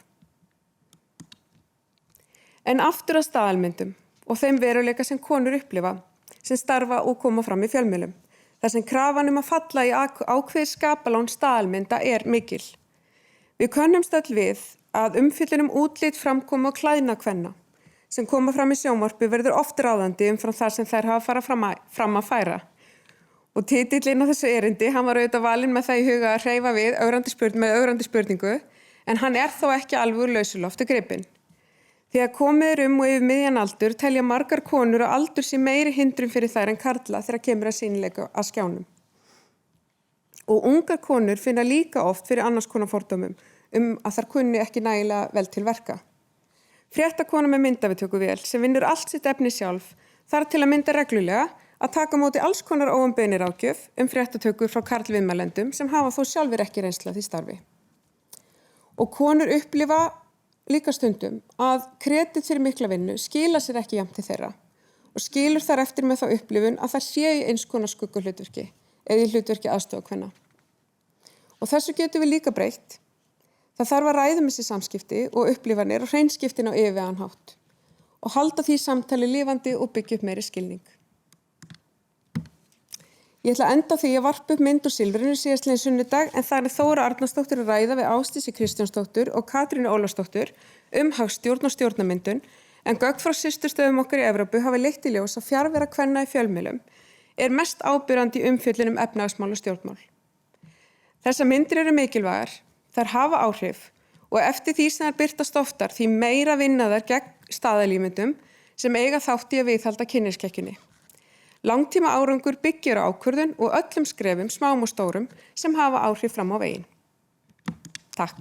En aftur að staðalmyndum og þeim veruleika sem konur upplifa, sem starfa og koma fram í fjölmiðlum, þar sem krafan að falla í ákveðið skapalón staðalmynda er mikil. Við könnumst öll við að umfjöllun útlit, framkomu og klæðnað kvenna, sem koma fram í sjónvarpi verður oft ráðandi umfram þar sem þær hafa farið fram að færa. Og titillinn á þessu erindi, hann var auðvitað valinn með það í huga að hreyfa við ögrandi spurningu, en hann er þó ekki alveg úr lausu lofti gripinn. Þegar komið og yfir miðjan aldur telja margar konur að aldur sé meiri hindrun fyrir þær en karla þegar kemur að sýnileika að skjánum. Og ungar konur finna líka oft fyrir annars konar fordómum að þær kunni ekki nægilega vel til verka. Fréttakona með myndaviðtökuvél sem vinnur allt sitt efni sjálf þarf til að mynda reglulega að taka móti alls konar óumbeðinni ráðgjöf fréttatökur frá karlviðmælendum sem hafa þó sjálfir ekki reynslu af því starfi. Og konur upplifa líka stundum að kredit fyrir mikla vinnu skila sér ekki jafnt til þeirra og skilur þar eftir með þá upplifun að það sé í eins konar skuggahlutverki eða í hlutverki aðstofakvenna. Og þessu getum við líka breytt. Það þarf að ræða þessi samskipti og upplifanir og hreinskiptin á yfirvegaðan hátt og halda því samtali lifandi og byggja upp meiri skilning. Ég ætla að enda á því að varpa upp mynd úr Silfrinu síðastliðinn sunnudag en þar er Þóra Arnarsdóttir að ræða við Ásdísi Kristjánsdóttur og Katrínu Ólafsdóttur hagstjórn og stjórnarmyndun en gögn frá systurstöðum okkar í Evrópu hafa leitt í ljós að fjarvera kvenna í fjölmiðlum er mest ábyrjandi í umfjöllun efnahagsmál og stjórnmál. Þessar myndir eru mikilvægar, þær hafa áhrif og eftir því sem þær birtast oftar því meira vinna þær gegn staðalímyndum sem eiga þátt í að viðhalda kynjaskekjunni. Langtíma árangur byggir á ákvörðun og öllum skrefum, smám og stórum, sem hafa áhrif fram á veginn. Takk.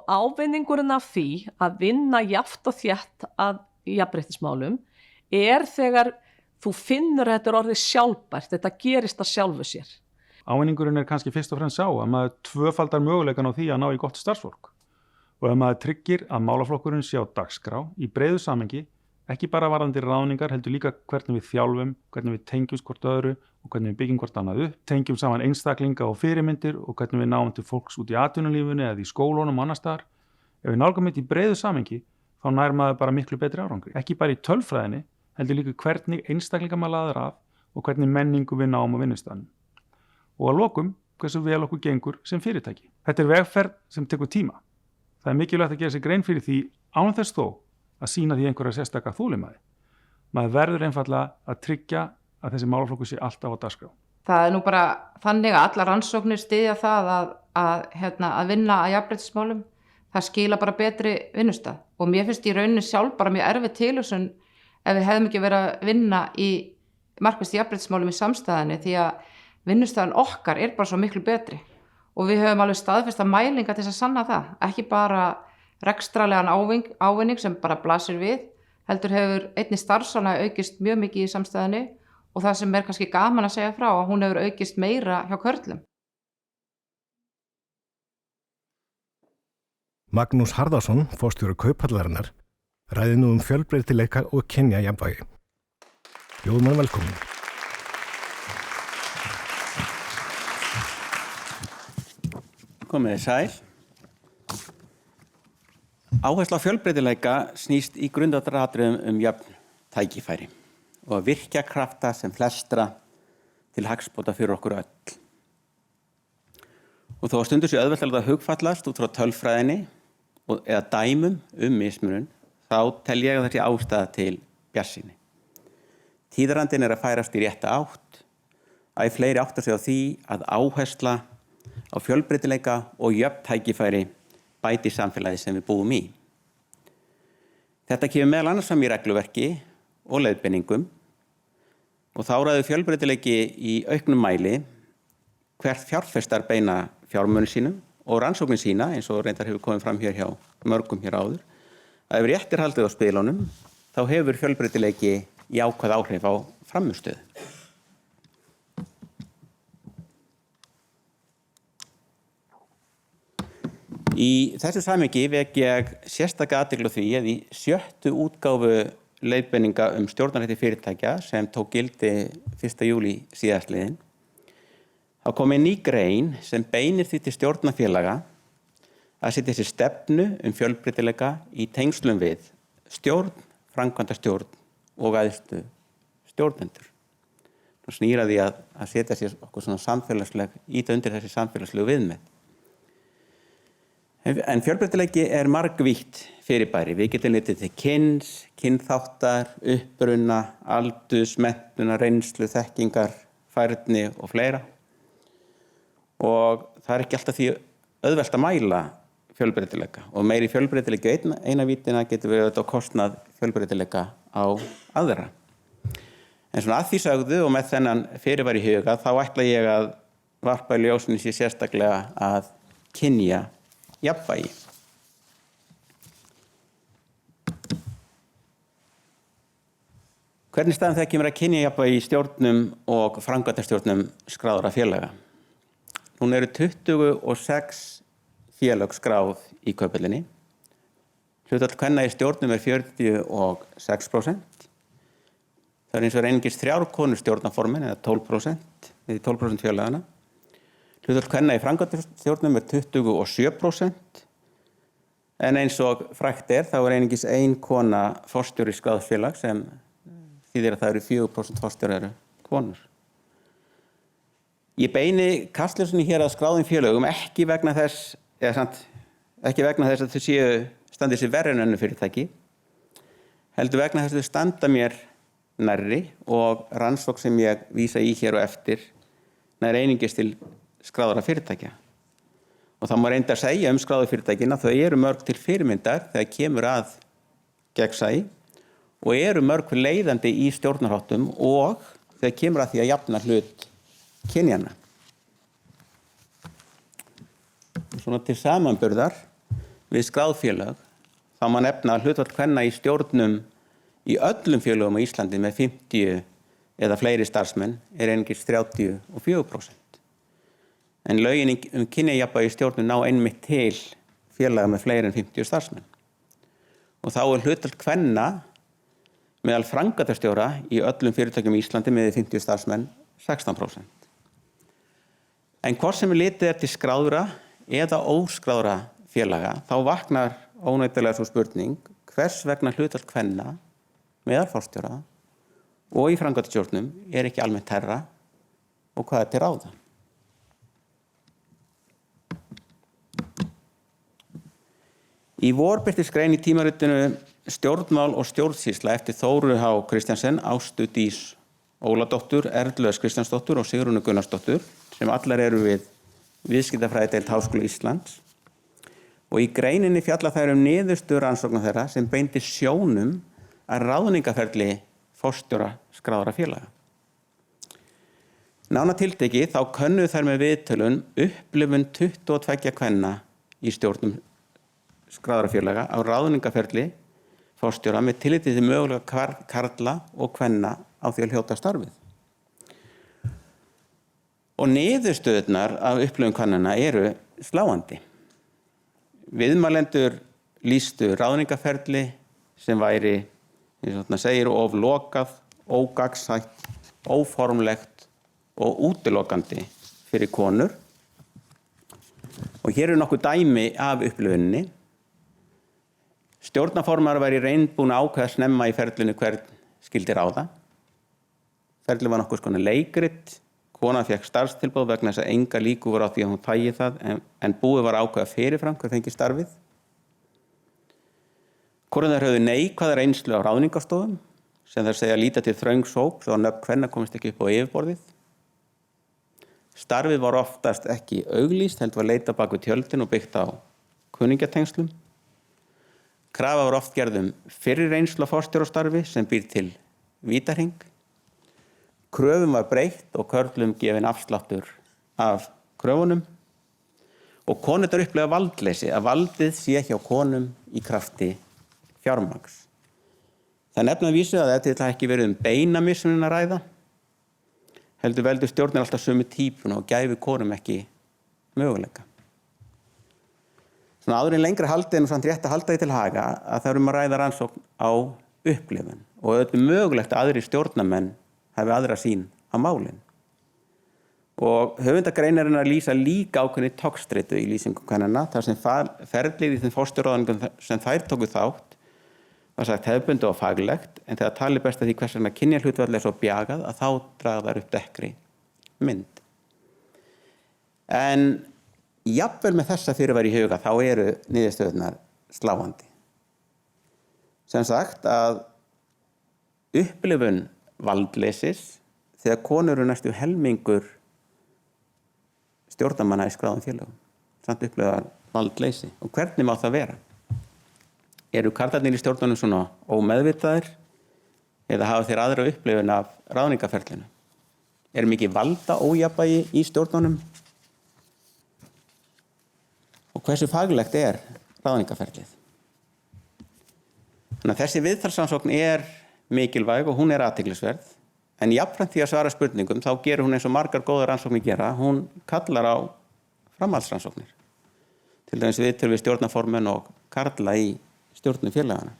Ávinningurinn af því að vinna jafnt og þétt að jafnréttismálum er þegar þú finnur að þetta er orðið sjálfbært, þetta gerist að sjálfu sér. Ávinningurinn er kannski fyrst og fremst sá að maður tvöfaldar möguleikan á því að ná í gott starfsfólk og að maður tryggir að málaflokkurinn sé á dagskrá í breiðu samhengi, ekki bara varðandi ráðningar, heldur líka hvernig við þjálfum, hvernig við tengjumst hvort öðru og hvernig við byggjum hvort annað upp, tengjum saman einstaklinga og fyrirmyndir og hvernig við náum til fólks út í atvinnulífunni eða í skólunum og annars staðar. Ef við nálgum þetta í breiðu samhengi, þá nær maður bara miklu betri árangri. Ekki bara í tölfræðinni, heldur líka hvernig einstaklinga maður laðar af og hvernig menningu við náum á vinnustaðnum. Og að lokum, hversu vel okkur gengur sem fyrirtæki. Þetta er vegferð sem tekur tíma. Það er mikilvægt að gera sér grein fyrir því án þess þó að sýna því einhverja sérstaka þolinmæði. Maður verður einfaldlega að tryggja að þessi málaflokkur sé alltaf á dagskrá. Það er nú bara þannig að allar rannsóknir styðja það að vinna að jafnréttismálum. Það skila bara betri vinnustað og mér finnst í rauninni sjálf bara mjög erfið tilhugsun ef við hefðum ekki verið að vinna í markvisst jafnréttismálum í samstæðinni því að vinnustaðan okkar er bara svo miklu betri og við höfum alveg staðfesta mælinga til þess að sanna það, ekki bara rekstralegan ávinning sem bara blasir við, heldur hefur einnig starfsánægja aukist mjög mikið í samstæðinni og það sem er kannski gaman að segja frá að hún hefur aukist meira hjá körlum. Magnús Harðarsson, forstjóri Kauphallarinnar, ræði nú fjölbreytileika og kynjajafnvægi. Bjóðum hann velkomin. Komið þið sæl. Áhersla á fjölbreytileika snýst í grundvallaratriðum jöfn tækifæri og að virkja krafta sem flestra til hagsbóta fyrir okkur öll. Og þó að stundur sé auðvelt að hugfallast út frá tölfræðinni eða dæmum mismunun, þá tel ég að þessi ástæða til bjartsýni. Tíðarandinn er að færast í rétta átt, að fleiri áttar sig á því að áhersla á fjölbreytileika og jöfn tækifæri bæti samfélagi sem við búum í. Þetta kemur meðal annars fram í regluverki og leiðbeiningum og þá ræður fjölbreytileiki í auknum mæli hvert fjárfestar beina fjármunum sínum og rannsóknin sína, eins og reyndar hefur komið fram hér hjá mörgum hér áður, að ef rétt haldið á spilunum, þá hefur fjölbreytileiki jákvæð áhrif á frammistöðu. Í þessu samhengi vek ég sérstaka athygli á því að í 7. útgáfu leiðbeininga stjórnarhætti fyrirtækja sem tók gildi 1. júlí síðastliðinn, þá kom ný grein sem beinir því til stjórnarfélaga að setja sér stefnu fjölbreytileika í tengslum við stjórn, framkvæmdastjórn og æðstu stjórnendur. Nú snýr að því að setja sér okkur svona samfélagsleg, íta undir þessi samfélagslegu viðmið. En fjölbreytileiki margvítt fyrirbæri. Við getum litið til kyns, kynþáttar, uppruna, aldurs, menntunar, reynslu, þekkingar, færni og fleira. Og það ekki alltaf því auðvelt að mæla fjölbreytileika og meiri fjölbreytileika eina vítina getur við auðvitað á kostnað fjölbreytileika á aðra. En svona að því sögðu og með þennan fyrirvari í huga þá ætla ég að varpa í ljósinu sér sérstaklega að kynja jafnvægi. Hvernig staðan það kemur að kynja jafnvægi í stjórnum og framkvæmdastjórnum skráðra félaga? Núna eru 26 félög skráð í Kauphöllinni. Hlutfall kvenna í stjórnum 46%. Það eins og einungis 3 konur stjórnarformin eða 12%, við 12% félagana. Hlutfall kvenna í framkvæmdastjórnum 27%. En eins og frægt þá einungis 1 kona forstjóri skráðs félag sem þýðir að það eru 4% forstjórar konur. Ég beini kastljósinu hér að skráðum félögum ekki vegna þess að þau standi sér verri en önnur fyrirtæki, heldur vegna þess að þau standa mér nærri og rannsókn sem ég vísa í hér og eftir nær einungis til skráðra fyrirtækja. Og það má reynda að segja skráðu fyrirtækin að þau eru mörg til fyrirmyndar þegar kemur að gegnsæi og eru mörg leiðandi í stjórnarháttum og þegar kemur að því að jafna hlut kynjana. Svona til samanburðar við skráðfélög þá má nefna hlutfall kvenna í stjórnum í öllum félögum á Íslandi með 50 eða fleiri starfsmenn einungis 34%. En lögin kynjajafnvægi í stjórnum ná einmitt til félaga með fleiri en 50 starfsmenn. Og þá hlutfall kvenna meðal framkvæmdastjóra í öllum fyrirtækjum í Íslandi með 50 starfsmenn 16%. En hvort sem litið til skráðra eða óskráðra félaga, þá vaknar óneitanlega svo spurning hvers vegna hlutfall kvenna meðal forstjóra og í framkvæmdastjórnum ekki almennt hærra og hvað til ráða. Í vor birtist grein í tímaritinu Stjórnmál og stjórnsýsla eftir Þóru H. Kristjansen, Ástu Dís Óladóttur, Erlu S. Kristjánsdóttur og Sigrúnu Gunnarsdóttur sem allar eru við viðskiptafræðideild Háskóla Íslands. Og í greininni fjalla þær niðurstöður rannsókna þeirra sem beindi sjónum að ráðningarferli forstjóra skráðra félaga. Nánar tiltekið þá könnuðu þær með viðtölun upplifun 22 kvenna í stjórnum skráðra félaga á ráðningarferli forstjóra með tilliti til mögulega karla og kvenna á því að hljóta starfið. Og niðurstöðurnar af upplifun kvennanna eru sláandi. Viðmælendur lýstu ráðningarferli sem væri, eins og þarna segir, of lokað, ógagnsætt, óformlegt og útilokandi fyrir konur. Og hér eru nokkuð dæmi af upplifuninni. Stjórnarformaður væri búinn að ákveða snemma í ferlinu hvern skyldi ráða. Ferlið var nokkuð konar leikrit. Konan fékk starfstilboð vegna þess að engar líkur voru á því að hún tægi það, en búið var að ákveða fyrirfram hver fengi starfið. Konurnar höfðu neikvæða reynslu á ráðningarstofum, sem þær segja líta til þröngs hóps og nöfn kvenna komist ekki upp á yfirborðið. Starfið var oftast ekki auglýst, heldur var leitað bak við tjöldin og byggt á kunningjatengslum. Krafa var oft gerð fyrri reynslu á forstjórastarfi sem býr til vítahring. Kröfum var breytt og körlum gefinn afsláttur af kröfunum. Og konurnar upplega valdleysi, að valdið sé hjá konum í krafti fjármagns. Það nefna vísu að þetta hefði ekki verið beina mismunun að ræða. Heldur veldur stjórnin alltaf sömu típuna og gæfi konum ekki möguleika. Svona áður en lengra haldið en samt rétt að halda því til haga að það að ræða rannsókn á upplifun og auðvitað mögulegt að aðrir stjórnarmenn hafi aðra sýn á málin. Og höfundagreinarinn að lýsa líka ákveðinni togstreitu í lýsingu kvennanna þar sem ferlið í þeim forstjóraráðningum sem þær tóku þátt var sagt hefðbundið og faglegt, en þegar talið best að því hvers vegna kynjahlutfall svo bjagað að þá draga þær upp dekkri mynd. En jafnvel með þessa fyrirværi í huga þá eru niðurstöðurnar sláandi. Sem sagt að upplifun valdleysis þegar konur eru næstu helmingur stjórnarmanna í skráðum félögum. Samt upplifar valdleysi. Og hvernig má það vera? Eru karlarnir í stjórnunum svona ómeðvitaðir eða hafa þeir aðra upplifun af ráðningaferlinu? Er mikið valda ójafnvægi í stjórnunum? Og hversu faglegt er ráðningaferlið? Þannig að þessi viðtalsrannsókn er mikilvæg og hún er athyglisverð, en jafnframt því að svara spurningum þá gerir hún eins og margar góðar rannsóknir gera, hún kallar á framhaldsrannsóknir. Til dæmis viðtöl við stjórnarformenn og karla í stjórnum félagana.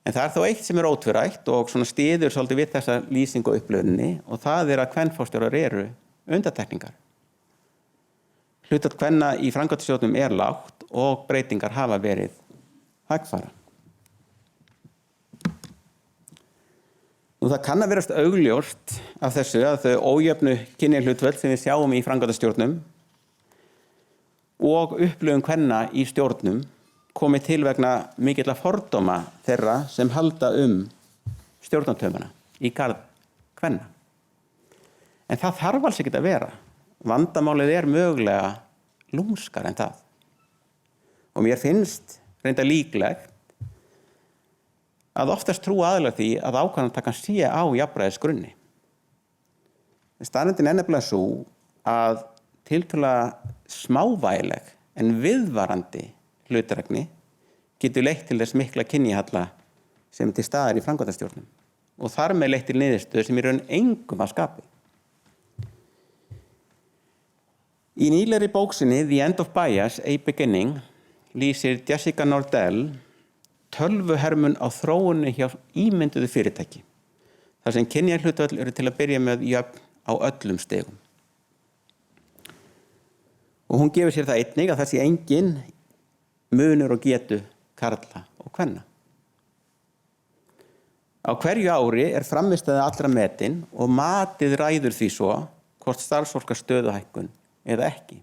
En það er þó eitt sem er ótvírætt og svona styður svolítið við þessa lýsingu og upplifuninni og það er að kvenforstjórar eru undantekningar. Hlutfall kvenna í framkvæmdastjórnum er lágt og breytingar hafa verið hægfara. Nú það kann að verast augljóst af þessu að þau ójöfnu kynjahlutföll sem við sjáum í framkvæmdastjórnum og upplifun kvenna í stjórnum komið til vegna mikilla fordóma þeirra sem halda stjórnartaumana í garð kvenna. En það þarf alls ekkert að vera. Vandamálið er mögulega lúmskar en það. Og mér finnst reynda líklegt að oftast trúa aðilar því að ákvarðanatakan sé á jafnræðisgrunni. Staðreyndin er nefnilega sú að tiltölulega smávægileg en viðvarandi hlutdrægni getur leitt til þess mikla kynjahalla sem er til staðar í framkvæmdastjórnum og þar með leitt til niðurstöðu sem í raun engum að skapi. Í nýlegri bók sinni The End of Bias, A Beginning lýsir Jessica Nordell tölvuhermun á þróunni hjá ímynduðu fyrirtæki þar sem kynjahlutföll eru til að byrja með jöfn á öllum stigum. Og hún gefur sér það einnig að það sé engin munur og getu karla og kvenna. Á hverju ári er frammistaða allra metin og matið ræður því svo hvort starfsfólk stöðuhækkun eða ekki.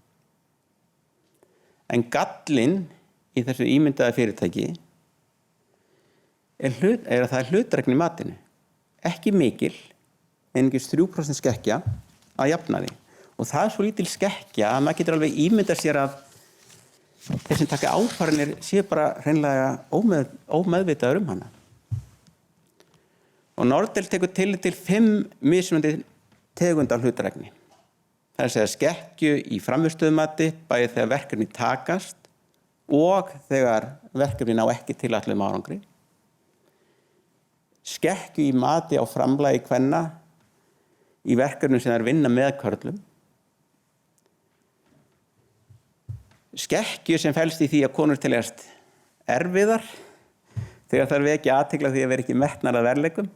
En gallinn í þessu ímyndaða fyrirtæki er að það er hlutdrægni í matinu. Ekki mikil, einungis 3% skekkja að jafna því. Og það er svo lítil skekkja að maður getur alveg ímyndað sér að þeir sem taka ákvarðanir séu bara hreinlega ómeðvitaður hana. Og Nordell tekur tillit til 5 mismunandi tegundar hlutdrægni. Það er að segja skekkju í frammistöðumati bæði þegar verkefni takast og þegar verkefni ná ekki tilætluðum árangri. Skekkju í mati á framlagi kvenna í verkefnum sem þær vinna með körlum. Skekkju sem felst í því að konur teljast erfiðar þegar þær vekja athygli því að vera ekki metnar að verðleikum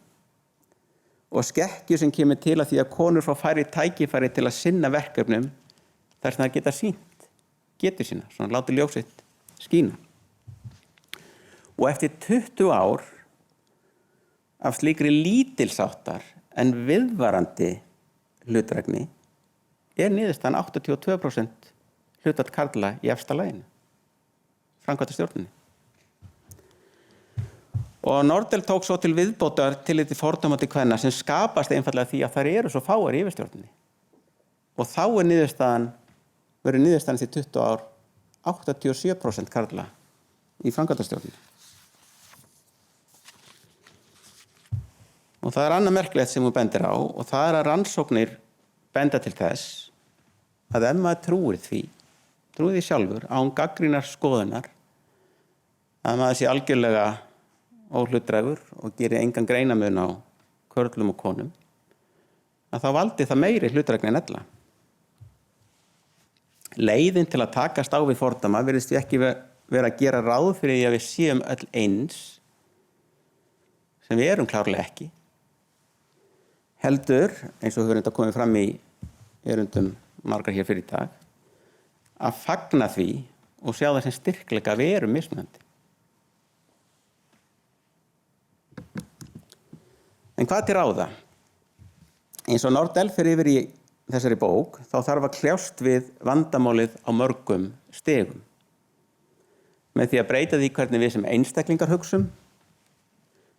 og skekkju sem kemur til að því að konur fá færri tækifæri til að sinna verkefnum þar sem þær geta sýnt getur sína, svona láti ljósitt skína. Og eftir 20 ár af slíkri lítilsáttar en viðvarandi hlutdrægni er niðurstaðan 82% hlutfall karla í efsta laginu, framkvæmdastjórninni. Og Nordell tók svo til viðbótar tilliti fordómandi kvenna sem skapast einfallega því að þær eru svo fáar í yfirstjórninni. Og þá verður niðurstaðan eftir 20 ár 87% karla í framkvæmdastjórninni. Og það annað merkilegt sem hún bendir á og það að rannsóknir benda til þess að ef maður trúir því sjálfur án gagnrýnar skoðunar að maður sé algjörlega óhlutdrægur og gerir engan greinamun á körlum og konum, að þá valdi það meiri hlutdrægni en ella. Leiðin til að takast á við fordóma virðist því ekki vera að gera ráð fyrir því að við séum öll eins, sem við erum klárlega ekki. Heldur, eins og hefur þetta komið fram í erindum margar hér fyrir í dag, að fagna því og sjá það sem styrkleika við erum mismunandi. En hvað til ráða? Eins og Nordell fer yfir í þessari bók, þá þarf að kljást við vandamálið á mörgum stigum. Með því að breyta því hvernig við sem einstaklingar hugsum,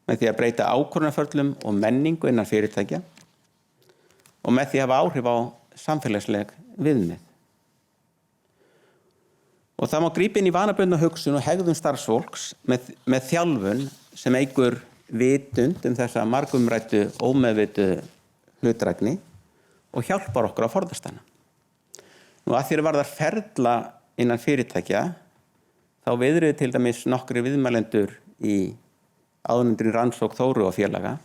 með því að breyta ákvörðunarferlum og menningu innan fyrirtækja og með því að hafa áhrif á samfélagsleg viðmið. Og það má grípa inn í vanabundna hugsun og hegðun starfsfólks með þjálfun sem eykur vitund þessa margumræddu ómeðvitu hlutdrægni og hjálpar okkur að forðast hana. Nú að því að varðar ferla innan fyrirtækja þá viðruðu til dæmis nokkri viðmælendur í áðurnefndri rannsókn Þóru og félaga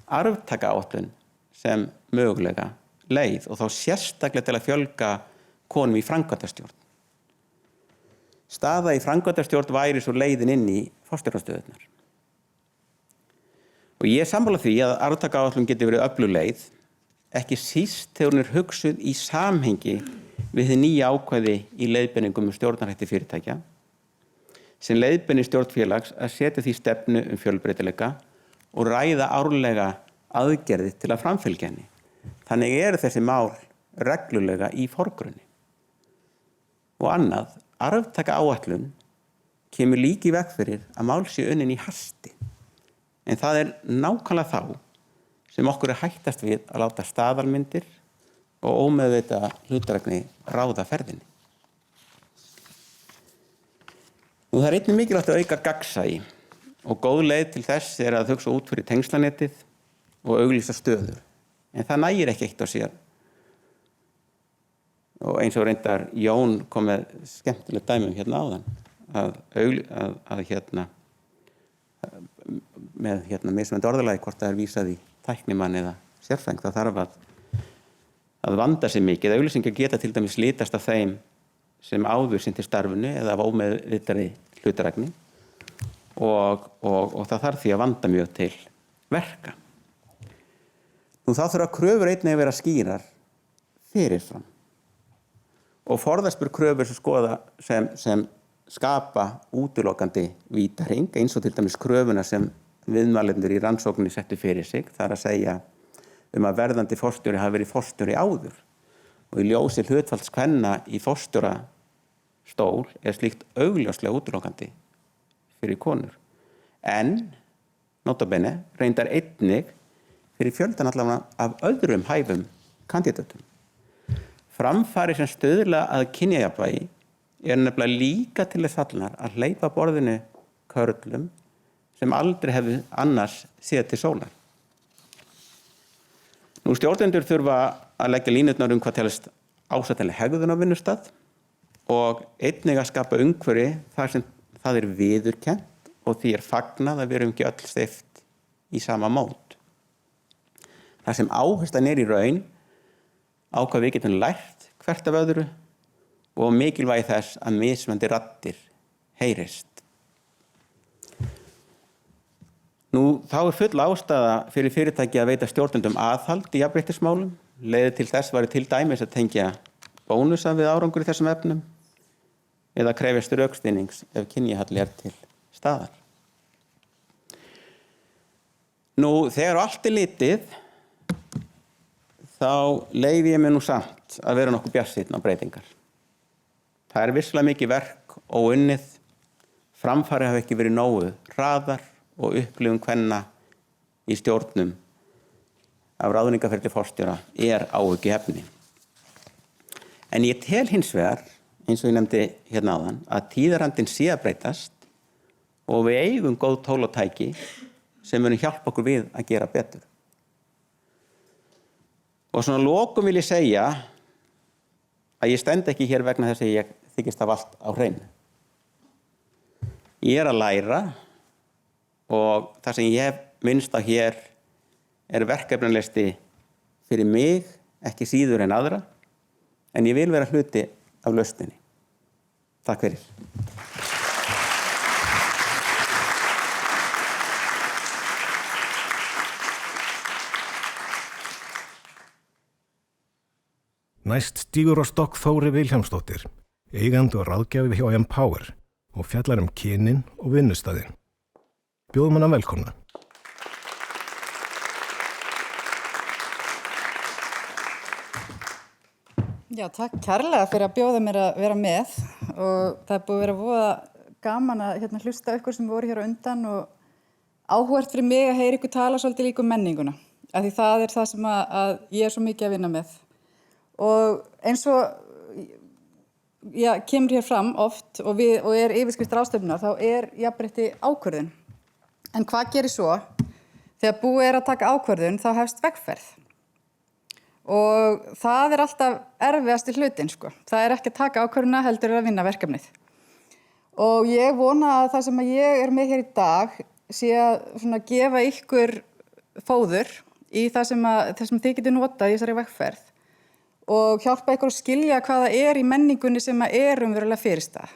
arftakaáætlun sem mögulega leið og þá sérstaklega til að fjölga konum í framkvæmdastjórn. Staða í framkvæmdastjórn væri svo leiðin inn í forstjórnarstöðurnar. Og ég er sammála því að arftakaáætlun geti verið öflug leið, ekki síst þegar hún er hugsuð í samhengi við þið nýja ákvæði í leiðbeiningum stjórnarhætti fyrirtækja, sem leiðbeini stjórnfélags að setja því stefnu fjölbreytileika og ræða árlega aðgerðir til að framfylgja henni. Þannig eru þessi mál reglulega í forgrunni. Og annað, arftakaáætlun kemur líka í veg fyrir að mál sé unnin í hasti. En það er nákvæmlega þá sem okkur er hættast við að láta staðalmyndir og ómeðvita hlutdrægni ráða ferðinni. Nú það er einnig mikilvægt að auka gagnsæi og góð leið til þess er að hugsa út fyrir tengslanettið og auglýsa stöður. En það nægir ekki eitt á sér. Og eins og reyndar Jón kom með skemmtilegt dæmum hérna áðan með mismunandi orðalagi hvort það er vísað í tæknimann eða sérfræðing, það þarf að vanda sig mikið. Auglýsingar geta til dæmis litast af þeim sem áður sinnti starfinu eða af ómeðvitaðri hlutdrægni og það þarf því að vanda mjög til verka. Nú þá þurfa kröfur einnig að vera skýrar fyrirfram og forðast kröfur sem skapa útilokandi vítahring, eins og til dæmis kröfuna sem viðmælendur í rannsókninni settu fyrir sig, það er að segja að verðandi forstjóri hafi verið forstjóri áður og í ljósi hlutfalls kvenna í forstjórastól er slíkt augljóslega útilokandi fyrir konur. En, nota bene, reyndar einnig fyrir fjöldan allavega af öðrum hæfum kandidatum. Framfari sem stuðla að kynjajafnvægi er nefnilega líka til þess fallnar að hleypa borðinu körlum sem aldrei hefði annars séð til sólar. Nú stjórnendur þurfa að leggja línurnar hvað telst ásættanleg hegðun á vinnustað og einnig að skapa umhverfi þar sem það er viðurkennt og því er fagnað að við erum ekki öll steypt í sama mót. Það sem áherslan er í raun á hvað við getum lært hvert af öðru og mikilvægi þess að mismunandi raddir heyrist. Nú, þá er full ástæða fyrir fyrirtæki að veita stjórnendum aðhald í jafnréttismálum. Leiðir til þess væri til dæmis að tengja bónusa við árangur í þessum efnum eða krefjast rökstuðnings ef kynjahalli er til staðar. Nú, þegar allt er litið, þá leyfi ég mér nú samt að vera nokkuð bjartsýnn á breytingar. Það er vissulega mikið verk og unnið, framfari hafa ekki verið nógu hraðar og upplifun kvenna í stjórnum af ráðningarferli forstjóra er áhyggjuefni. En ég tel hins vegar eins og ég nefndi hérna áðan, að tíðarandinn sé að breytast og við eigum góð tól og tæki sem munu hjálpa okkur við að gera betur. Og svona lokum vil ég segja að ég stend ekki hér vegna þess að ég þykist hafa allt á hreinu. Ég að læra og það sem ég hef minnst á hér verkefnalisti fyrir mig, ekki síður en aðra, en ég vil vera hluti af lausninni. Takk fyrir. Næst stígur á stokk Þóri Vilhjálmsdóttir, eigandi og ráðgjafi hjá Empower og fjallar kynin og vinnustaðinn. Bjóðum hana velkomna. Já, takk kærlega fyrir að bjóða mér að vera með og það búið að vera voða gaman að hlusta ykkur sem voru hér á undan og áhugavert fyrir mig að heyra ykkur tala svolítið líka menninguna, af því það það sem að ég svo mikið að vinna með. Og eins og kemur hér fram oft og yfirskrift ráðstefnunnar, þá jafnrétti ákvörðun. En hvað gerir svo? Þegar búið að taka ákvörðun, þá hefst vegferð. Og það alltaf erfiðasti hlutin, sko. Það ekki að taka ákvörðuna, heldur að vinna verkefnið. Og ég vona að það sem ég með hér í dag sé að gefa ykkur fóður í það sem þið getið notað í þessari vegferð. Og hjálpa ykkur að skilja hvað það í menningunni sem verulega fyrirstað.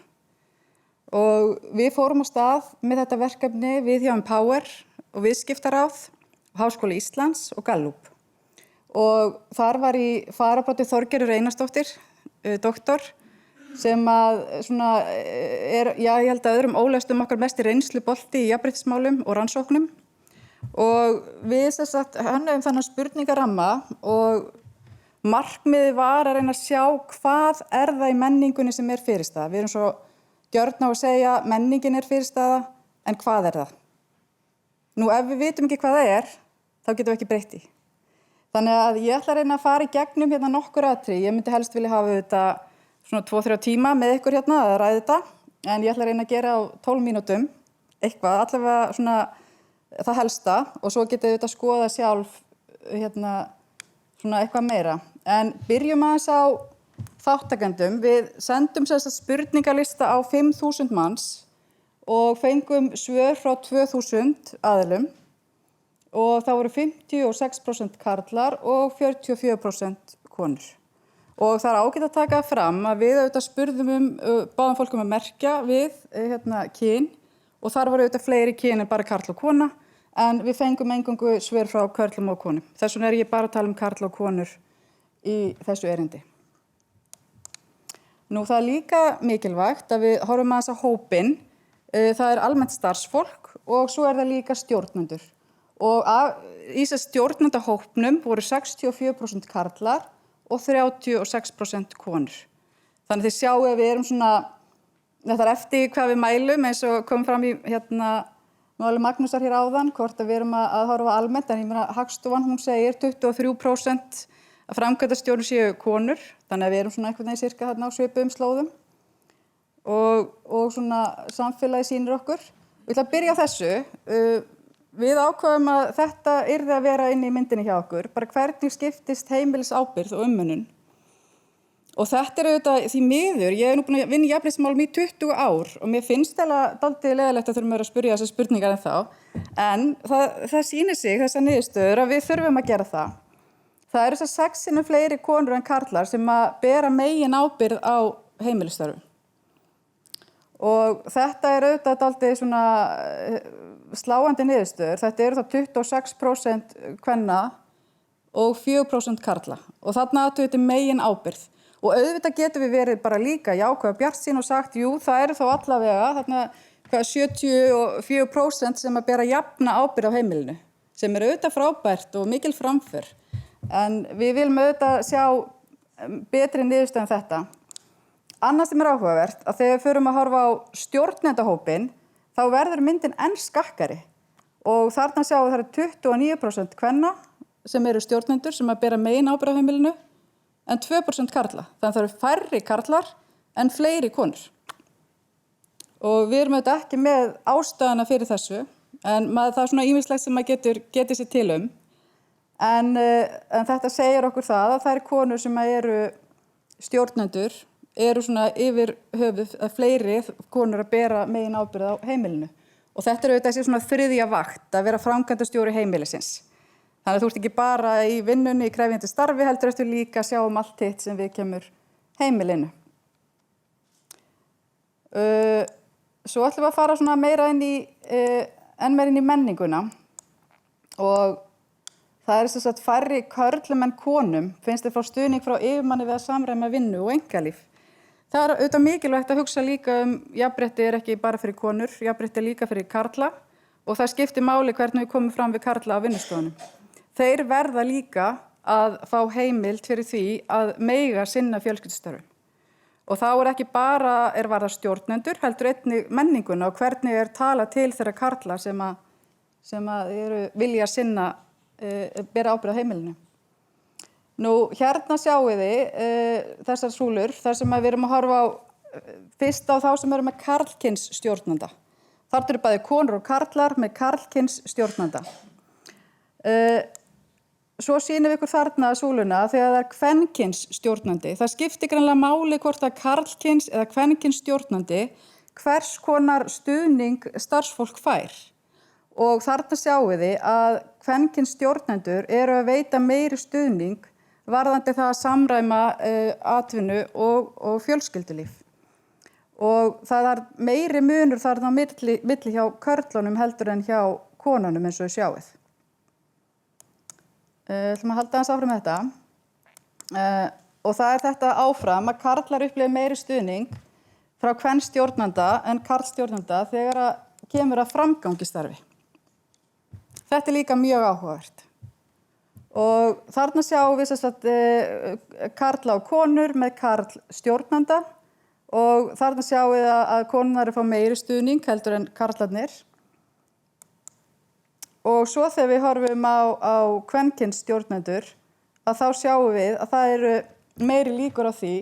Og við fórum á stað með þetta verkefni við hjá Empower og Viðskiptaráð, Háskóla Íslands og Gallup. Og þar var í fararbroddi Þorgerður Einarsdóttir, doktor, sem ég held að öðrum ólestum okkar mest reynslubolti í jafnréttismálum og rannsóknum. Og við hönnuðum þannig spurningaramma og markmiðið var að reyna að sjá hvað það í menningunni sem fyrirstaða. Við erum svo gjörn á að segja menningin fyrirstaða, en hvað það? Nú, ef við vitum ekki hvað það þá getum við ekki breytt því. Þannig að ég ætla að reyna að fara í gegnum nokkur atriði. Ég myndi helst vilja hafa þetta svona 2-3 tíma með ykkur að ræða þetta, en ég ætla að reyna að gera á 12 mínútum eitthvað, allavega svona það helsta, og svo getið þetta skoða sjálf svona eitthvað meira. En byrjum aðeins á þáttakendum. Við sendum spurningalista á 5.000 manns og fengum svör frá 2.000 aðilum og það voru 56% karlar og 44% konur. Og það ágætt að taka fram að við auðvitað spurðum báðum fólkum að merkja við kyn og þar voru auðvitað fleiri kyn en bara karl og kona, en við fengum eingöngu svör frá körlum og konum. Þess vegna ég bara að tala karla og konur í þessu erindi. Nú, það líka mikilvægt að við horfum aðeins á hópinn. Það almennt starfsfólk og svo það líka stjórnendur. Og í stjórnendahópnum voru 64% karlar og 36% konur. Þannig þið sjáu að við erum svona, þetta eftir hvað við mælum, eins og kom fram í máli Magnúsar hér áðan, hvort að við erum að horfa almennt, en ég meina Hagstofan, hún segir 23% að framkvæmdastjórum séu konur, þannig að við erum svona einhvern veginn sirka þarna á svipuðum slóðum og svona samfélagi sýnir okkur. Við ætlum að byrja á þessu. Við ákváðum að þetta yrði að vera inn í myndinni hjá okkur, bara hvernig skiptist heimilisábyrgð og umönnun. Og þetta auðvitað því miður, ég nú búin að vinna í jafnréttismálum í 20 ár og mér finnst dálítið leiðilegt að þurfum að spyrja þessar spurningar en þá, en það sýnir sig þessar niðurstöður að við þurfum að gera það. Það eru þessar 6 sinnum fleiri konur en karlar sem að bera megin ábyrgð á heimilisstörfum. Og þetta auðvitað dálítið svona sláandi niðurstöður. Þetta eru þá 26% kvenna og 4% karla. Og þarna áttu þetta megin ábyrgð. Og auðvitað getum við verið bara líka jákvæð bjartsýn og sagt, jú, það eru þá allavega þarna 74% sem að bera jafna ábyrgð á heimilinu, sem auðvitað frábært og mikil framför. En við viljum auðvitað sjá betri niðurstöð en þetta. Annað sem áhugavert, að þegar við förum að horfa á stjórnendahópinn, þá verður myndin enn skakkari. Og þarna sjáum við það eru 29% kvenna sem eru stjórnendur sem að bera megin ábyrgð á heimilinu, en 2% karla. Þannig það eru færri karlar en fleiri konur. Og við erum auðvitað ekki með ástæðuna fyrir þessu, en það er svona ýmislegt sem maður getur sér til En þetta segir okkur það að þær konur sem eru stjórnendur eru svona yfir höfuð að fleiri konur að bera megin ábyrgð á heimilinu. Og þetta er auðvitað þessi svona þriðja vakt að vera framkvæmdastjóri heimilisins. Þannig að þú ert ekki bara í vinnunni, í krefjandi starfi, heldur eftir líka að sjá allt hitt sem við kemur heimilinu. Svo ætlum við að fara svona meira inn í menninguna og það er sem sagt færri körlum en konum finnst þið fá stuðning frá yfirmanni við að samræma vinnu og einkalíf. Það er auðvitað mikilvægt að hugsa líka jafnrétti er ekki bara fyrir konur, jafnrétti er líka fyrir karla og það skiptir máli hvernig við komum fram við karla á vinnustofunum. Þeir verða líka að fá heimild fyrir því að mega sinna fjölskyldustörfum. Og þá er ekki bara varðar stjórnendur, heldur einnig menninguna og hvernig talað til þeirra karla sem vilja sinna bera ábyrgð á heimilinu. Nú, hérna sjáum þið þessar súlur, þar sem við erum að horfa á fyrst á þá sem eru með karlkyns stjórnanda. Þar eru bæði konur og karlar með karlkyns stjórnanda. Svo sýnum við ykkur þarna súluna þegar það er kvenkyns stjórnandi. Það skiptir greinilega máli hvort að karlkyns eða kvenkyns stjórnandi hvers konar stuðning starfsfólk fær. Og þarna sjáum við að kvenkyns stjórnendur eru að veita meiri stuðning varðandi það að samræma atvinnu og fjölskyldulíf. Og það er meiri munur þarna á milli hjá körlunum heldur en hjá konunum eins og þið sjáið. Ætlum að halda aðeins áfram með þetta. Og það er þetta áfram að karlar upplifa meiri stuðning frá kvenstjórnanda en karlstjórnanda þegar kemur að framgangi starfi. Þetta er líka mjög áhugavert. Og þarna sjáum við karla og konur með karlstjórnanda og þarna sjáum við að konurnar fá meiri stuðning heldur en karlarnir. Og svo þegar við horfum á kvenkyns stjórnendur að þá sjáum við að það eru meiri líkur á því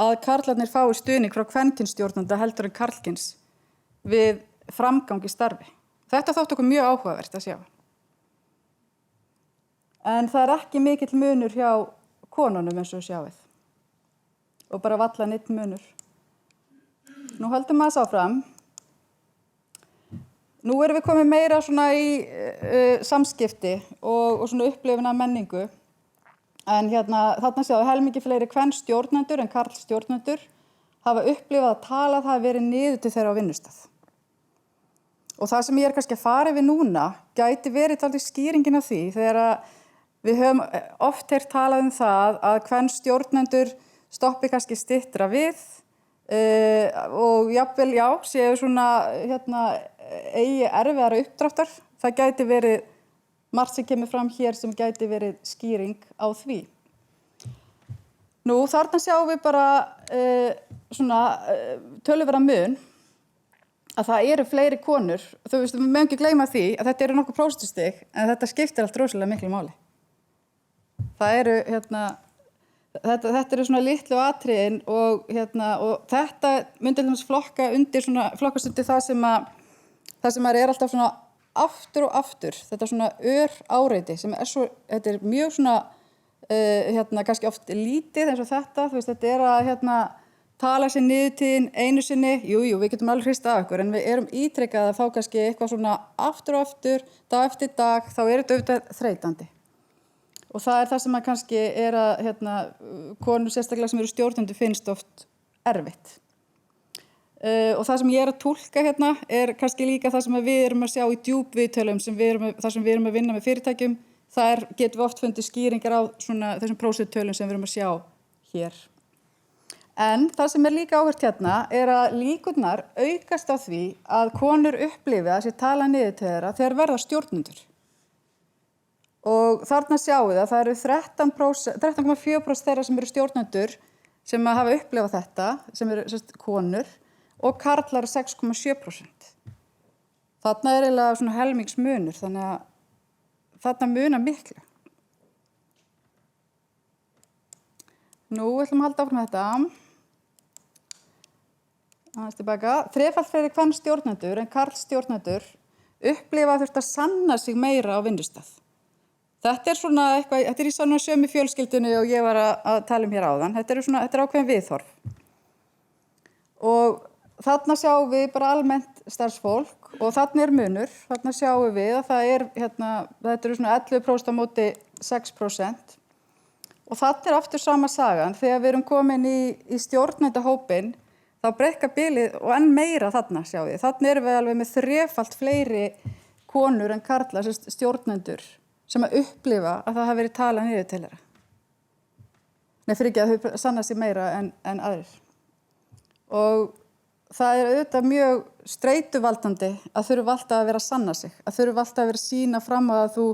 að karlarnir fái stuðning frá kvenkyns stjórnanda heldur en karlkyns við framgang í starfi. Þetta þótti okkur mjög áhugavert að sjá. En það er ekki mikill munur hjá konunum eins og sjáið. Og bara valla neitt munur. Nú höldum maður áfram. Nú erum við komið meira svona í samskipti og svona upplifun af menningu. En þarna sjáum helmingi fleiri kvenstjórnendur en karlstjórnendur hafa upplifað að tala það hafi verið niður til þeirra á vinnustað. Og það sem ég kannski að fara yfir núna gæti verið dálítið skýringin á því þegar við höfum oft heyrt talað það að kvenstjórnendur stoppi kannski styttra við og jafnvel, séu svona eigi erfiðara uppdráttar. Það gæti verið margt sem kemur fram hér sem gæti verið skýring á því. Nú, þarna sjáum við bara töluverðan mun að það eru fleiri konur. Þú veist, við mögum ekki gleyma því að þetta eru nokkuð prósentustig en þetta skiptir allt rosalega miklu máli. Það eru, þetta eru svona litlu atriðin og þetta myndi til dæmis flokkast undir það sem er alltaf svona aftur og aftur. Þetta svona áreiti sem þetta er mjög svona, kannski oft lítið eins og þetta. Þú veist, þetta er að tala sér niðurtíðin einu sinni, jú, við getum alveg hrista af ykkur, en við erum ítrekkað að fá kannski eitthvað svona aftur og aftur, dag eftir dag, þá er þetta auðvitað þreytandi. Og það er það sem kannski er að konur sérstaklega sem eru stjórnendur finnst oft erfitt. Og það sem ég er að túlka er kannski líka það sem við erum að sjá í djúpviðtölum þar sem við erum að vinna með fyrirtækjum, þar getum við oft fundið skýringar á svona þessum prósentutölum sem við erum að sjá hér. En það sem er líka áhugavert er að líkurnar aukast á því að konur upplifi að sér tala niður til þeirra þegar verða stjórnendur. Og þarna sjáum við að það eru 13,4% þeirra sem eru stjórnendur sem hafa upplifað þetta, sem eru konur, og karlar 6,7%. Þarna er eiginlega svona helmingsmunur, þannig að þarna munar miklu. Nú ætlum að halda áfram með þetta. aðeins tilbaka, þrefalt fleiri kvenstjórnendur en karlstjórnendur upplifa að þurft að sanna sig meira á vinnustað. Þetta er svona eitthvað, þetta er í svona sömu fjölskyldunni og ég var að tala um hér áðan. Þetta er ákveðin viðhorf. Og þarna sjáum við bara almennt starfsfólk og þarna er munur. Þarna sjáum við að það er, þetta eru svona 11% á móti 6%. Og þarna er aftur sama sagan. Þegar við erum komin í stjórnendahópinn, þá brekka bilið og enn meira þarna sjáum við. Þarna erum við alveg með þrefalt fleiri konur en karlar, stjórnendur, sem að upplifa að það hafi verið talað niður til þeirra. Nei, fyrir ekki að þau sanna sig meira en aðrir. Og það er auðvitað mjög streituvaldandi að þurfa alltaf að vera að sanna sig, að þurfa alltaf að vera að sýna fram að þú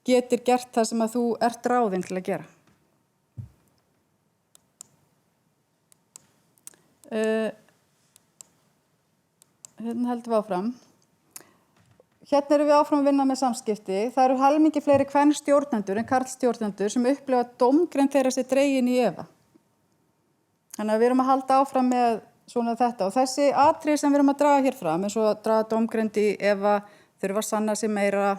getur gert það sem að þú ert ráðin til að gera. Hérna heldum við áfram. Hérna erum við áfram að vinna með samskipti. Það eru helmingi fleiri kvenstjórnendur en karlstjórnendur sem upplifa dómgreind þeirra sé dregin í efa. Þannig að við erum að halda áfram með svona þetta. Og þessi atriði sem við erum að draga hér fram, eins og að draga dómgreind í efa, þurfa að sanna sig meira,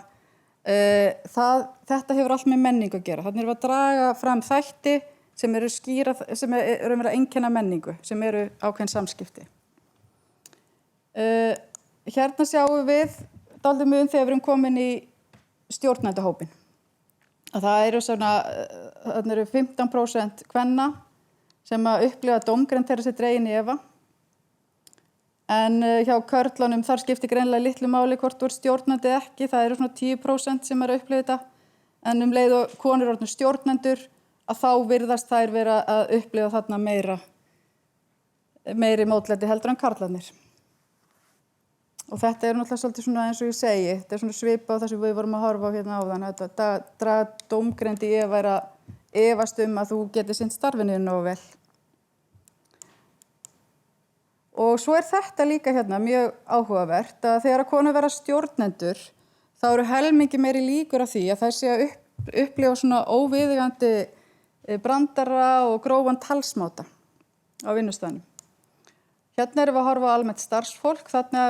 þetta hefur allt með menningu að gera. Þannig erum við að draga fram þætti sem eru skýra, sem eru að einkenna menningu, sem eru ákveðin samskipti. Hérna sjáum við dálítið mun þegar við erum komin í stjórnendahópinn. Það eru svona, þarna eru 15% kvenna sem að upplifa dómgreind þeirra sé dregin í efa. En hjá körlunum þar skiptir greinilega litlu máli hvort þú ert stjórnandi ekki, það eru svona 10% sem eru að upplifa þetta. En leið og konur orðnir stjórnendur, að þá virðast þær vera að upplifa þarna meiri mótlæti heldur en karlarnir. Og þetta er náttúrulega svolítið svona eins og ég segi, þetta er svona svipa á það sem við vorum að horfa á hérna áðan, þetta draga dómgreind í efa er að efast að þú getur sinnt starfinu nógu vel. Og svo er þetta líka hérna mjög áhugavert að þegar að konur vera stjórnendur, þá eru helmingi meiri líkur af því að þær sé að upplifa svona óviðeigandi brandara og grófan talsmáta á vinnustæðnum. Hérna erum við að horfa á almennt starfsfólk, þarna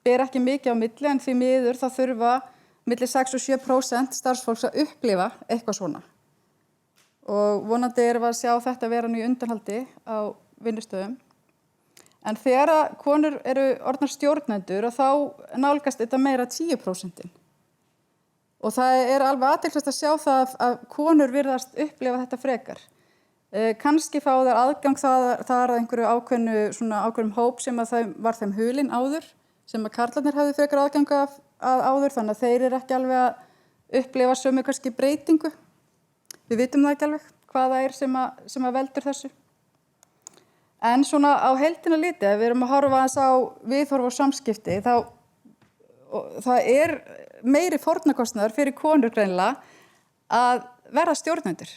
ber ekki mikið á milli en því miður það þurfa milli 6 og 7% starfsfólks að upplifa eitthvað svona. Og vonandi erum við að sjá þetta vera nú í undanhaldi á vinnustöðum. En þegar konur eru orðnar stjórnendur og þá nálgast þetta meira 10%. Og það er alveg athyglisvert að sjá það að konur virðast upplifa þetta frekar. Kannski fá þær aðgang þar að einhverju ákveðnum hóp sem að var þeim hulinn áður, sem að karlarnir hafði frekar aðgang að áður, þannig að þeir eru ekki alveg að upplifa sömu kannski breytingu. Við vitum það ekki alveg hvað það er sem að veldur þessu. En svona á heildina litið, ef við erum að horfa aðeins á viðhorf og samskipti, það er meiri fórnarkostnaður fyrir konur greinilega að verða stjórnendur.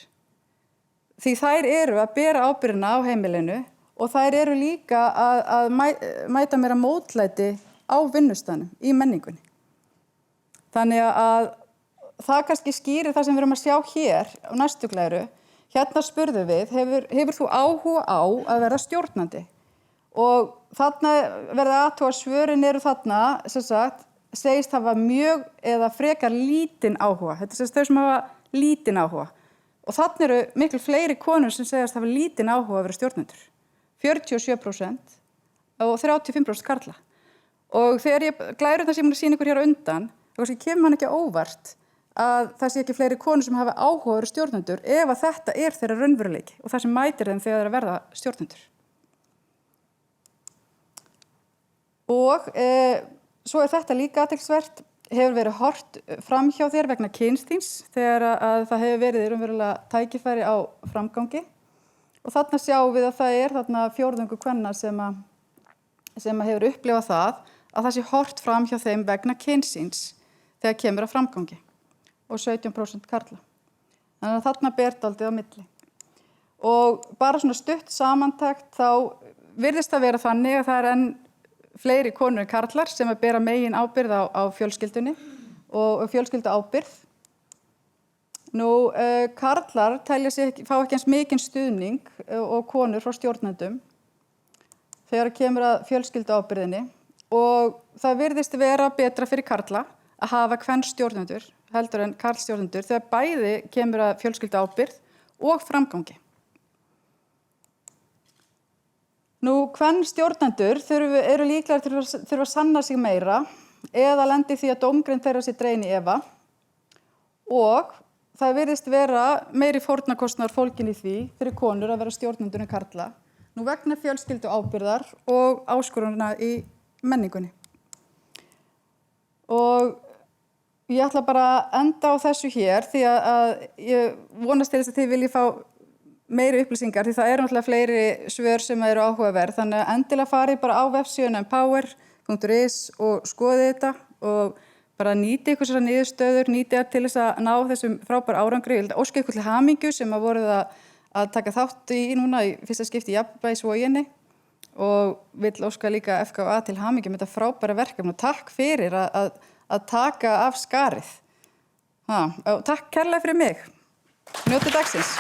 Því þær eru að bera ábyrgðina á heimilinu og þær eru líka að mæta meira mótlæti á vinnustæðnum í menningunni. Þannig að það kannski skýrir það sem við erum að sjá hér á næstu glæru. Hérna spurðum við, hefur þú áhuga á að vera stjórnandi? Og þarna verða athuga svörin eru þarna, sem sagt, segist hafa mjög eða frekar lítinn áhuga. Þetta er þau sem hafa lítinn áhuga. Og þarna eru miklu fleiri konur sem segast hafa lítinn áhuga að vera stjórnendur. 47% og 35% karla. Og þegar ég glæru það sem ég sýna ykkur hér á undan, þá kemur hann ekki óvart að það sé ekki fleiri konur sem hafa áhuga að vera stjórnendur ef að þetta er þeirra raunveruleiki og það sem mætir þeim þegar þeir að verða stjórnendur. Og svo er þetta líka athyglisvert, hefur verið horft fram hjá þér vegna kynsþíns þegar að það hefur verið raunverulega tækifæri á framgangi. Og þarna sjáum við að það er þarna fjórðungur kvenna sem hefur upplifað það að það sé horft fram hjá þeim vegna kynsþíns þegar kemur að framgangi og 17% karla. Þannig að þarna ber dálítið á milli. Og bara svona stutt samantakt þá virðist það vera þannig að það er enn fleiri konur en karlar sem að bera megin ábyrgð á fjölskyldunni og fjölskyldu ábyrgð. Karlar fá ekki eins mikinn stuðning og konur frá stjórnendum. þegar kemur að fjölskylduábyrgðinni og það virðist vera betra fyrir karla að hafa kvenstjórnendur heldur en karlstjórnendur þegar bæði kemur að fjölskylduábyrgð og framgangi. Nú, kvenstjórnendur eru líklega þurfa að sanna sig meira eða lendi því að dómgreind þeirra sé dregin í efa og það virðist vera meiri fórnarkostnaður fólginn í því fyrir konur að vera stjórnendur en karla, nú vegna fjölskylduábyrgðar og áskorunina í menningunni. Og ég ætla bara að enda á þessu hér því að ég vonast til þess að þið viljið fá meiri upplýsingar því það eru náttúrulega fleiri svör sem eru áhugaverð, þannig að endilega farið bara á vefsíðuna empower.is og skoðið þetta og bara nýti ykkur þessar niðurstöður, nýti það til þess að ná þessum frábæra árangri. Ég vil óska ykkur til hamingju sem að voruð að taka þátt í núna í fyrsta skipti í Jafnvægisvoginni og vill óska líka FKA til hamingju með þetta frábæra verkefni og takk fyrir að taka af skarið. Og takk kærlega fyrir mig. Njótið dagsins.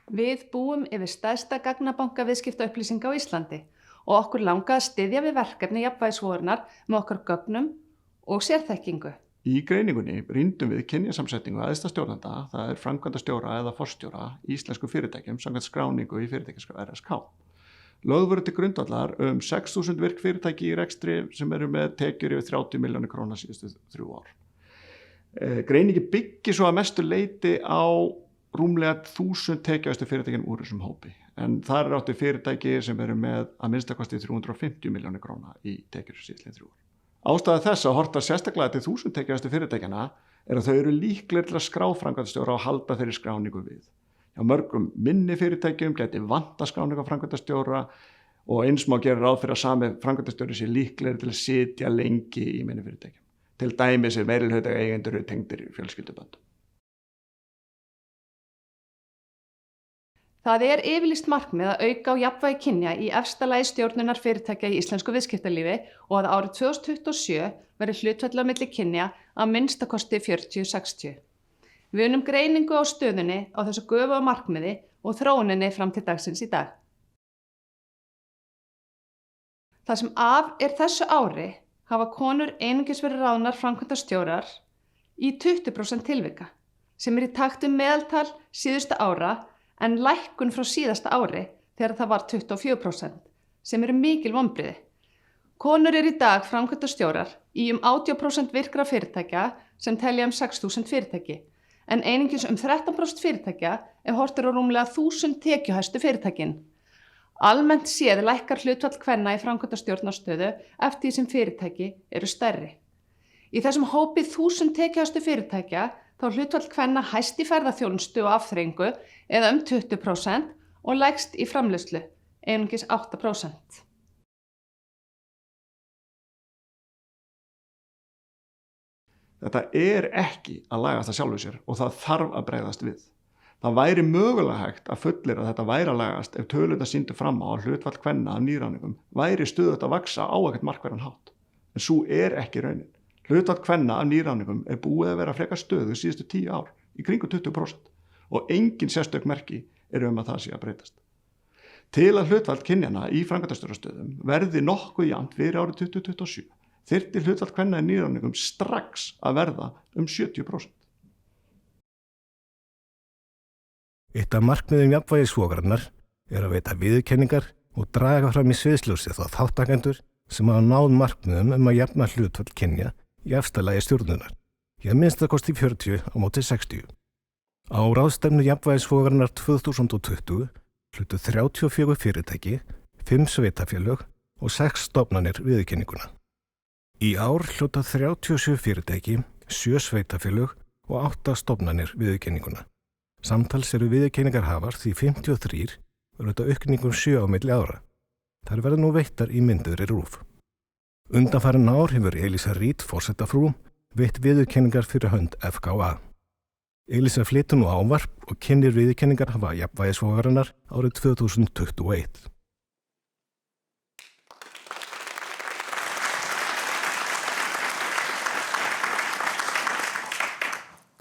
Við búum yfir stærsta gagnabanka viðskiptaupplýsinga á Íslandi og okkur langaði að styðja við verkefni Jafnvægisvogarinnar með okkar gögnum og sérþekkingu. Í greiningunni rýndum við kynjasamsetningu æðsta stjórnenda, það er framkvæmdastjóra eða forstjóra í íslensku fyrirtækjum samkvæmt skráningu í fyrirtækjaskrá RSK. Lögð voru til grundvallar 6.000 virk fyrirtæki í rekstri sem eru með tekjur yfir 30 milljónir króna síðustu 3 ár. Greiningi byggir svo að mestu leyti á rúmlega 1000 tekjuhæstu fyrirtækjum úr þessum hópi. En þar er átti fyrirtæki sem eru með að minnstakosti 350 milljónir króna í tekjur síðustu 3 ár. Ástæða þess að horta sérstaklega til 1000 tekjuhæstu fyrirtækjana er að þau eru líklegir til að skrá framkvæmdastjóra og halda þeirri skráningu við. Hjá mörgum minni fyrirtækjum geti vanta skráningu á framkvæmdastjóra og eins má gera ráð fyrir að sami framkvæmdastjóri sé líklegir til að sitja lengi í minni fyrirtækjum. Til dæmis er meirihluta eigendur tengdir fjölskylduböndum. Það er yfirlýst markmið að auka á jafnvægi kynja í efsta lagi stjórnunar fyrirtækja í íslensku viðskiptalífi og að árið 2027 verði hlutfall á milli kynja að minnstakosti 40-60. Við unnum greiningu á stöðunni á þessu göfuga markmiði og þróuninni fram til dagsins í dag. Það sem af er þessu ári hafa konur einungis verið ráðnar framkvæmdastjórar í 20% tilvika, sem í takt við meðaltal síðustu ára en lækkun frá síðasta ári þegar það var 24%, sem eru mikil vonbrigði. Konur eru í dag framkvæmdastjórar í 80% virkra fyrirtækja sem telja 6.000 fyrirtæki, en einungis 13% fyrirtækja ef horft á rúmlega 1000 tekjuhæstu fyrirtækin. Almennt séð lækkar hlutfall kvenna í framkvæmdastjórnarstöðu eftir því sem fyrirtæki eru stærri. Í þessum hópi 1000 tekjuhæstu fyrirtækja þá hlutfall kvenna hæst í ferðaþjónustu og afþreyingu eða 20% og lægst í framleiðslu, einungis 8%. Þetta er ekki að lagast að sjálfu sér og það þarf að bregðast við. Það væri mögulega hægt að fullyrða að þetta væri að lagast ef tölurnar sýndu fram á að hlutfall kvenna af nýráningum væri stöðugt að vaxa á ekkert markverðan hátt. En svo er ekki raunin. Hlutfall kvenna af nýráningum er búið að vera frekar stöðu síðustu 10 ár, í kringum 20%, og engin sérstök merki að það sé að breytast. Til að hlutfall kynjana í framkvæmdastjórastöðum verði nokkuð jafnt fyrir árið 2027, þyrfti hlutfall kvenna í nýráningum strax að verða 70%. Eitt af markmiðum Jafnvægisvogarinnar er að veita viðurkenningar og draga fram í sviðsljósið þá þáttakendur sem hafa náð markmiðum að jafna hlutfall kynja í efsta lagi stjórnunar, í að minnstakosti 40 á móti 60. Á ráðstefnu Jafnvægisvogarinnar 2020 hlutu 34 fyrirtæki, 5 sveitafélög og 6 stofnanir viðurkenninguna. Í ár hluta 37 fyrirtæki, 7 sveitafélög og 8 stofnanir viðurkenninguna. Samtals eru viðurkenningarhafar því 53 og hluta aukningum 7 á milli ára. Þær verða nú veittar í mynduðri RÚV. Undanfarin ár hefur Elísa Reid, forsetafrú, veitt viðurkenningar fyrir hönd FKA. Elísa flytur nú ávarp og kynnir viðurkenningar hafa Jafnvægisvogarinnar árið 2021.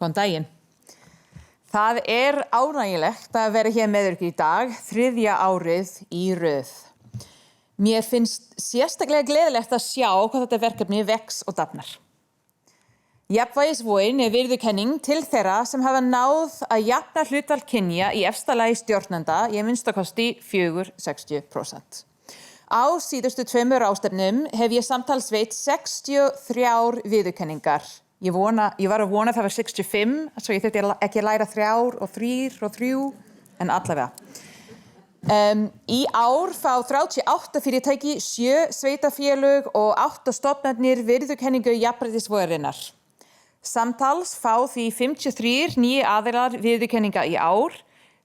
Góðan daginn. Það ánægjulegt að vera hér með ykkur í dag, 3. árið í röð. Mér finnst sérstaklega gleðilegt að sjá hvað þetta verkefni vex og dafnar. Jafnvægisvogin viðurkenning til þeirra sem hafa náð að jafna hlutfall kynja í efsta lagi stjórnenda í minnstakosti 60%. Á síðustu 2 ráðstefnum hef ég samtals veitt 63 viðurkenningar. Ég var að vona það var 65, svo ég þurfti ekki að læra 3 og 3 og 3, en allavega. Í ár fá 38 fyrirtæki, 7 sveitafélög og 8 stofnanir viðurkenningu jafnréttisvogarinnar. Samtals fá því 53 nýju aðilar viðurkenninga í ár,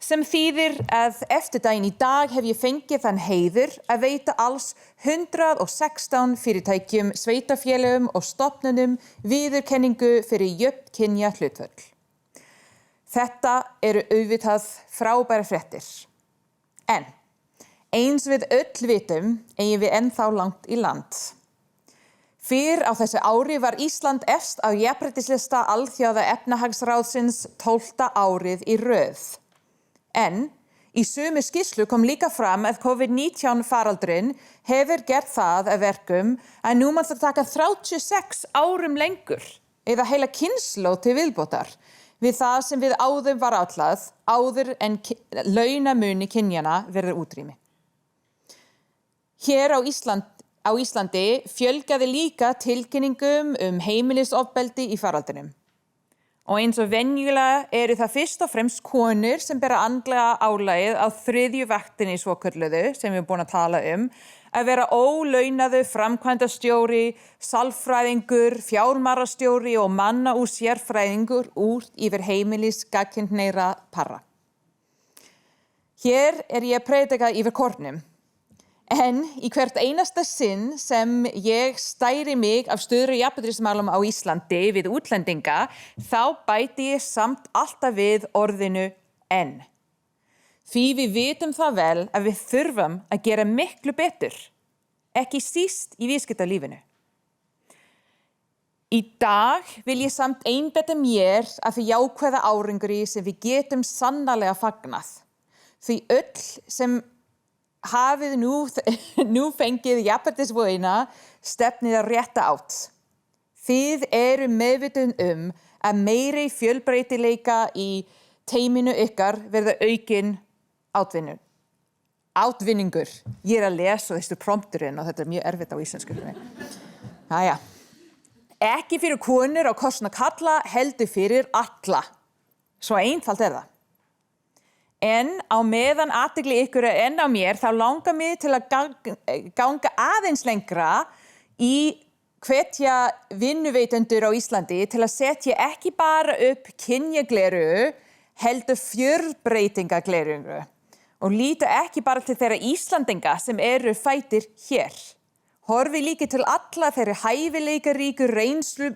sem þýðir að eftir daginn í dag hef ég fengið þann heiður að veita alls 116 fyrirtækjum, sveitafélögum og stofnunum viðurkenningu fyrir jöfn kynja hlutföll. Þetta eru auðvitað frábærar fréttir. En eins við öll vitum eigum við ennþá langt í land. Fyrr á þessu ári var Ísland efst á jafnréttislista Alþjóða efnahagsráðsins 12. árið í röð. En í sömu skýrslu kom líka fram að COVID-19 faraldurinn hefur gert það að verkum að nú má það taka 36 árum lengur eða heila kynslóð til viðbótar við það sem við áður var átlað áður en launamuni kynjana verður útrými. Hér á Íslandi fjölgaði líka tilkynningum heimilisofbeldi í faraldrinum. Og eins og venjulega eru það fyrst og fremst konur sem bera andlega álagið á 3. vaktinni svokölluðu, sem við erum búin að tala að vera ólaunaður framkvæmdastjóri, sálfræðingur, fjármálastjóri og manna- og sérfræðingur út yfir heimilis gagnkynhneigðra para. Hér ég að predika yfir kornum. En í hvert einasta sinn sem ég stæri mig af stöðu jafnréttismálum á Íslandi við útlendinga, þá bæti ég samt alltaf við orðinu en. Því við vitum það vel að við þurfum að gera miklu betur, ekki síst í viðskiptalífinu. Í dag vil ég samt einbeita mér að því jákvæða árangri sem við getum sannarlega fagnað. Því öll sem hafið nú fengið jafnréttisvogina stefnið að rétta átt. Þið eru meðvituð að meiri fjölbreytileika í teyminu ykkar verða aukinn átvinningur. Ég að lesa þessu prompturinn og þetta mjög erfitt á íslensku. Jæja. Ekki fyrir konur á kostnað karla, heldur fyrir alla. Svo einfalt það. En á meðan athygli ykkur enn á mér, þá langar mig til að ganga aðeins lengra í hvetja vinnuveitendur á Íslandi til að setja ekki bara upp kynjagleru, heldur fjölbreytingagleru og líta ekki bara til þeirra Íslandinga sem eru fæddir hér. Horfi líka til alla þeirra hæfileikaríku reynslu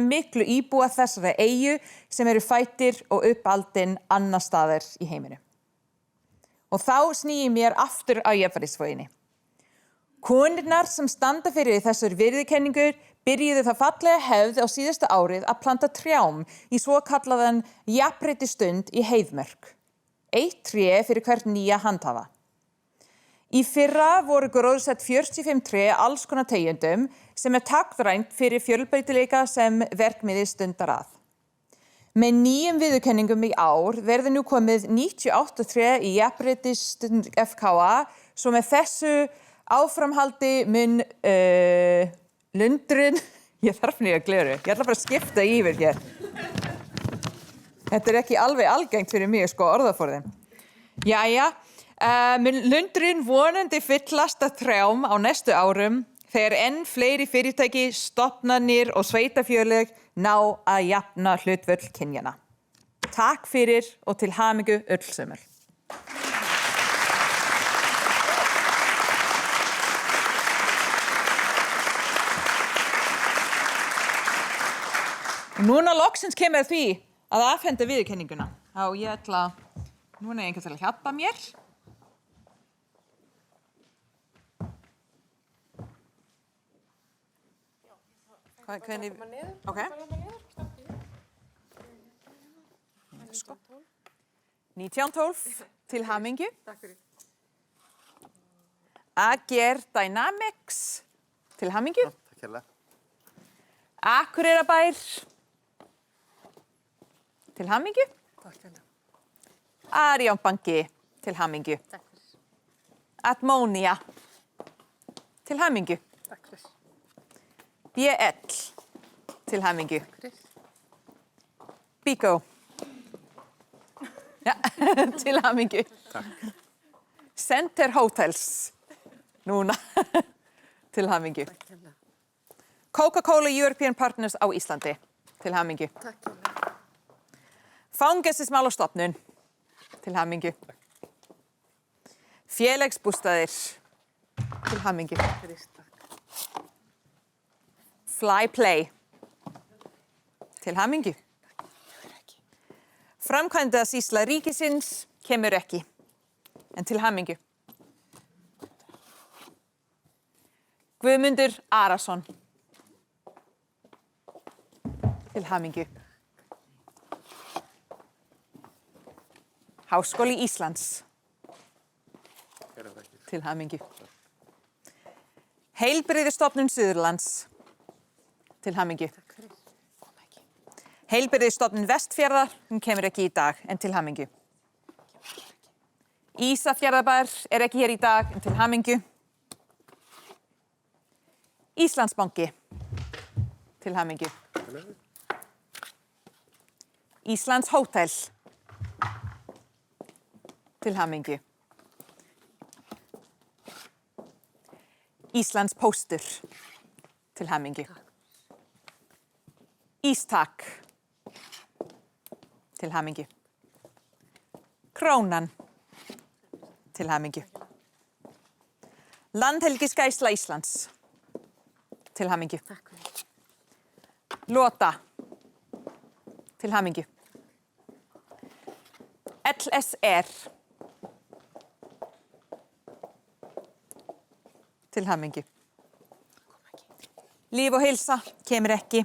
miklu íbúa þessara eyju sem eru fæddir og uppaldin annar staðar í heiminu. Og þá sný ég mér aftur á jafnréttisvoginni. Konurnar sem standa fyrir þessar viðurkenningur byrjuðu það fallega hefð á síðasta árið að planta trjám í svokallaðan jafnréttisstund í Heiðmörk. 1 tré fyrir hvert nýja handhafa. Í fyrra voru gróðsett 45 tré alls konar tegundum sem táknrænt fyrir fjölbreytileika sem verkmiðið stundar að. Með nýjum viðurkenningum í ár verður nú komið 98 tré í jafnréttisstund FKA, svo með þessu áframhaldi mun lundurinn, ég þarf nýja gleru, ég ætla bara að skipta yfir hér. Þetta ekki alveg algengt fyrir mig, orðaforðin. Jæja. Lundurinn vonandi fyllast af trjám á næstu árum þegar enn fleiri fyrirtæki, stofnanir og sveitafélög ná að jafna hlutföll kynjanna. Takk fyrir og til hamingju öll sömul. Núna loksins kemur því að afhenda viðurkenninguna. Núna einhver til að hjálpa mér. Hvernig? Ok. Sko. 1912, til hamingju. Takk fyrir. AGR Dynamics, til hamingju. Takk hérlega. Akureyrarbær, til hamingju. Takk hérlega. Arion banki, til hamingju. Takk fyrir. Atmonia, til hamingju. Takk fyrir. BL, til hamingju. Takk fyrir. Bigo. Ja, til hamingju. Takk. Center Hotels, núna, til hamingju. Takk hérlega. Coca-Cola European Partners á Íslandi, til hamingju. Takk hérlega. Fangelsismálastofnun, til hamingju. Félagsbústaðir, til hamingju. Takk fyrir. Takk. Flyplay, til hamingju. Framkvæmdasýsla ríkisins kemur ekki, en til hamingju. Guðmundur Arason, til hamingju. Háskóli Íslands, til hamingju. Heilbrigðisstofnun Suðurlands, til hamingju. Heilbrigðisstofnun Vestfjarðar, hún kemur ekki í dag, en til hamingju. Ísafjarðarbær er ekki hér í dag, en til hamingju. Íslandsbanki, til hamingju. Íslands Hótel, til hamingju. Íslands Póstur, til hamingju. Ístak, til hamingju. Krónan, til hamingju. Landhelgisgæsla Íslands, til hamingju. Lota, til hamingju. LSR, til hamingju. Líf og heilsa kemur ekki,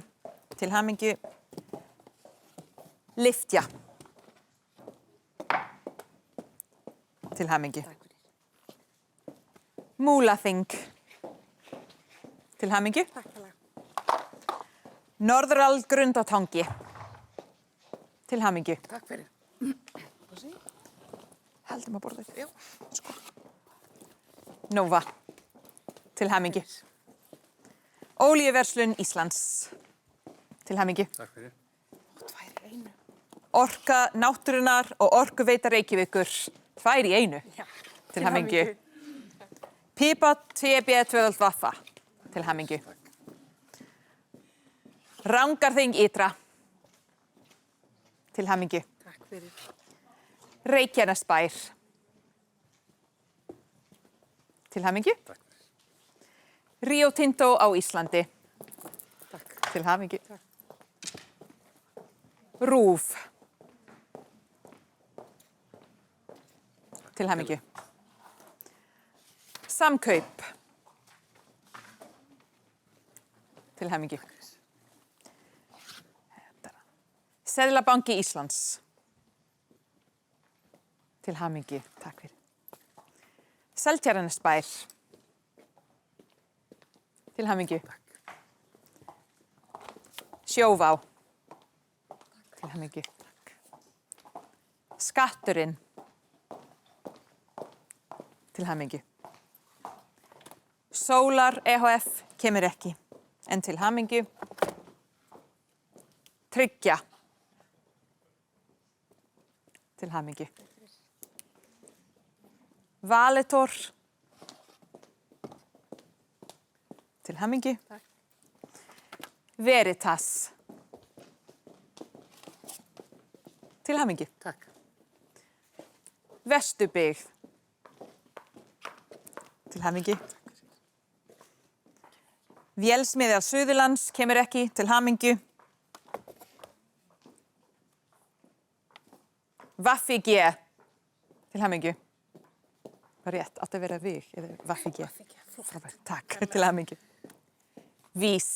til hamingju. Liftja, til hamingju. Múlaþing, til hamingju. Norðural Grundartangi, til hamingju. Takk fyrir. Heldum að borðið. Já. Sko. Nova, til hamingju. Olíuverslun Íslands, til hamingju. Takk fyrir. Orka náttúrunnar og Orkuveita Reykjavíkur, 2 í 1, til hamingju. Pipa TB2 Vaffa, til hamingju. Rangárþing Ytra, til hamingju. Takk fyrir. Reykjanesbær, til hamingju. Takk. Rio Tinto á Íslandi, Takk. til hamingju. RÚV, til hamingju. Samkaup, til hamingju. Seðlabanki Íslands, til hamingju. Takk fyrir. Seltjarnarnesbær, til hamingju. Sjóvá, til hamingju. Skatturinn, til hamingju. Solar EHF kemur ekki, en til hamingju. Tryggja, til hamingju. Valitor, til hamingju. Veritas, til hamingju. Takk. Vesturbyggð, til hamingju. Vélsmiðjar Suðurlands kemur ekki, til hamingju. Vaffi G, til hamingju. Var rétt, átti að vera við, eða Vaffi G. Frábært, takk, til hamingju. Vís,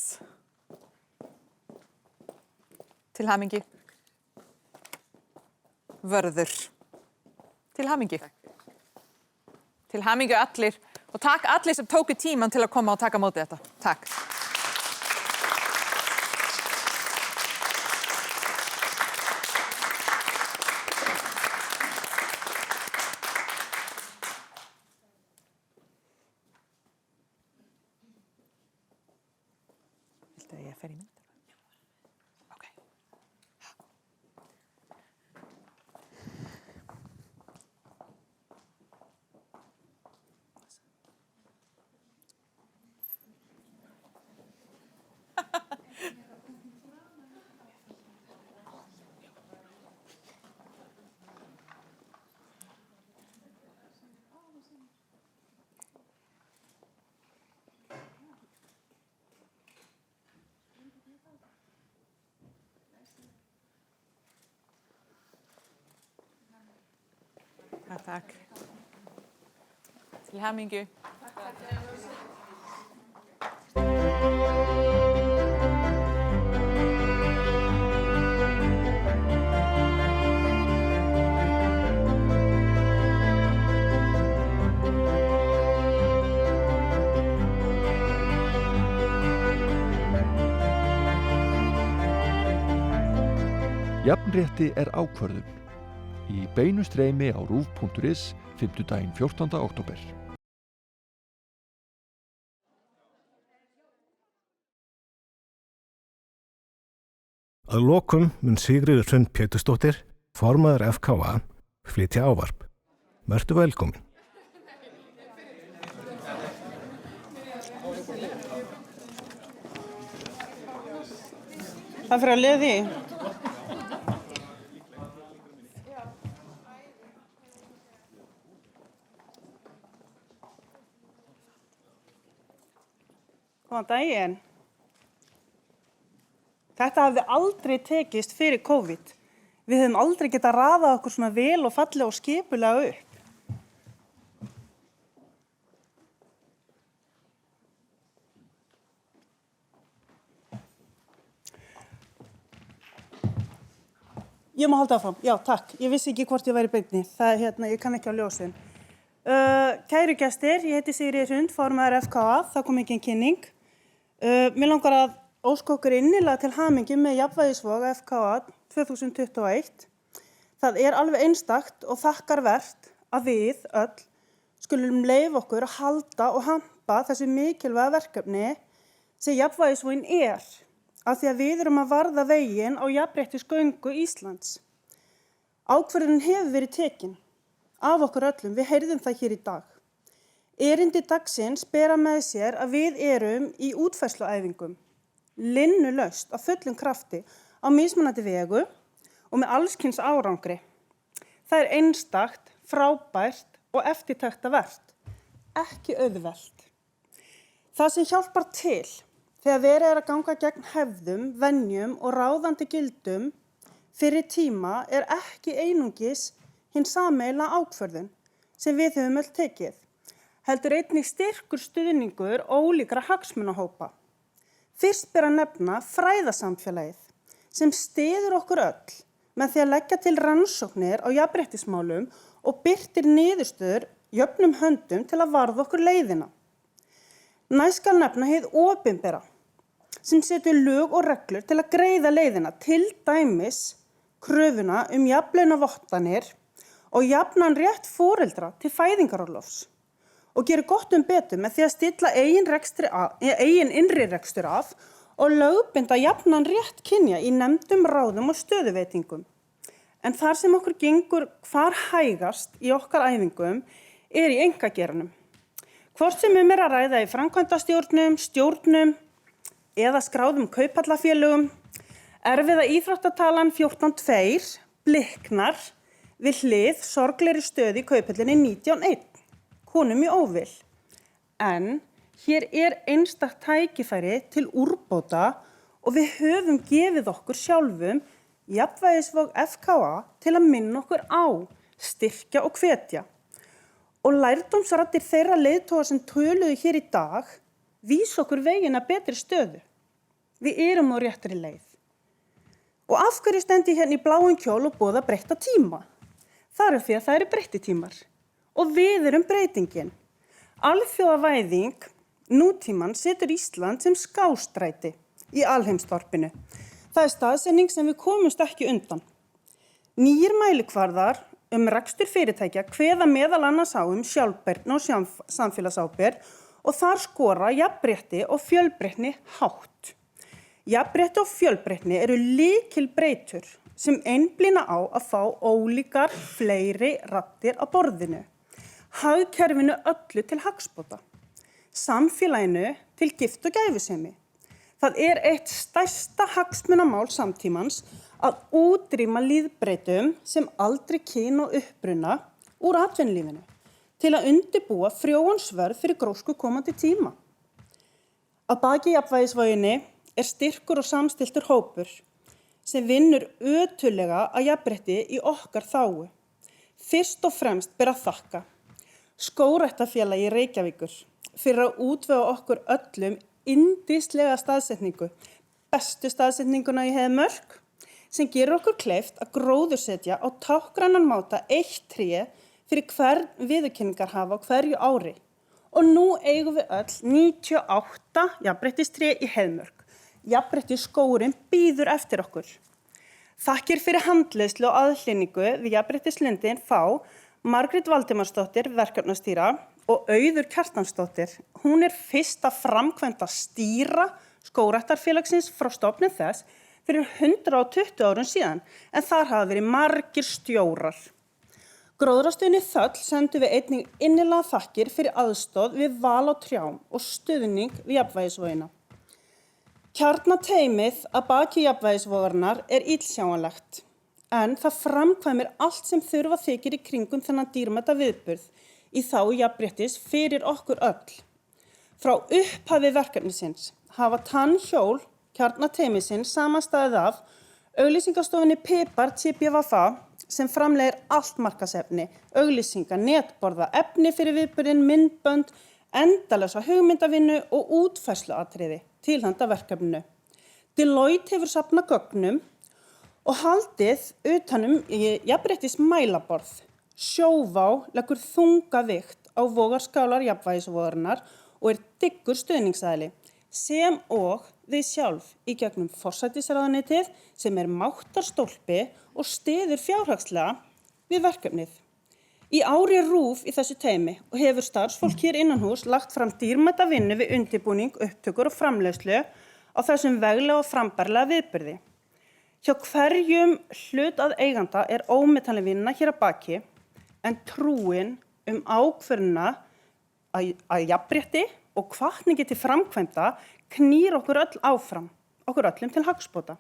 til hamingju. Vörður, Til hamingju. Til hamingju allir og takk allir sem tóku tíman til að koma og taka á móti þetta. Takk. Viltu að ég fer í mynd? Takk. Til hamingju. Jafnrétti ákvörðun. Í beinu streymi á RÚV.is 5. 14. október. Að lokum mun Sigríður Hrund Pétursdóttir, formaður FKA, flytja ávarp. Vertu velkomin. Það fyrir að liði. Góðan daginn. Þetta hafði aldrei tekist fyrir COVID. Við höfum aldrei getað raðað okkur svona vel og fallega og skipulega upp. Ég má halda áfram. Já, takk. Ég vissi ekki hvort ég væri í beinni. Ég kann ekki á ljósin. Kæru gestir, ég heiti Sigríður Hrund, formaður FKA. Það kom engin kynning. Mér langar að óska okkur innilega til hamingju með Jafnvægisvog FKA 2021. Það alveg einstakt og þakkarvert að við öll skulum leyfa okkur að halda og hampa þessu mikilvæga verkefni sem Jafnvægisvogin af því að við erum að varða veginn á jafnréttisgöngu Íslands. Ákvörðunin hefur verið tekin af okkur öllum, við heyrðum það hér í dag. Erindi dagsins bera með sér að við erum í útfærsluæfingum, linnulaust af fullum krafti á mismunandi vegu og með allskyns árangri. Það einstakt, frábært og eftirtektarvert, ekki auðvelt. Það sem hjálpar til þegar verið að ganga gegn hefðum, venjum og ráðandi gildum fyrir tíma ekki einungis hinn sameiginlega ákvörðun sem við höfum öll tekið, heldur einnig styrkur stuðningur ólíkra hagsmunahópa. Fyrst ber að nefna fræðasamfélagið sem styður okkur öll með því að leggja til rannsóknir á jafnréttismálum og birtir niðurstöður jöfnum höndum til að varða okkur leiðina. Næst skal nefna hið opinbera sem setur lög og reglur til að greiða leiðina, til dæmis kröfuna jafnlaunavottanir og jafnan rétt foreldra til fæðingarorlofs og gerir gott betur með því að stilla eigin innri rekstur af og lögbinda jafnan rétt kynja í nefndum ráðum og stöðuveitingum. En þar sem okkur gengur hvar hægast í okkar æfingum í einkageiranum. Hvort sem að ræða í framkvæmdastjórnum, stjórnum eða skráðum kauphallafélögum, erfiða íþróttatalan 14.2 bliknar við hlið sorglegri stöðu í kauphallinni 19.1, konum í óvill. En hér einstakt tækifæri til úrbóta og við höfum gefið okkur sjálfum Jafnvægisvog FKA til að minna okkur á, styrkja og hvetja. Og lærdómsraddir þeirra leiðtoga sem töluðu hér í dag vísa okkur vegina betri stöðu. Við erum á réttri leið. Og af hverju stend ég hérna í bláum kjól og boða breytta tíma? Það er því að það eru breytitímar og við erum breytingin. Alþjóðavæðing nútíman setur Ísland sem skástræti í alheimsþorpinu. Það er staðsetning sem við komumst ekki undan. Nýjir mælikvarðar rekstur fyrirtækja kveða meðal annars á sjálfbærni og samfélagsábyrgð og þar skora jafnrétti og fjölbreytni hátt. Jafnrétti og fjölbreytni eru lykilbreytur sem einblína á að fá ólíkar fleiri raddir á borðinu, hagkerfinu öllu til hagsbóta, samfélaginu til gift og gæfusemi. Það er eitt stærsta hagsmunamál samtímans að útrýma lýðbreytum sem aldrei kyn og uppruna úr atvinnulífinu til að undirbúa frjóan svörð fyrir grósku komandi tíma. Að baki jafnvægisvoginni er styrkur og samstiltur hópur sem vinnur ötullega að jafnrétti í okkar þágu. Fyrst og fremst ber að þakka Skógræktarfélagi Reykjavíkur fyrir að útvega okkur öllum yndislega staðsetningu, bestu staðsetninguna í Heiðmörk, sem gerir okkur kleift að gróðursetja á tákgrannan máta eitt tré fyrir hvern viðurkenningarhafa á hverju ári. Og nú eigum við öll 98 jafnréttistré í Heiðmörk. Jafnréttisskógurinn bíður eftir okkur. Þakkir fyrir handleiðslu og aðhlynningu við Jafnréttislundin fá Margrét Valdimarsdóttir, verkefnastýra, og Auður Kjartansdóttir. Hún er fyrst að framkvæmda stýra Skógræktarfélagsins frá stofnun þess fyrir 120 árum síðan, en þar hafa verið margir stjórar. Gróðrastöðinni Þöll sendum við einnig innilega þakkir fyrir aðstoð við val á trjám og stuðning við jafnvægisvogina. Kjarnateymið að baki jafnvægisvogarinnar er illsjáanlegt, en það framkvæmir allt sem þurfa þykir í kringum þennan dýrmæta viðburð í þágu jafnréttis fyrir okkur öll. Frá upphafi verkefnisins hafa tannhjól kjarnateymisins samanstæðið af auglýsingastofunni Pipar TBVA sem framlegir allt markaðsefni, auglýsinga, netborða, efni fyrir viðburðin, myndbönd, endalausa hugmyndavinnu og útfærsluatriði til handa verkefninu. Deloitte hefur safnað gögnum og haldið utanum jafnréttismælaborð. Sjóvá leggur þunga vikt á vogarskálar jafnvægisvogarinnar og er dyggur stuðningsaðili, sem og við sjálf í gegnum forsætisráðuneytið sem er máttarstólpi og styður fjárhagslega við verkefnið. Í ár er RÚV í þessu teymi og hefur starfsfólk hér innanhús lagt fram dýrmæta vinnu við undirbúning, upptökur og framleiðslu á þessum veglega og frambærilega viðburði. Hjá hverjum hlut að eiganda er ómetanleg vinna hér að baki, en trúin ákvörðunina að jafnrétti og hvatningi til framkvæmda knýr okkur öll áfram, okkur öllum til hagsbóta.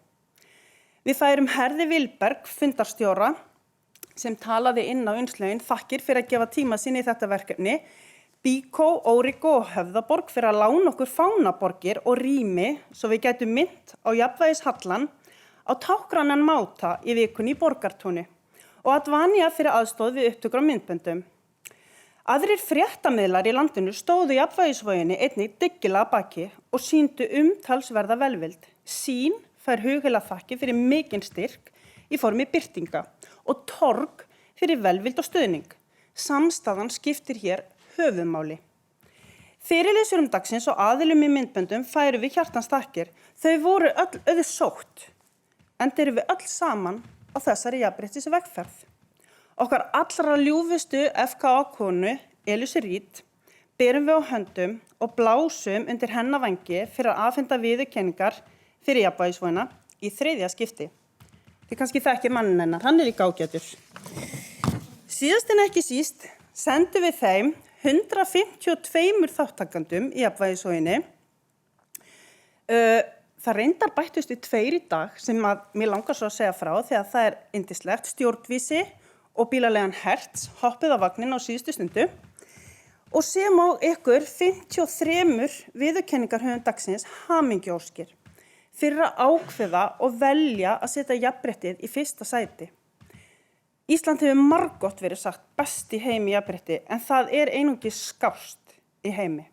Við færum Herði Vilberg, fundarstjóra, sem talaði inn á umslögin, þakkir fyrir að gefa tíma sinni í þetta verkefni, Bíkó, Órigó og Höfðaborg fyrir að lána okkur fánaborgir og rými svo við gætum mynd á jafnvægishallan á tákgrannan máta í vikunni í Borgartúni og Advania fyrir aðstoð við upptökur á myndböndum. Aðrir fréttamiðlar í landinu stóðu jafnvægisvoginni einnig dyggilega baki og sýndu umtalsverða velvild. Sýn fær hugheila þakki fyrir mikinn styrk í formi birtinga og torg fyrir velvild og stuðning. Samstaðan skiptir hér höfuðmáli. Fyrirlesurum dagsins og aðilum í myndböndum færum við hjartans þakkir. Þau voru öll auðsótt, enda erum við öll saman á þessari jafnréttisvegferð. Okkar allra ljúfustu FKA-konu, Elísu Rít, berum við á höndum og blásum undir hennar vængi fyrir að afhenda viðurkenningar fyrir jafnvægisvogina í 3. skipti. Þið kannski þekkið mannin hennar, hann er líka ágætur. Síðast en ekki síst sendum við þeim 152 þáttakandum í jafnvægisvoginni. Það reyndar bættust við 2 í dag sem að mér langar svo að segja frá þegar það er yndislegt. Stjórnvísi og bílalegan Hertz hoppið á vagnin á síðustu stundu og sem á ykkur 53 viðurkenningarhöfum dagsins hamingjuóskir fyrir að ákveða og velja að setja jafnréttið í fyrsta sæti. Ísland hefur margoft verið sagt best í heimi jafnrétti en það er einungis skást í heimi.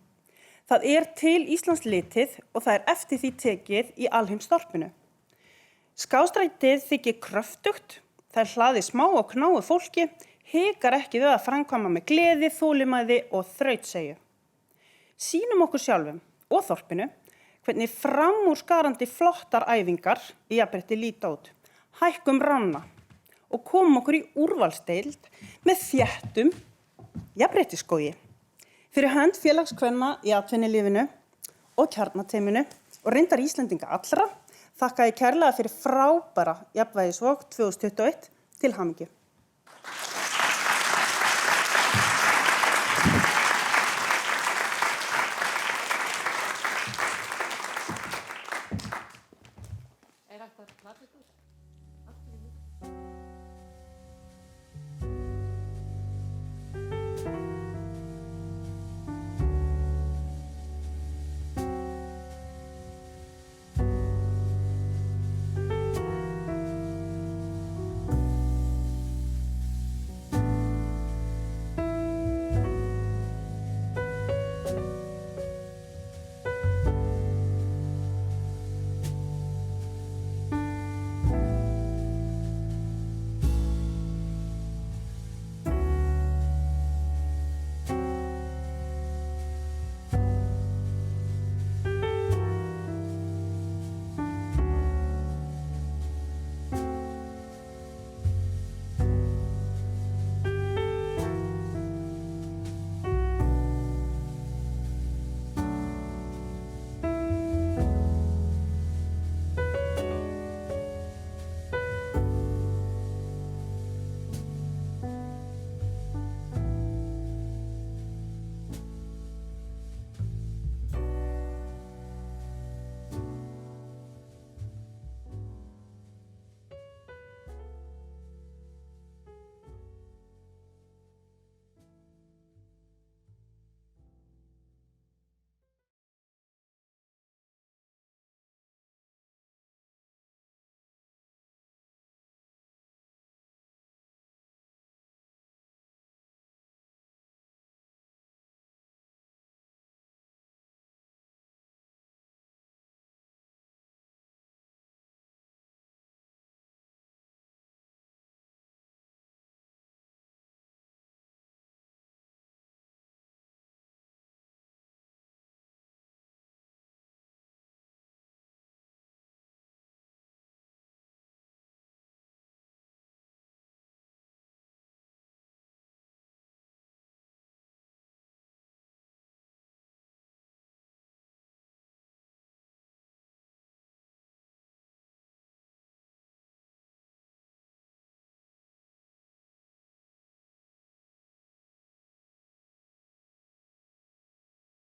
Það er til Íslands litið og það er eftir því tekið í alheimsþorpinu. Skástrætið þykir kröftugt, Það hlaði smá og knáu fólki, hikar ekki við að framkvæma með gleði, þolinmæði og þrautsegju. Sýnum okkur sjálfum og þorpinu hvernig framúrskarandi flottar æfingar í jafnrétti líta út. Hækkum ramma og komum okkur í úrvalsdeild með þéttum jafnréttisskógi. Fyrir hönd félagskvenna í atvinnulífinu og kjarnateiminu og reyndar Íslendinga allra þakka ég kærlega fyrir frábæra jafnvægisvog 2021 til hamingju.